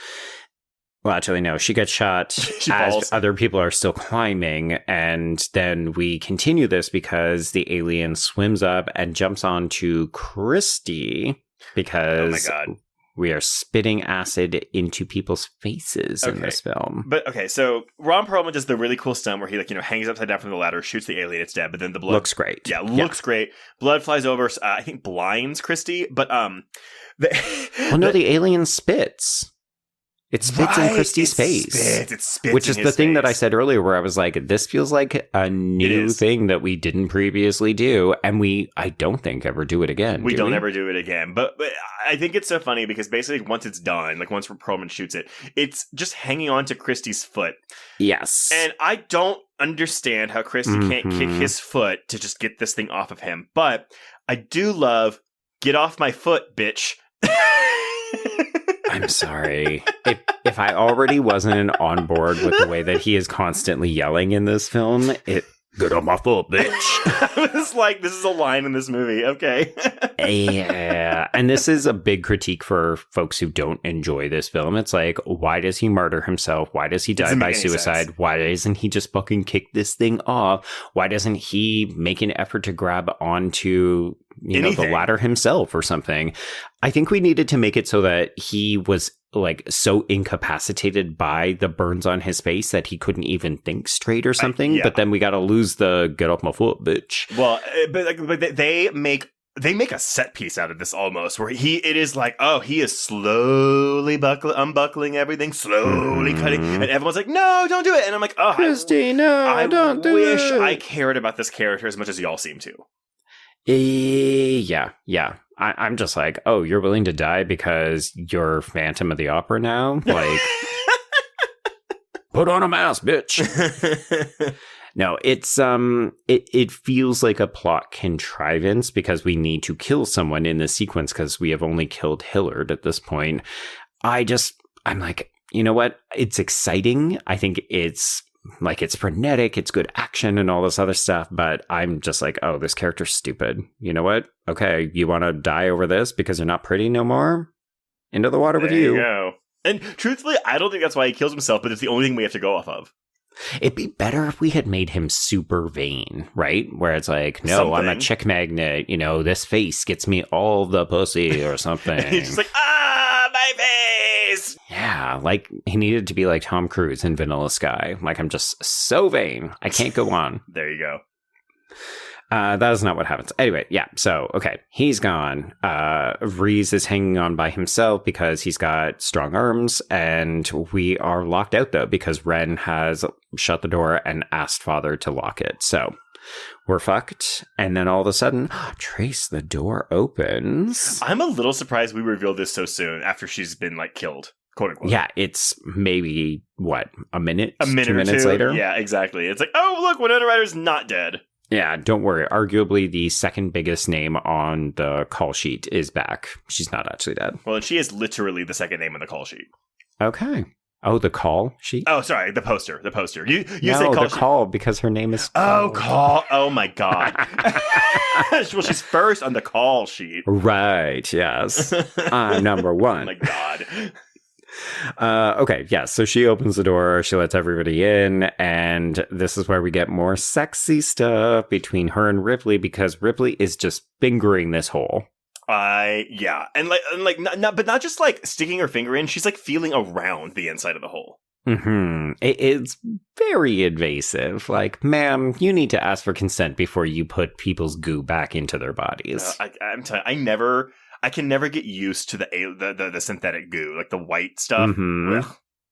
Well, actually, no. She gets shot as other people are still climbing. And then we continue this because the alien swims up and jumps onto Christy because... Oh my God. We are spitting acid into people's faces in this film. But okay, so Ron Perlman does the really cool stunt where he hangs upside down from the ladder, shoots the alien, it's dead, but then the blood looks great. Yeah, looks great. Blood flies over. I think blinds Christy, but the alien spits. It spits in Christy's face. It spits which is the thing that I said earlier where I was like, this feels like a new thing that we didn't previously do. And I don't think ever do it again. We don't ever do it again. But I think it's so funny because basically once it's done, like once Perlman shoots it, it's just hanging on to Christy's foot. Yes. And I don't understand how Christy can't kick his foot to just get this thing off of him. But I do love, get off my foot, bitch. I'm sorry. If I already wasn't on board with the way that he is constantly yelling in this film, get on my foot, bitch. I was like, this is a line in this movie. Okay. Yeah. And this is a big critique for folks who don't enjoy this film. It's like, why does he murder himself? Why does he die by suicide? Sense. Why doesn't he just fucking kick this thing off? Why doesn't he make an effort to grab onto the ladder himself or something? I think we needed to make it so that he was like so incapacitated by the burns on his face that he couldn't even think straight or something. But then we got to lose the get off my foot, bitch. Well, but they make a set piece out of this almost where it is like, oh, he is slowly unbuckling everything, slowly cutting, and everyone's like, no, don't do it. And I'm like, oh, Christy, no, don't do it. I wish I cared about this character as much as y'all seem to. Yeah. I'm just like, oh, you're willing to die because you're Phantom of the Opera now? Like, put on a mask, bitch. No, it's it feels like a plot contrivance because we need to kill someone in this sequence because we have only killed Hillard at this point. I'm like, you know what? It's exciting. I think it's frenetic, it's good action and all this other stuff, but I'm just like, oh, this character's stupid. You know what? Okay, you want to die over this because you're not pretty no more? Into the water with you. There you go. And truthfully, I don't think that's why he kills himself, but it's the only thing we have to go off of. It'd be better if we had made him super vain, right? Where it's like, no, something. I'm a chick magnet. This face gets me all the pussy or something. He's just like, my face! Yeah, like he needed to be like Tom Cruise in Vanilla Sky. Like, I'm just so vain. I can't go on. There you go. That is not what happens. Anyway, yeah, so, okay, he's gone. Reese is hanging on by himself because he's got strong arms, and we are locked out, though, because Ren has shut the door and asked Father to lock it. So we're fucked, and then all of a sudden, Trace, the door opens. I'm a little surprised we revealed this so soon after she's been, like, killed, quote unquote. Yeah, it's maybe, what, a minute? A minute 2 minutes later? Yeah, exactly. It's like, oh, look, Winona Ryder's not dead. Yeah, don't worry. Arguably, the second biggest name on the call sheet is back. She's not actually dead. Well, and she is literally the second name on the call sheet. Okay. Oh, the call sheet? Oh, sorry, the poster. The poster. You no, say call the call because her name is Call. Oh, Call. Oh, my God. Well, she's first on the call sheet. Right, yes. I'm number one. Oh, my God. Okay, yeah, so she opens the door, she lets everybody in, and this is where we get more sexy stuff between her and Ripley, because Ripley is just fingering this hole. Yeah, and not just like sticking her finger in, she's like feeling around the inside of the hole. Mm-hmm. It's very invasive. Like, ma'am, you need to ask for consent before you put people's goo back into their bodies. I'm telling you, I can never get used to the synthetic goo, like the white stuff. Mm-hmm.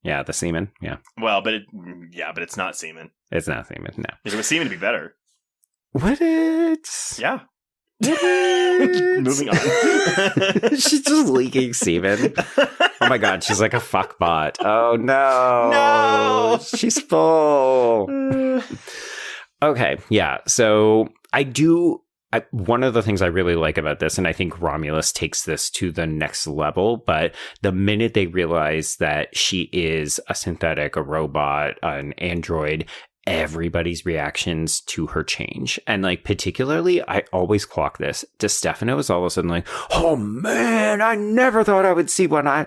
Yeah, the semen. Yeah. Well, but it's not semen. It's not semen. No. If it was semen, it'd be better. Would it? Yeah. Moving on. She's just leaking semen. Oh my God, she's like a fuck bot. Oh no. No. She's full. Okay, yeah. So one of the things I really like about this, and I think Romulus takes this to the next level, but the minute they realize that she is a synthetic, a robot, an android, everybody's reactions to her change. And like, particularly, I always clock this. DeStefano is all of a sudden like, oh man, I never thought I would see one. I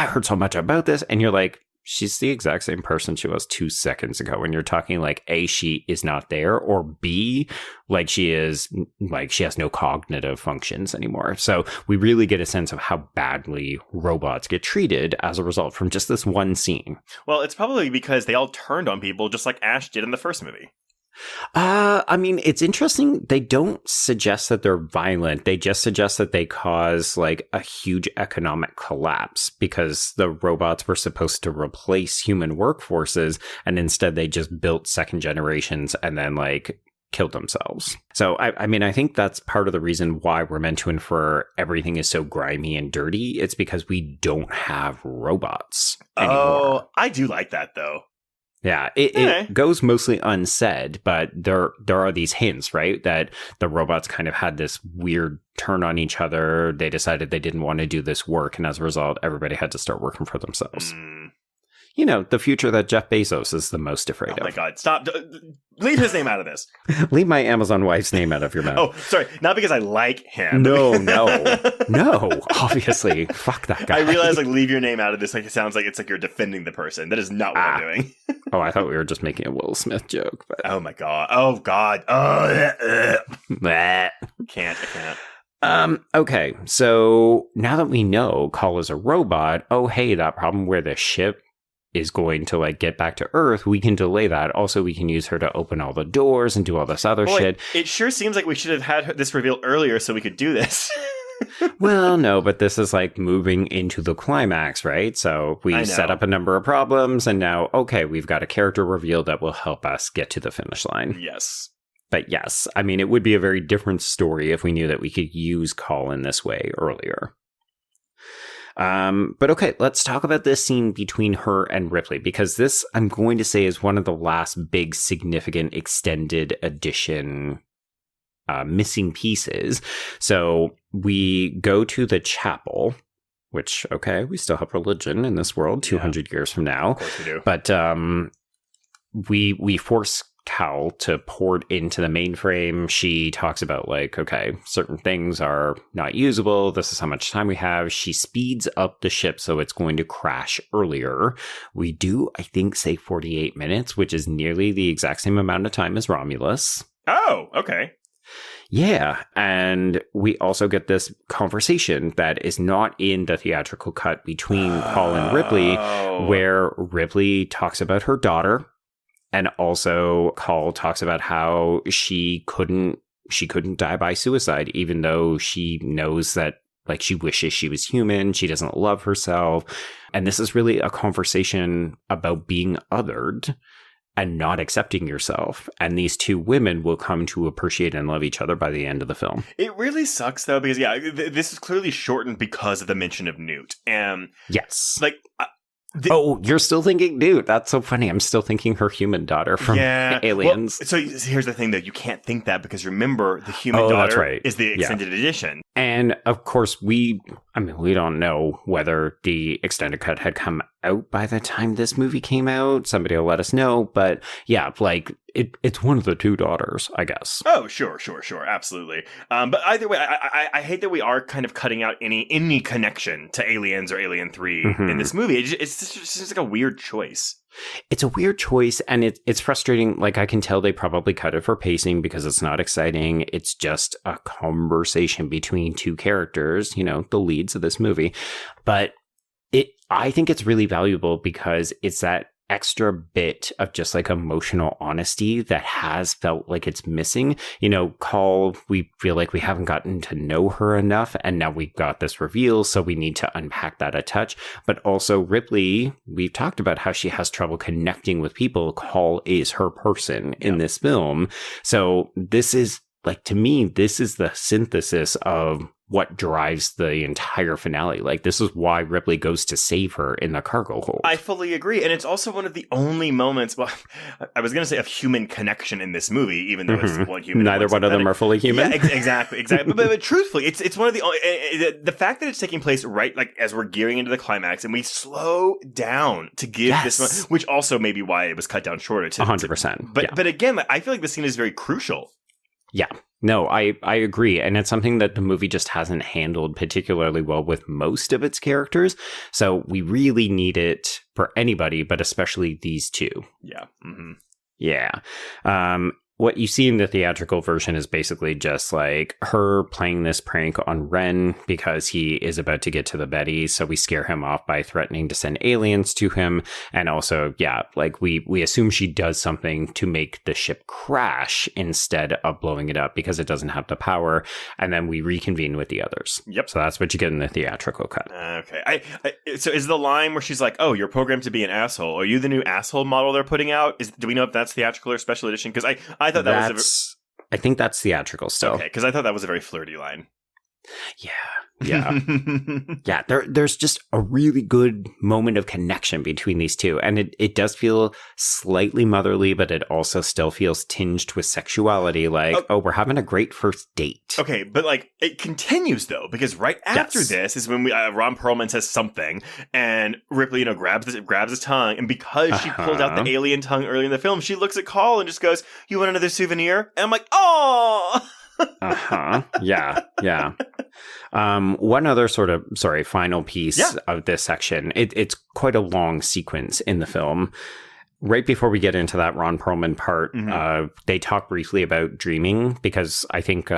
heard so much about this. And you're like, she's the exact same person she was 2 seconds ago. When you're talking like, A, she is not there, or B, like she has no cognitive functions anymore. So we really get a sense of how badly robots get treated as a result from just this one scene. Well, it's probably because they all turned on people just like Ash did in the first movie. I mean, it's interesting. They don't suggest that they're violent. They just suggest that they cause like a huge economic collapse because the robots were supposed to replace human workforces, and instead they just built second generations and then like killed themselves. So, I mean, I think that's part of the reason why we're meant to infer everything is so grimy and dirty. It's because we don't have robots anymore. Oh, I do like that though. Yeah, it goes mostly unsaid, but there are these hints, right? That the robots kind of had this weird turn on each other. They decided they didn't want to do this work, and as a result, everybody had to start working for themselves. You know, the future that Jeff Bezos is the most afraid of. Oh my God, stop. Leave his name out of this. Leave my Amazon wife's name out of your mouth. Oh, sorry. Not because I like him. No, obviously. Fuck that guy. I realize, like, leave your name out of this. Like, it sounds like it's like you're defending the person. That is not what I'm doing. Oh, I thought we were just making a Will Smith joke. But... Oh my God. Oh God. Oh, I can't. Okay, so now that we know Call is a robot, oh hey, that problem where the ship is going to like get back to Earth, we can delay that. Also, we can use her to open all the doors and do all this other shit. It sure seems like we should have had this revealed earlier so we could do this. Well, no, but this is like moving into the climax, right? So we set up a number of problems, and now, okay, we've got a character reveal that will help us get to the finish line. Yes. But yes, I mean, it would be a very different story if we knew that we could use Call in this way earlier. But okay, let's talk about this scene between her and Ripley, because this, I'm going to say, is one of the last big significant extended edition missing pieces. So we go to the chapel, which, okay, we still have religion in this world 200 years from now. Of course we do. But we force Cal to port into the mainframe. She talks about, like, okay, certain things are not usable. This is how much time we have. She speeds up the ship so it's going to crash earlier. We do, I think, say 48 minutes, which is nearly the exact same amount of time as Romulus. Oh, okay. Yeah, and we also get this conversation that is not in the theatrical cut between Paul and Ripley, where Ripley talks about her daughter, and also Paul talks about how she couldn't die by suicide, even though she knows that, like, she wishes she was human, she doesn't love herself. And this is really a conversation about being othered and not accepting yourself. And these two women will come to appreciate and love each other by the end of the film. It really sucks, though, because, this is clearly shortened because of the mention of Newt. And yes. Like, oh, you're still thinking Newt. That's so funny. I'm still thinking her human daughter from Aliens. Well, so here's the thing, though. You can't think that because, remember, the human daughter is the extended edition. And, of course, we don't know whether the extended cut had come out by the time this movie came out. Somebody will let us know. But, yeah, like, it's one of the two daughters, I guess. Oh, sure. Absolutely. But either way, I hate that we are kind of cutting out any connection to Aliens or Alien 3 in this movie. It's just like a weird choice. It's a weird choice, and it's frustrating. Like, I can tell they probably cut it for pacing because it's not exciting. It's just a conversation between two characters, the leads of this movie. But I think it's really valuable because it's that extra bit of just like emotional honesty that has felt like it's missing. Call, we feel like we haven't gotten to know her enough, and now we've got this reveal, so we need to unpack that a touch. But also Ripley, we've talked about how she has trouble connecting with people. Call is her person in this film. So this is, like, to me, this is the synthesis of what drives the entire finale. Like, this is why Ripley goes to save her in the cargo hold. I fully agree. And it's also one of the only moments, well, I was going to say of human connection in this movie, even though it's one human. Neither one of them are fully human. Yeah, exactly. but truthfully, it's one of the only, the fact that it's taking place right, like, as we're gearing into the climax, and we slow down to give this moment, which also may be why it was cut down shorter. 100%. But again, I feel like the scene is very crucial. Yeah. No, I agree. And it's something that the movie just hasn't handled particularly well with most of its characters. So we really need it for anybody, but especially these two. Yeah. Mm-hmm. Yeah. What you see in the theatrical version is basically just like her playing this prank on Ren because he is about to get to the Betty. So we scare him off by threatening to send aliens to him. And also, like we assume she does something to make the ship crash instead of blowing it up because it doesn't have the power. And then we reconvene with the others. Yep. So that's what you get in the theatrical cut. Okay. So is the line where she's like, "Oh, you're programmed to be an asshole. Are you the new asshole model they're putting out?" Do we know if that's theatrical or special edition? Because I thought that was I think that's theatrical still. Okay, because I thought that was a very flirty line. Yeah. Yeah. There's just a really good moment of connection between these two. And it does feel slightly motherly, but it also still feels tinged with sexuality. Like, we're having a great first date. Okay, but like it continues though, because right after this is when Ron Perlman says something, and Ripley, grabs his tongue, and because she pulled out the alien tongue early in the film, she looks at Call and just goes, "You want another souvenir?" And I'm like, "Oh." Yeah. One other final piece of this section. It's quite a long sequence in the film. Right before we get into that Ron Perlman part, they talk briefly about dreaming because I think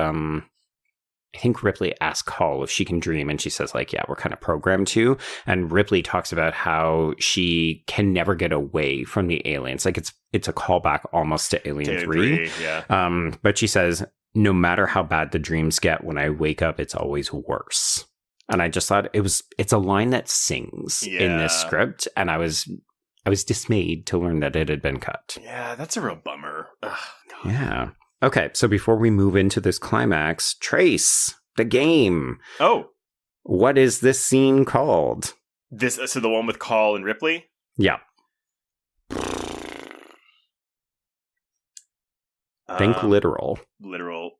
Ripley asks Call if she can dream, and she says, like, yeah, we're kind of programmed to. And Ripley talks about how she can never get away from the aliens. Like, it's a callback almost to Alien 3. Yeah. But she says, no matter how bad the dreams get, when I wake up, it's always worse. And I just thought it's a line that sings in this script. And I was dismayed to learn that it had been cut. Yeah, that's a real bummer. Ugh, God. Yeah. Okay, so before we move into this climax, Trace, the game. Oh. What is this scene called? So the one with Call and Ripley? Yeah. Think literal. Literal.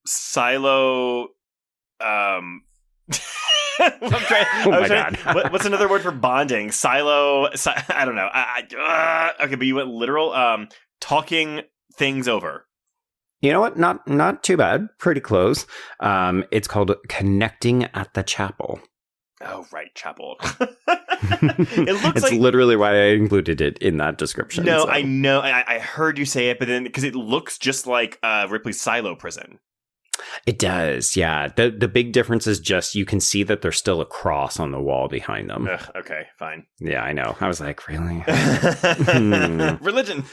Silo. I'm trying, God. What's another word for bonding? Silo. I don't know. Okay, but you went literal. Talking things over. You know what? Not too bad. Pretty close. It's called Connecting at the Chapel. Oh, right. Chapel. It's like, literally why I included it in that description. No, so. I know. I heard you say it, but then because it looks just like Ripley's silo prison. It does, yeah. The big difference is just you can see that there's still a cross on the wall behind them. Okay, fine. Yeah, I know. I was like, really? Religion.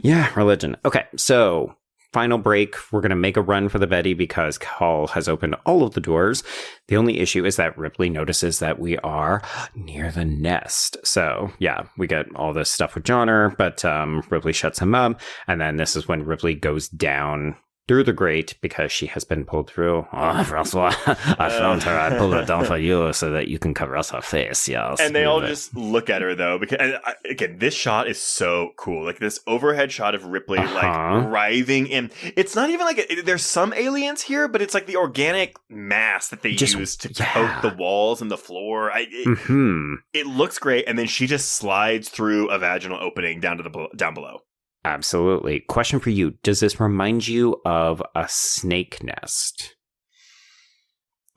Yeah, religion. Okay, so final break. We're going to make a run for the Betty because Call has opened all of the doors. The only issue is that Ripley notices that we are near the nest. So, yeah, we get all this stuff with Johnner, but Ripley shuts him up. And then this is when Ripley goes down through the grate because she has been pulled through. Oh, Francois, I found her. I pulled her down for you so that you can cover us her face. Yes. And they all just look at her, though, because again, this shot is so cool. Like this overhead shot of Ripley, like writhing in. It's not even like there's some aliens here, but it's like the organic mass that they use to coat the walls and the floor. It looks great, and then she just slides through a vaginal opening down below. Absolutely. Question for you. Does this remind you of a snake nest?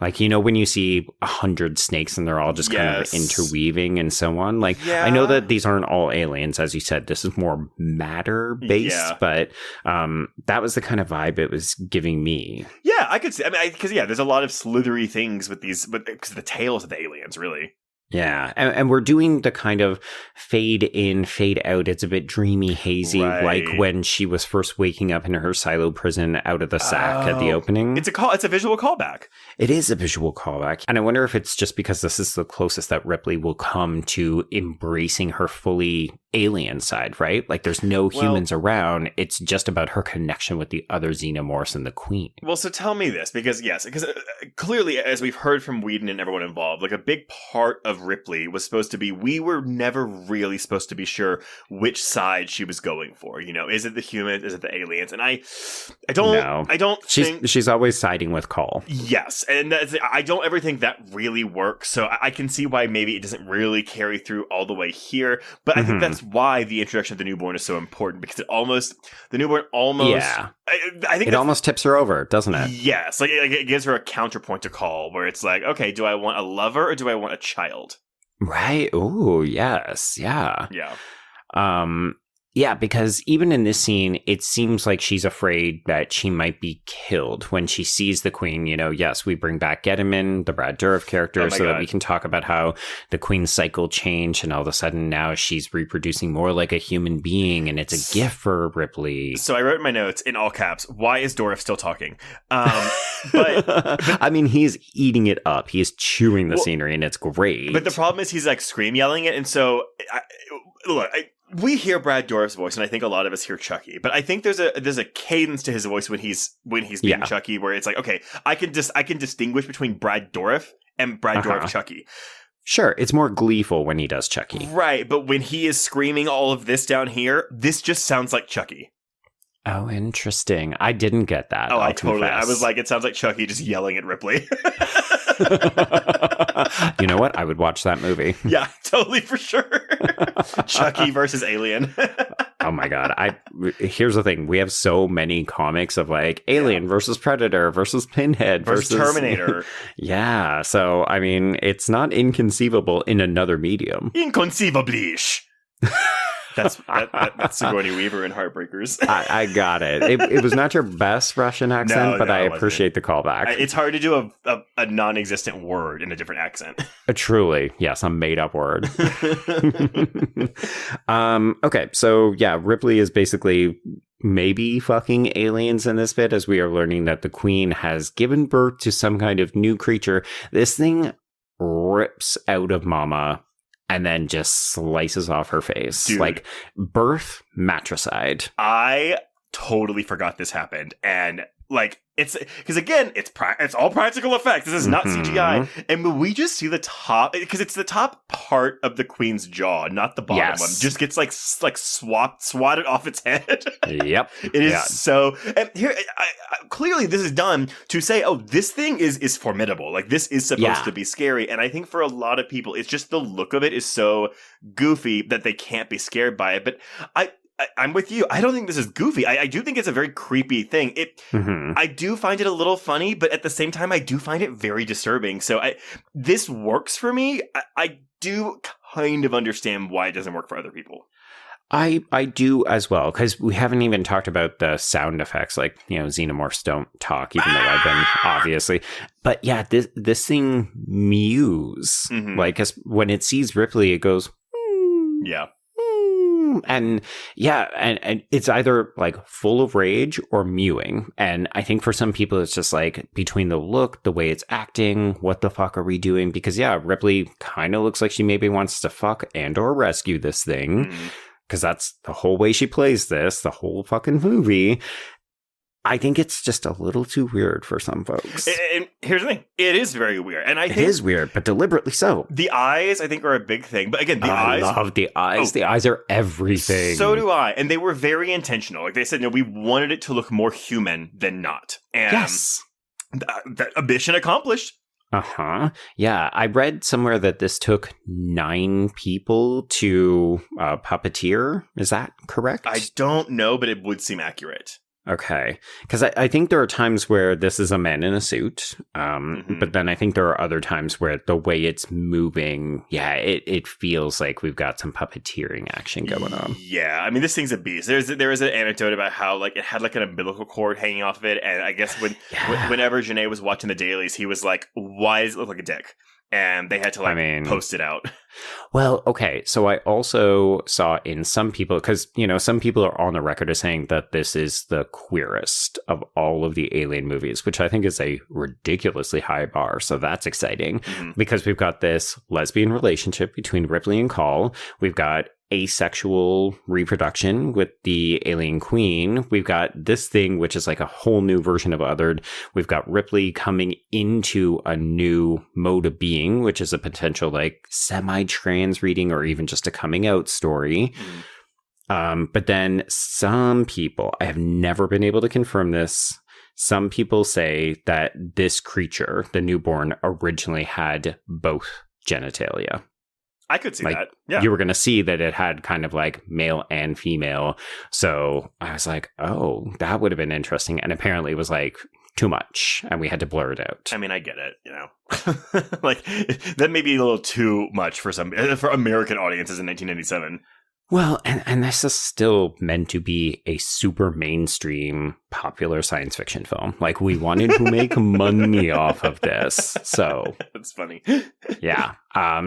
Like, you know, when you see 100 snakes and they're all just kind of interweaving and so on. Like, I know that these aren't all aliens. As you said, this is more matter-based, but that was the kind of vibe it was giving me. Yeah, I could see. I mean, because, there's a lot of slithery things with these, but because the tails of the aliens, really. Yeah, and we're doing the kind of fade in, fade out. It's a bit dreamy, hazy, like when she was first waking up in her silo prison out of the sack at the opening. It's a visual callback. It is a visual callback. And I wonder if it's just because this is the closest that Ripley will come to embracing her fully alien side, right? Like there's no humans around. It's just about her connection with the other xenomorphs and the queen. Well, so tell me this, because clearly, as we've heard from Whedon and everyone involved, like a big part of Ripley was supposed to be, we were never really supposed to be sure which side she was going for. You know, is it the humans? Is it the aliens? And I don't think she's always siding with Call. Yes. And I don't ever think that really works. So I can see why maybe it doesn't really carry through all the way here. But I think that's why the introduction of the newborn is so important, because the newborn almost I think it almost tips her over, doesn't it? Yes. Like it gives her a counterpoint to Call, where it's like, okay, do I want a lover or do I want a child? Right. Oh, yes. Yeah. Yeah. Yeah, because even in this scene, it seems like she's afraid that she might be killed when she sees the queen. You know, yes, we bring back Gediman, the Brad Dourif character, that we can talk about how the queen's cycle changed, and all of a sudden now she's reproducing more like a human being, and it's a gift for Ripley. So I wrote in my notes, in all caps, why is Dourif still talking? But I mean, he's eating it up. He is chewing the scenery, and it's great. But the problem is he's like scream yelling it, and so we hear Brad Dourif's voice, and I think a lot of us hear Chucky. But I think there's a cadence to his voice when he's being Chucky, where it's like, okay, I can distinguish between Brad Dourif and Brad Dourif Chucky. Sure, it's more gleeful when he does Chucky. Right, but when he is screaming all of this down here, this just sounds like Chucky. Oh, interesting. I didn't get that. Oh, I was like, it sounds like Chucky just yelling at Ripley. You know what? I would watch that movie. Yeah, totally, for sure. Chucky versus Alien. Oh my God. Here's the thing. We have so many comics of like Alien versus Predator versus Pinhead versus Terminator. Yeah. So, I mean, it's not inconceivable in another medium. Inconceivable-ish. That's Sigourney Weaver in Heartbreakers. I got it. It was not your best Russian accent, but I appreciate the callback. It's hard to do a non-existent word in a different accent. Truly. Yes, a made-up word. Okay, so yeah, Ripley is basically maybe fucking aliens in this bit, as we are learning that the queen has given birth to some kind of new creature. This thing rips out of Mama and then just slices off her face. Dude. Like birth matricide. I totally forgot this happened. And like, it's because again, it's all practical effects. This is not CGI. And we just see the top, because it's the top part of the queen's jaw, not the bottom one. Just gets like swatted off its head. Yep. It is so. And here, clearly, this is done to say, oh, this thing is formidable. Like, this is supposed to be scary. And I think for a lot of people, it's just the look of it is so goofy that they can't be scared by it. But I'm with you. I don't think this is goofy. I do think it's a very creepy thing. I do find it a little funny, but at the same time, I do find it very disturbing. So this works for me. I do kind of understand why it doesn't work for other people. I do as well, because we haven't even talked about the sound effects. Like, xenomorphs don't talk, even though I've been obviously. But yeah, this thing mews. Like, when it sees Ripley, it goes. Yeah. And and it's either like full of rage or mewing. And I think for some people, it's just like between the look, the way it's acting, what the fuck are we doing? Because Ripley kind of looks like she maybe wants to fuck and or rescue this thing. Because that's the whole way she plays this, the whole fucking movie. I think it's just a little too weird for some folks. And here's the thing. It is very weird. And I think it is weird, but deliberately so. The eyes, I think, are a big thing. But again, I love the eyes. The eyes are everything. So do I. And they were very intentional. Like they said, we wanted it to look more human than not. And yes. That mission accomplished. Yeah, I read somewhere that this took 9 people to puppeteer. Is that correct? I don't know, but it would seem accurate. Okay, because I think there are times where this is a man in a suit, but then I think there are other times where the way it's moving, it feels like we've got some puppeteering action going on. Yeah, I mean, this thing's a beast. There is an anecdote about how like it had like an umbilical cord hanging off of it, and I guess whenever Jeunet was watching the dailies, he was like, "Why does it look like a dick?" And they had to post it out. Well, okay. So I also saw in some people, because, some people are on the record as saying that this is the queerest of all of the Alien movies, which I think is a ridiculously high bar. So that's exciting because we've got this lesbian relationship between Ripley and Call. We've got asexual reproduction with the alien queen. We've got this thing, which is like a whole new version of Othered. We've got Ripley coming into a new mode of being, which is a potential like semi-trans reading or even just a coming out story. But then some people, I have never been able to confirm this. Some people say that this creature, the newborn, originally had both genitalia. I could see that. Yeah. You were going to see that it had kind of like male and female. So I was like, oh, that would have been interesting. And apparently it was like too much and we had to blur it out. I mean, I get it, like that may be a little too much for American audiences in 1997. Well, and this is still meant to be a super mainstream popular science fiction film. Like, we wanted to make money off of this. So that's funny. Yeah.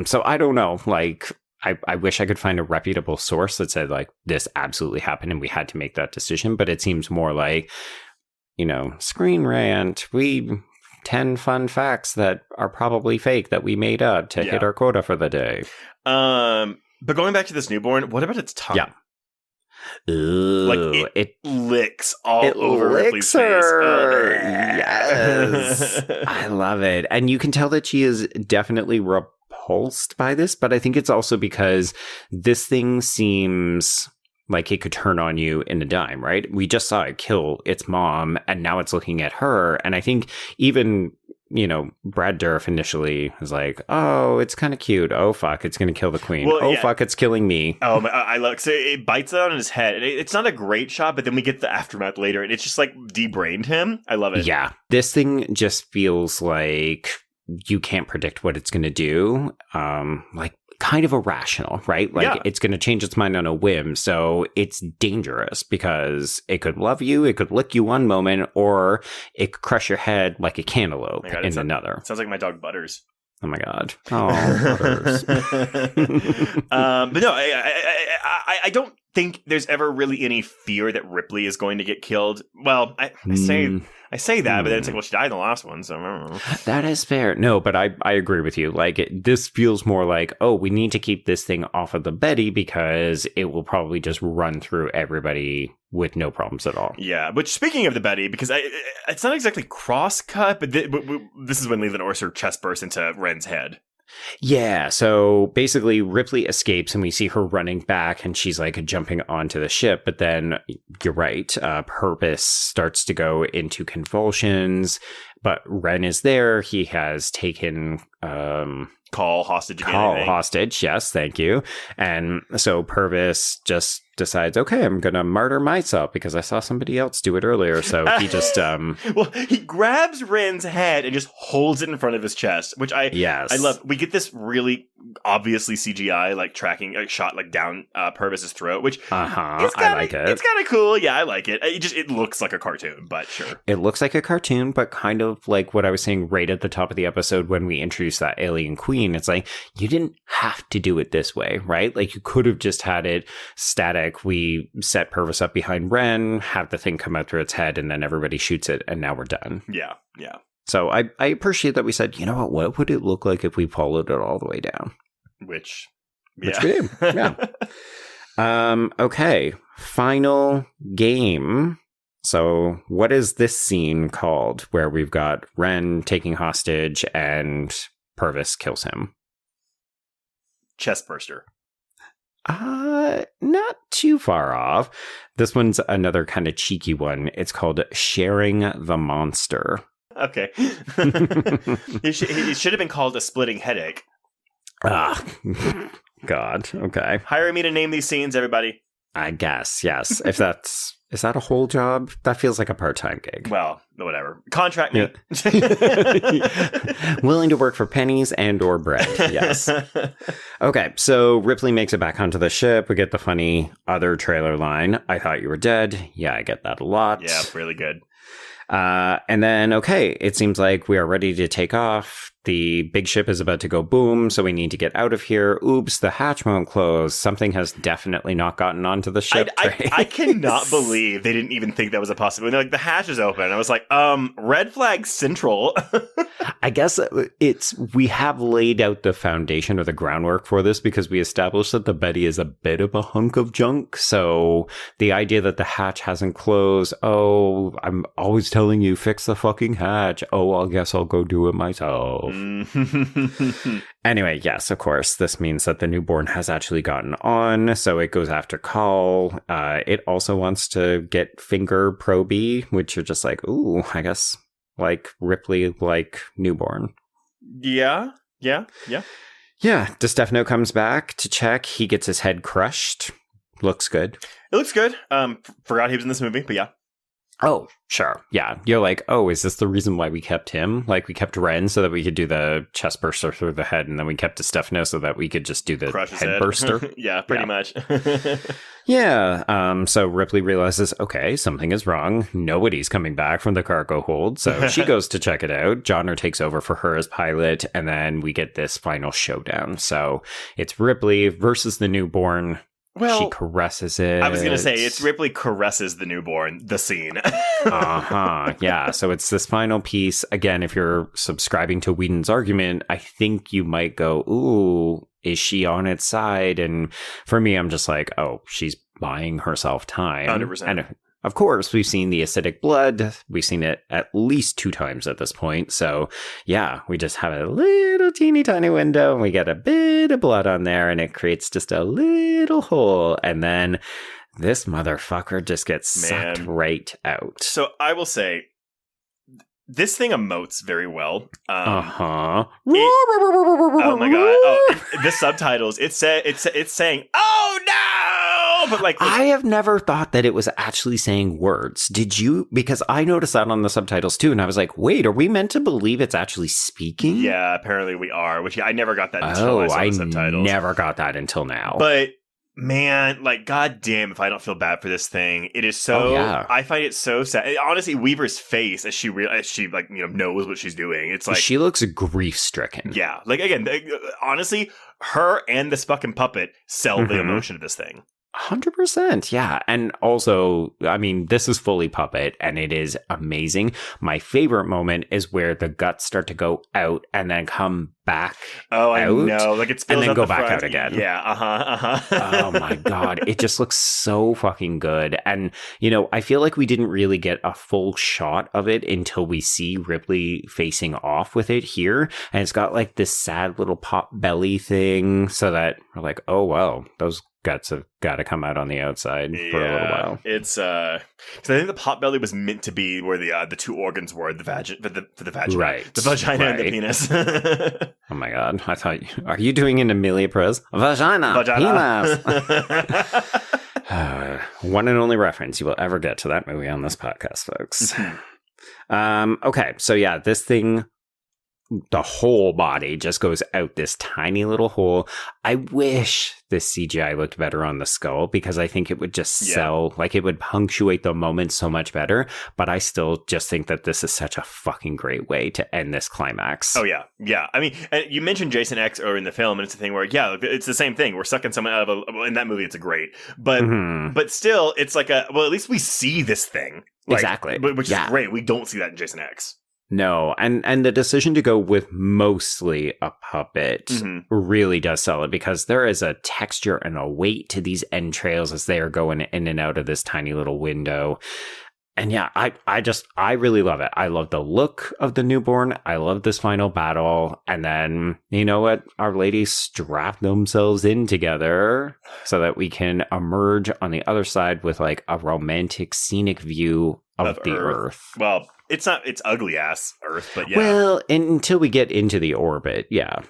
So I don't know. Like, I wish I could find a reputable source that said, like, this absolutely happened and we had to make that decision. But it seems more like, Screen Rant, 10 fun facts that are probably fake that we made up to hit our quota for the day. But going back to this newborn, what about its tongue? Yeah. Ooh, like it licks all over Ripley's face. Yes. I love it. And you can tell that she is definitely repulsed by this, but I think it's also because this thing seems like it could turn on you in a dime, right? We just saw it kill its mom, and now it's looking at her. And I think even Brad Dourif initially was like, oh, it's kind of cute. Oh, fuck, it's going to kill the queen. Well, fuck, it's killing me. Oh, I love so it bites out on his head. It's not a great shot, but then we get the aftermath later, and it's just like debrained him. I love it. Yeah. This thing just feels like you can't predict what it's going to do. Like, kind of irrational, right? Like, it's going to change its mind on a whim. So it's dangerous because it could love you, it could lick you one moment, or it could crush your head like a cantaloupe in another. Sounds like my dog Butters. Oh my God. Oh, Butters. But no, I don't think there's ever really any fear that Ripley is going to get killed. Well, I I say that, but then it's like, well, she died in the last one, so I don't know. That is fair. No, but I agree with you. Like, this feels more like, oh, we need to keep this thing off of the Betty because it will probably just run through everybody with no problems at all. Yeah, but speaking of the Betty, because it's not exactly cross-cut, but this is when Leland Orser chest bursts into Ren's head. Yeah, so basically Ripley escapes and we see her running back and she's like jumping onto the ship, but then you're right, Purvis starts to go into convulsions, but Ren is there. He has taken Call hostage again. Call hostage, yes, thank you. And so Purvis just decides, okay, I'm gonna martyr myself because I saw somebody else do it earlier. So he just well, he grabs Ren's head and just holds it in front of his chest, which I love. We get this really obviously CGI like tracking shot like down Purvis's throat, which I like it. It's kind of cool. Yeah, I like it. It looks like a cartoon, but sure. It looks like a cartoon, but kind of like what I was saying right at the top of the episode when we introduced that alien queen. It's like, you didn't have to do it this way, right? Like, you could have just had it static. We set Purvis up behind Ren, have the thing come out through its head, and then everybody shoots it, and now we're done. Yeah. So I appreciate that we said, you know what would it look like if we followed it all the way down? Which we did. Yeah. Okay. Final game. So what is this scene called where we've got Ren taking hostage and Purvis kills him? Chestburster. Not too far off. This one's another kind of cheeky one. It's called Sharing the Monster. Okay. It should have been called A Splitting Headache. God. Okay. Hire me to name these scenes, everybody. I guess, yes. Is that a whole job? That feels like a part-time gig. Well, whatever. Contract me. Yeah. Willing to work for pennies and or bread. Yes. Okay, so Ripley makes it back onto the ship. We get the funny other trailer line. I thought you were dead. Yeah, I get that a lot. Yeah, really good. And then, okay, it seems like we are ready to take off. The big ship is about to go boom, so we need to get out of here. Oops, the hatch won't close. Something has definitely not gotten onto the ship. I cannot believe they didn't even think that was a possibility. They're like, the hatch is open. I was like, red flag central. I guess we have laid out the foundation or the groundwork for this because we established that the Betty is a bit of a hunk of junk. So the idea that the hatch hasn't closed, oh, I'm always telling you, fix the fucking hatch. Oh, I guess I'll go do it myself. Anyway, yes, of course, this means that the newborn has actually gotten on, so it goes after Call. It also wants to get finger proby, which are just like, ooh, I guess like Ripley, like newborn. Yeah. DeStefano comes back to check. He gets his head crushed. Looks good. It looks good. Forgot he was in this movie, but yeah. Oh, sure. Yeah. You're like, oh, is this the reason why we kept him? Like, we kept Ren so that we could do the chest burster through the head, and then we kept DeStefano so that we could just do the head burster. Yeah, pretty much. Yeah. So Ripley realizes, okay, something is wrong. Nobody's coming back from the cargo hold. So she goes to check it out. Johnner takes over for her as pilot, and then we get this final showdown. So it's Ripley versus the newborn. Well, she caresses it. I was going to say, it's Ripley caresses the newborn, the scene. Yeah, so it's this final piece. Again, if you're subscribing to Whedon's argument, I think you might go, ooh, is she on its side? And for me, I'm just like, oh, she's buying herself time. 100%. And of course, we've seen the acidic blood. We've seen it at least 2 times at this point. So, yeah, we just have a little teeny tiny window and we get a bit of blood on there and it creates just a little hole. And then this motherfucker just gets sucked right out. So I will say, this thing emotes very well. Oh my god! Oh, the subtitles. It's saying, "Oh no!" But like, I have never thought that it was actually saying words. Did you? Because I noticed that on the subtitles too, and I was like, "Wait, are we meant to believe it's actually speaking?" Yeah, apparently we are. Which I never got that until I saw the subtitles. Never got that until now. But man, like, goddamn, if I don't feel bad for this thing, it is so. I find it so sad. Honestly, Weaver's face as she like knows what she's doing. It's like she looks grief stricken. Yeah, like again, honestly, her and this fucking puppet sell the emotion of this thing. 100%. Yeah. And also, I mean, this is fully puppet and it is amazing. My favorite moment is where the guts start to go out and then come back out. I know. Like it spills and then out go the back front. out again. Yeah. Oh my God. It just looks so fucking good. And, you know, I feel like we didn't really get a full shot of it until we see Ripley facing off with it here. And it's got like this sad little pop belly thing so that we're like, oh, wow, those guts have got to come out on the outside for a little while. It's because I think the pot belly was meant to be where the two organs were, the vagina, right? The vagina and the penis. Oh my God! I thought, are you doing an Amelia Perez? Vagina. Penis. One and only reference you will ever get to that movie on this podcast, folks. Okay, so yeah, this thing. The whole body just goes out this tiny little hole. I wish this CGI looked better on the skull because I think it would just sell, like it would punctuate the moment so much better. But I still just think that this is such a fucking great way to end this climax. Oh, yeah. Yeah. I mean, you mentioned Jason X earlier in the film, and it's a thing where, it's the same thing. We're sucking someone out of in that movie, it's a great. But still, it's like at least we see this thing. Like, exactly. Which is great. We don't see that in Jason X. No, and the decision to go with mostly a puppet really does sell it because there is a texture and a weight to these entrails as they are going in and out of this tiny little window. And yeah, I really love it. I love the look of the newborn. I love this final battle. And then, you know what? Our ladies strap themselves in together so that we can emerge on the other side with like a romantic, scenic view of the Earth. Well, it's ugly ass Earth, but yeah. Well, until we get into the orbit, yeah.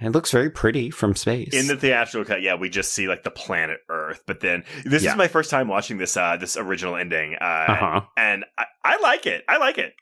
It looks very pretty from space. In the theatrical cut, we just see like the planet Earth. But then this is my first time watching this this original ending, and I like it. I like it.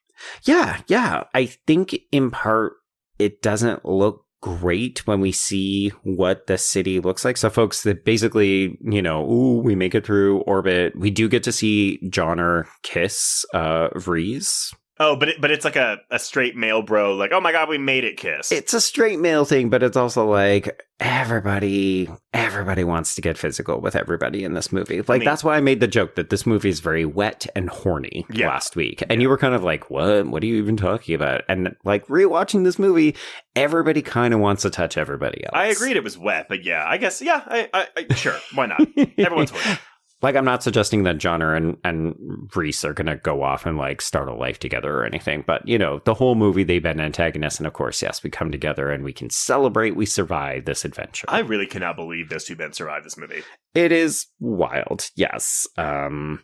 Yeah. I think in part it doesn't look great when we see what the city looks like. So folks, that basically, you know, we make it through orbit. We do get to see Johnner kiss Vrees. Oh, but it's like a straight male bro, like, oh my God, we made it kiss. It's a straight male thing, but it's also like everybody wants to get physical with everybody in this movie. Like, that's why I made the joke that this movie is very wet and horny last week. And you were kind of like, what? What are you even talking about? And like rewatching this movie, everybody kind of wants to touch everybody else. I agreed it was wet, but I guess, I sure, why not? Everyone's horny. Like, I'm not suggesting that Johnner and Reese are going to go off and, like, start a life together or anything. But, you know, the whole movie, they've been antagonists. And, of course, yes, we come together and we can celebrate we survived this adventure. I really cannot believe those two men survived this movie. It is wild, yes. But,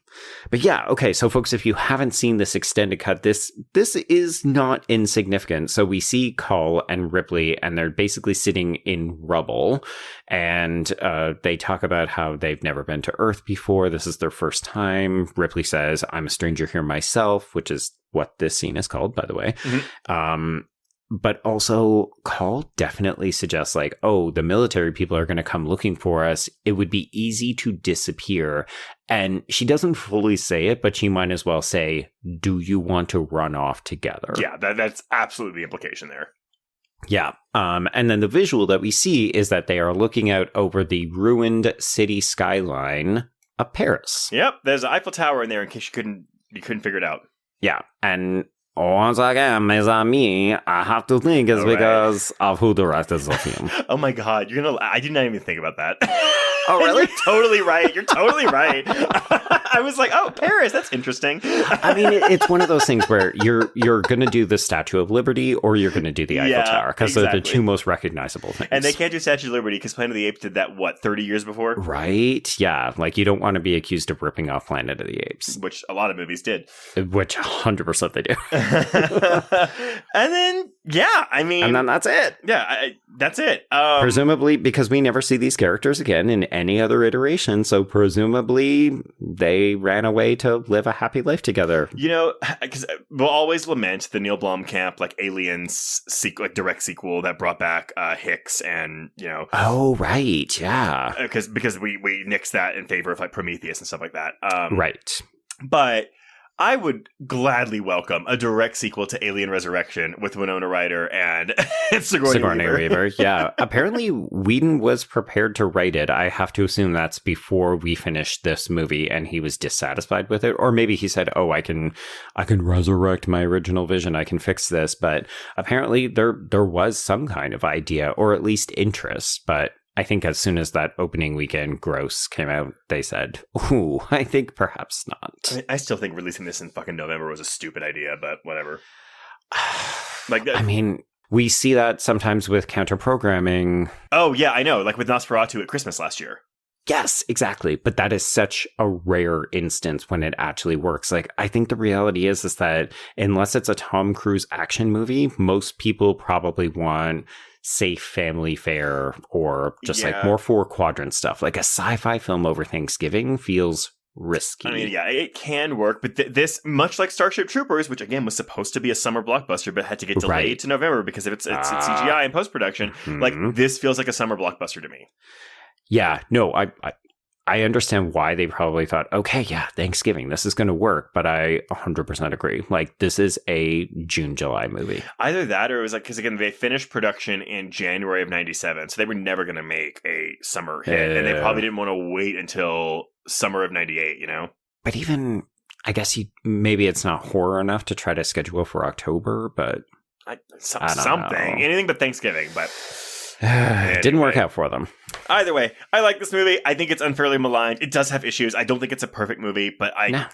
yeah, okay. So, folks, if you haven't seen this extended cut, this is not insignificant. So we see Cull and Ripley, and they're basically sitting in rubble. And they talk about how they've never been to Earth before. This is their first time. Ripley says, I'm a stranger here myself, which is what this scene is called, by the way. But also, Cull definitely suggests, like, oh, the military people are going to come looking for us. It would be easy to disappear. And she doesn't fully say it, but she might as well say, do you want to run off together? Yeah, that's absolutely the implication there. Yeah. And then the visual that we see is that they are looking out over the ruined city skyline of Paris. Yep. There's an Eiffel Tower in there in case you couldn't figure it out. Yeah. And once again, mes amis, I have to think it's because of who directed the film. Oh my God. I did not even think about that. Oh, really? You're totally right. You're totally right. I was like, oh, Paris, that's interesting. I mean, it's one of those things where you're going to do the Statue of Liberty or you're going to do the Eiffel Tower because they're the two most recognizable things. And they can't do Statue of Liberty because Planet of the Apes did that, 30 years before? Right. Yeah. Like, you don't want to be accused of ripping off Planet of the Apes. Which a lot of movies did. Which 100% they do. And then, and then that's it. Yeah, that's it. Presumably, because we never see these characters again in any other iteration, so presumably they ran away to live a happy life together. You know, because we'll always lament the Neil Blomkamp, like, Aliens direct sequel that brought back Hicks and, you know. Oh, right, yeah. Because we nixed that in favor of, like, Prometheus and stuff like that. Right. But I would gladly welcome a direct sequel to Alien Resurrection with Winona Ryder and Sigourney Weaver. Yeah. Apparently, Whedon was prepared to write it. I have to assume that's before we finished this movie and he was dissatisfied with it. Or maybe he said, oh, I can resurrect my original vision. I can fix this. But apparently there was some kind of idea or at least interest. But I think as soon as that opening weekend gross came out, they said, ooh, I think perhaps not. I still think releasing this in fucking November was a stupid idea, but whatever. I mean, we see that sometimes with counter-programming. Oh, yeah, I know. Like with Nosferatu at Christmas last year. Yes, exactly. But that is such a rare instance when it actually works. Like, I think the reality is that unless it's a Tom Cruise action movie, most people probably want safe family fare or just like more 4-quadrant stuff. Like a sci-fi film over Thanksgiving feels risky. I mean, yeah, it can work, but this, much like Starship Troopers, which again was supposed to be a summer blockbuster, but had to get delayed to November because of its CGI and post-production, like this feels like a summer blockbuster to me. Yeah, no, I understand why they probably thought, okay, yeah, Thanksgiving, this is going to work. But I 100% agree. Like, this is a June, July movie. Either that or it was like, because again, they finished production in January of 97. So they were never going to make a summer hit. And they probably didn't want to wait until summer of 98, you know? But even, I guess maybe it's not horror enough to try to schedule for October, but something. Anything but Thanksgiving, but... It didn't work out for them. Either way, I like this movie. I think it's unfairly maligned. It does have issues. I don't think it's a perfect movie, but I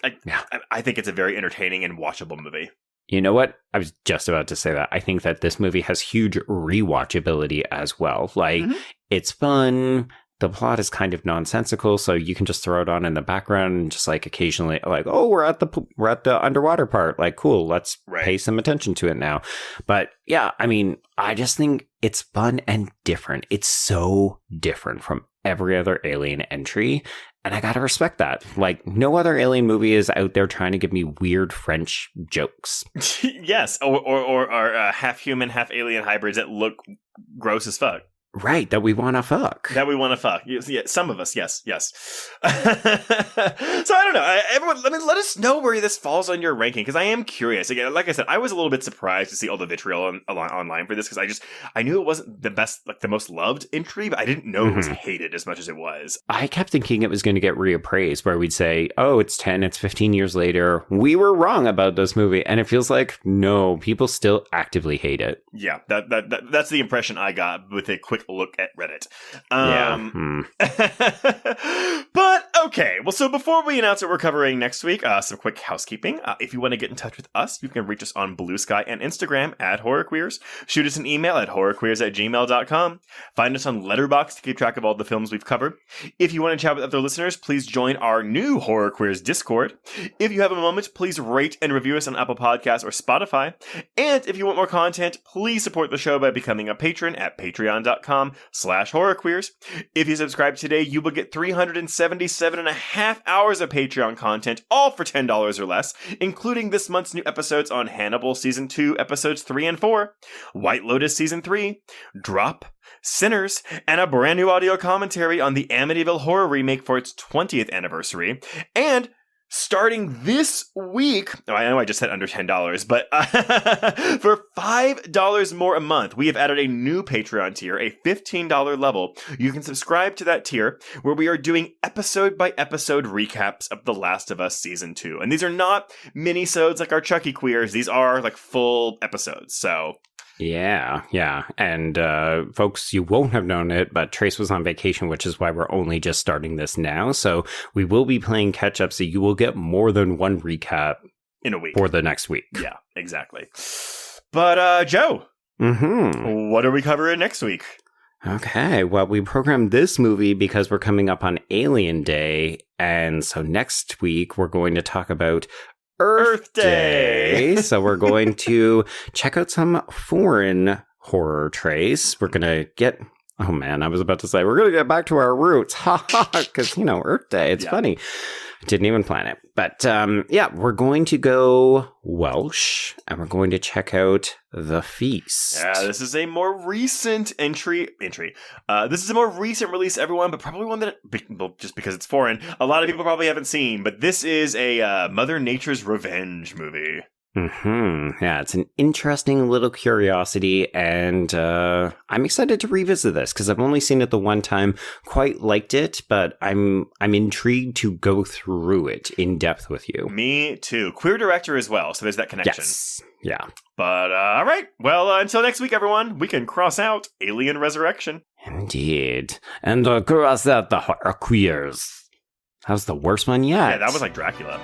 think it's a very entertaining and watchable movie. You know what? I was just about to say that. I think that this movie has huge rewatchability as well. Like, it's fun. The plot is kind of nonsensical, so you can just throw it on in the background and just like occasionally like, oh, we're at the underwater part. Like, cool, let's pay some attention to it now. But yeah, I mean, I just think it's fun and different. It's so different from every other Alien entry. And I gotta respect that. Like, no other Alien movie is out there trying to give me weird French jokes. Yes, or half human, half alien hybrids that look gross as fuck. Right, that we want to fuck. Yeah, some of us, yes. So I don't know. Everyone, let us know where this falls on your ranking, because I am curious. Again, like I said, I was a little bit surprised to see all the vitriol online for this, because I knew it wasn't the best, like the most loved entry, but I didn't know it was hated as much as it was. I kept thinking it was going to get reappraised, where we'd say, oh, it's 10, it's 15 years later. We were wrong about this movie. And it feels like, no, people still actively hate it. Yeah, that's the impression I got with a quick look at Reddit. But okay, well, so before we announce what we're covering next week, some quick housekeeping. If you want to get in touch with us, you can reach us on Blue Sky and Instagram at HorrorQueers. Shoot us an email at horrorqueers@gmail.com. Find us on Letterboxd to keep track of all the films we've covered. If you want to chat with other listeners, please join our new Horror Queers Discord. If you have a moment, please rate and review us on Apple Podcasts or Spotify. And if you want more content, please support the show by becoming a patron at patreon.com/horrorqueers. If you subscribe today, you will get 377.5 hours of Patreon content, all for $10 or less, including this month's new episodes on Hannibal Season 2, Episodes 3 and 4, White Lotus Season 3, Drop, Sinners, and a brand new audio commentary on the Amityville Horror remake for its 20th anniversary. And starting this week, I know I just said under $10, but for $5 more a month, we have added a new Patreon tier, a $15 level. You can subscribe to that tier where we are doing episode-by-episode recaps of The Last of Us Season 2. And these are not mini-sodes like our Chucky Queers. These are like full episodes, so... Yeah. And folks, you won't have known it, but Trace was on vacation, which is why we're only just starting this now. So we will be playing catch up, so you will get more than one recap in a week for the next week. Yeah, exactly. But Joe, what are we covering next week? Okay, well, we programmed this movie because we're coming up on Alien Day. And so next week, we're going to talk about Earth Day. So we're going to check out some foreign horror, Trace. We're going to get Oh, man, I was about to say, we're going to get back to our roots. Ha ha, because, Earth Day. It's funny. I didn't even plan it. But, we're going to go Welsh, and we're going to check out The Feast. Yeah, this is a more recent entry. This is a more recent release, everyone, but probably one that, just because it's foreign, a lot of people probably haven't seen. But this is a Mother Nature's Revenge movie. Yeah, it's an interesting little curiosity, and I'm excited to revisit this because I've only seen it the one time, quite liked it, but I'm intrigued to go through it in depth with you. Me too. Queer director as well, so there's that connection. Yes. Yeah. But all right, well, until next week, everyone, we can cross out Alien Resurrection. Indeed, and cross out the queers. That was the worst one yet. Yeah, that was like Dracula.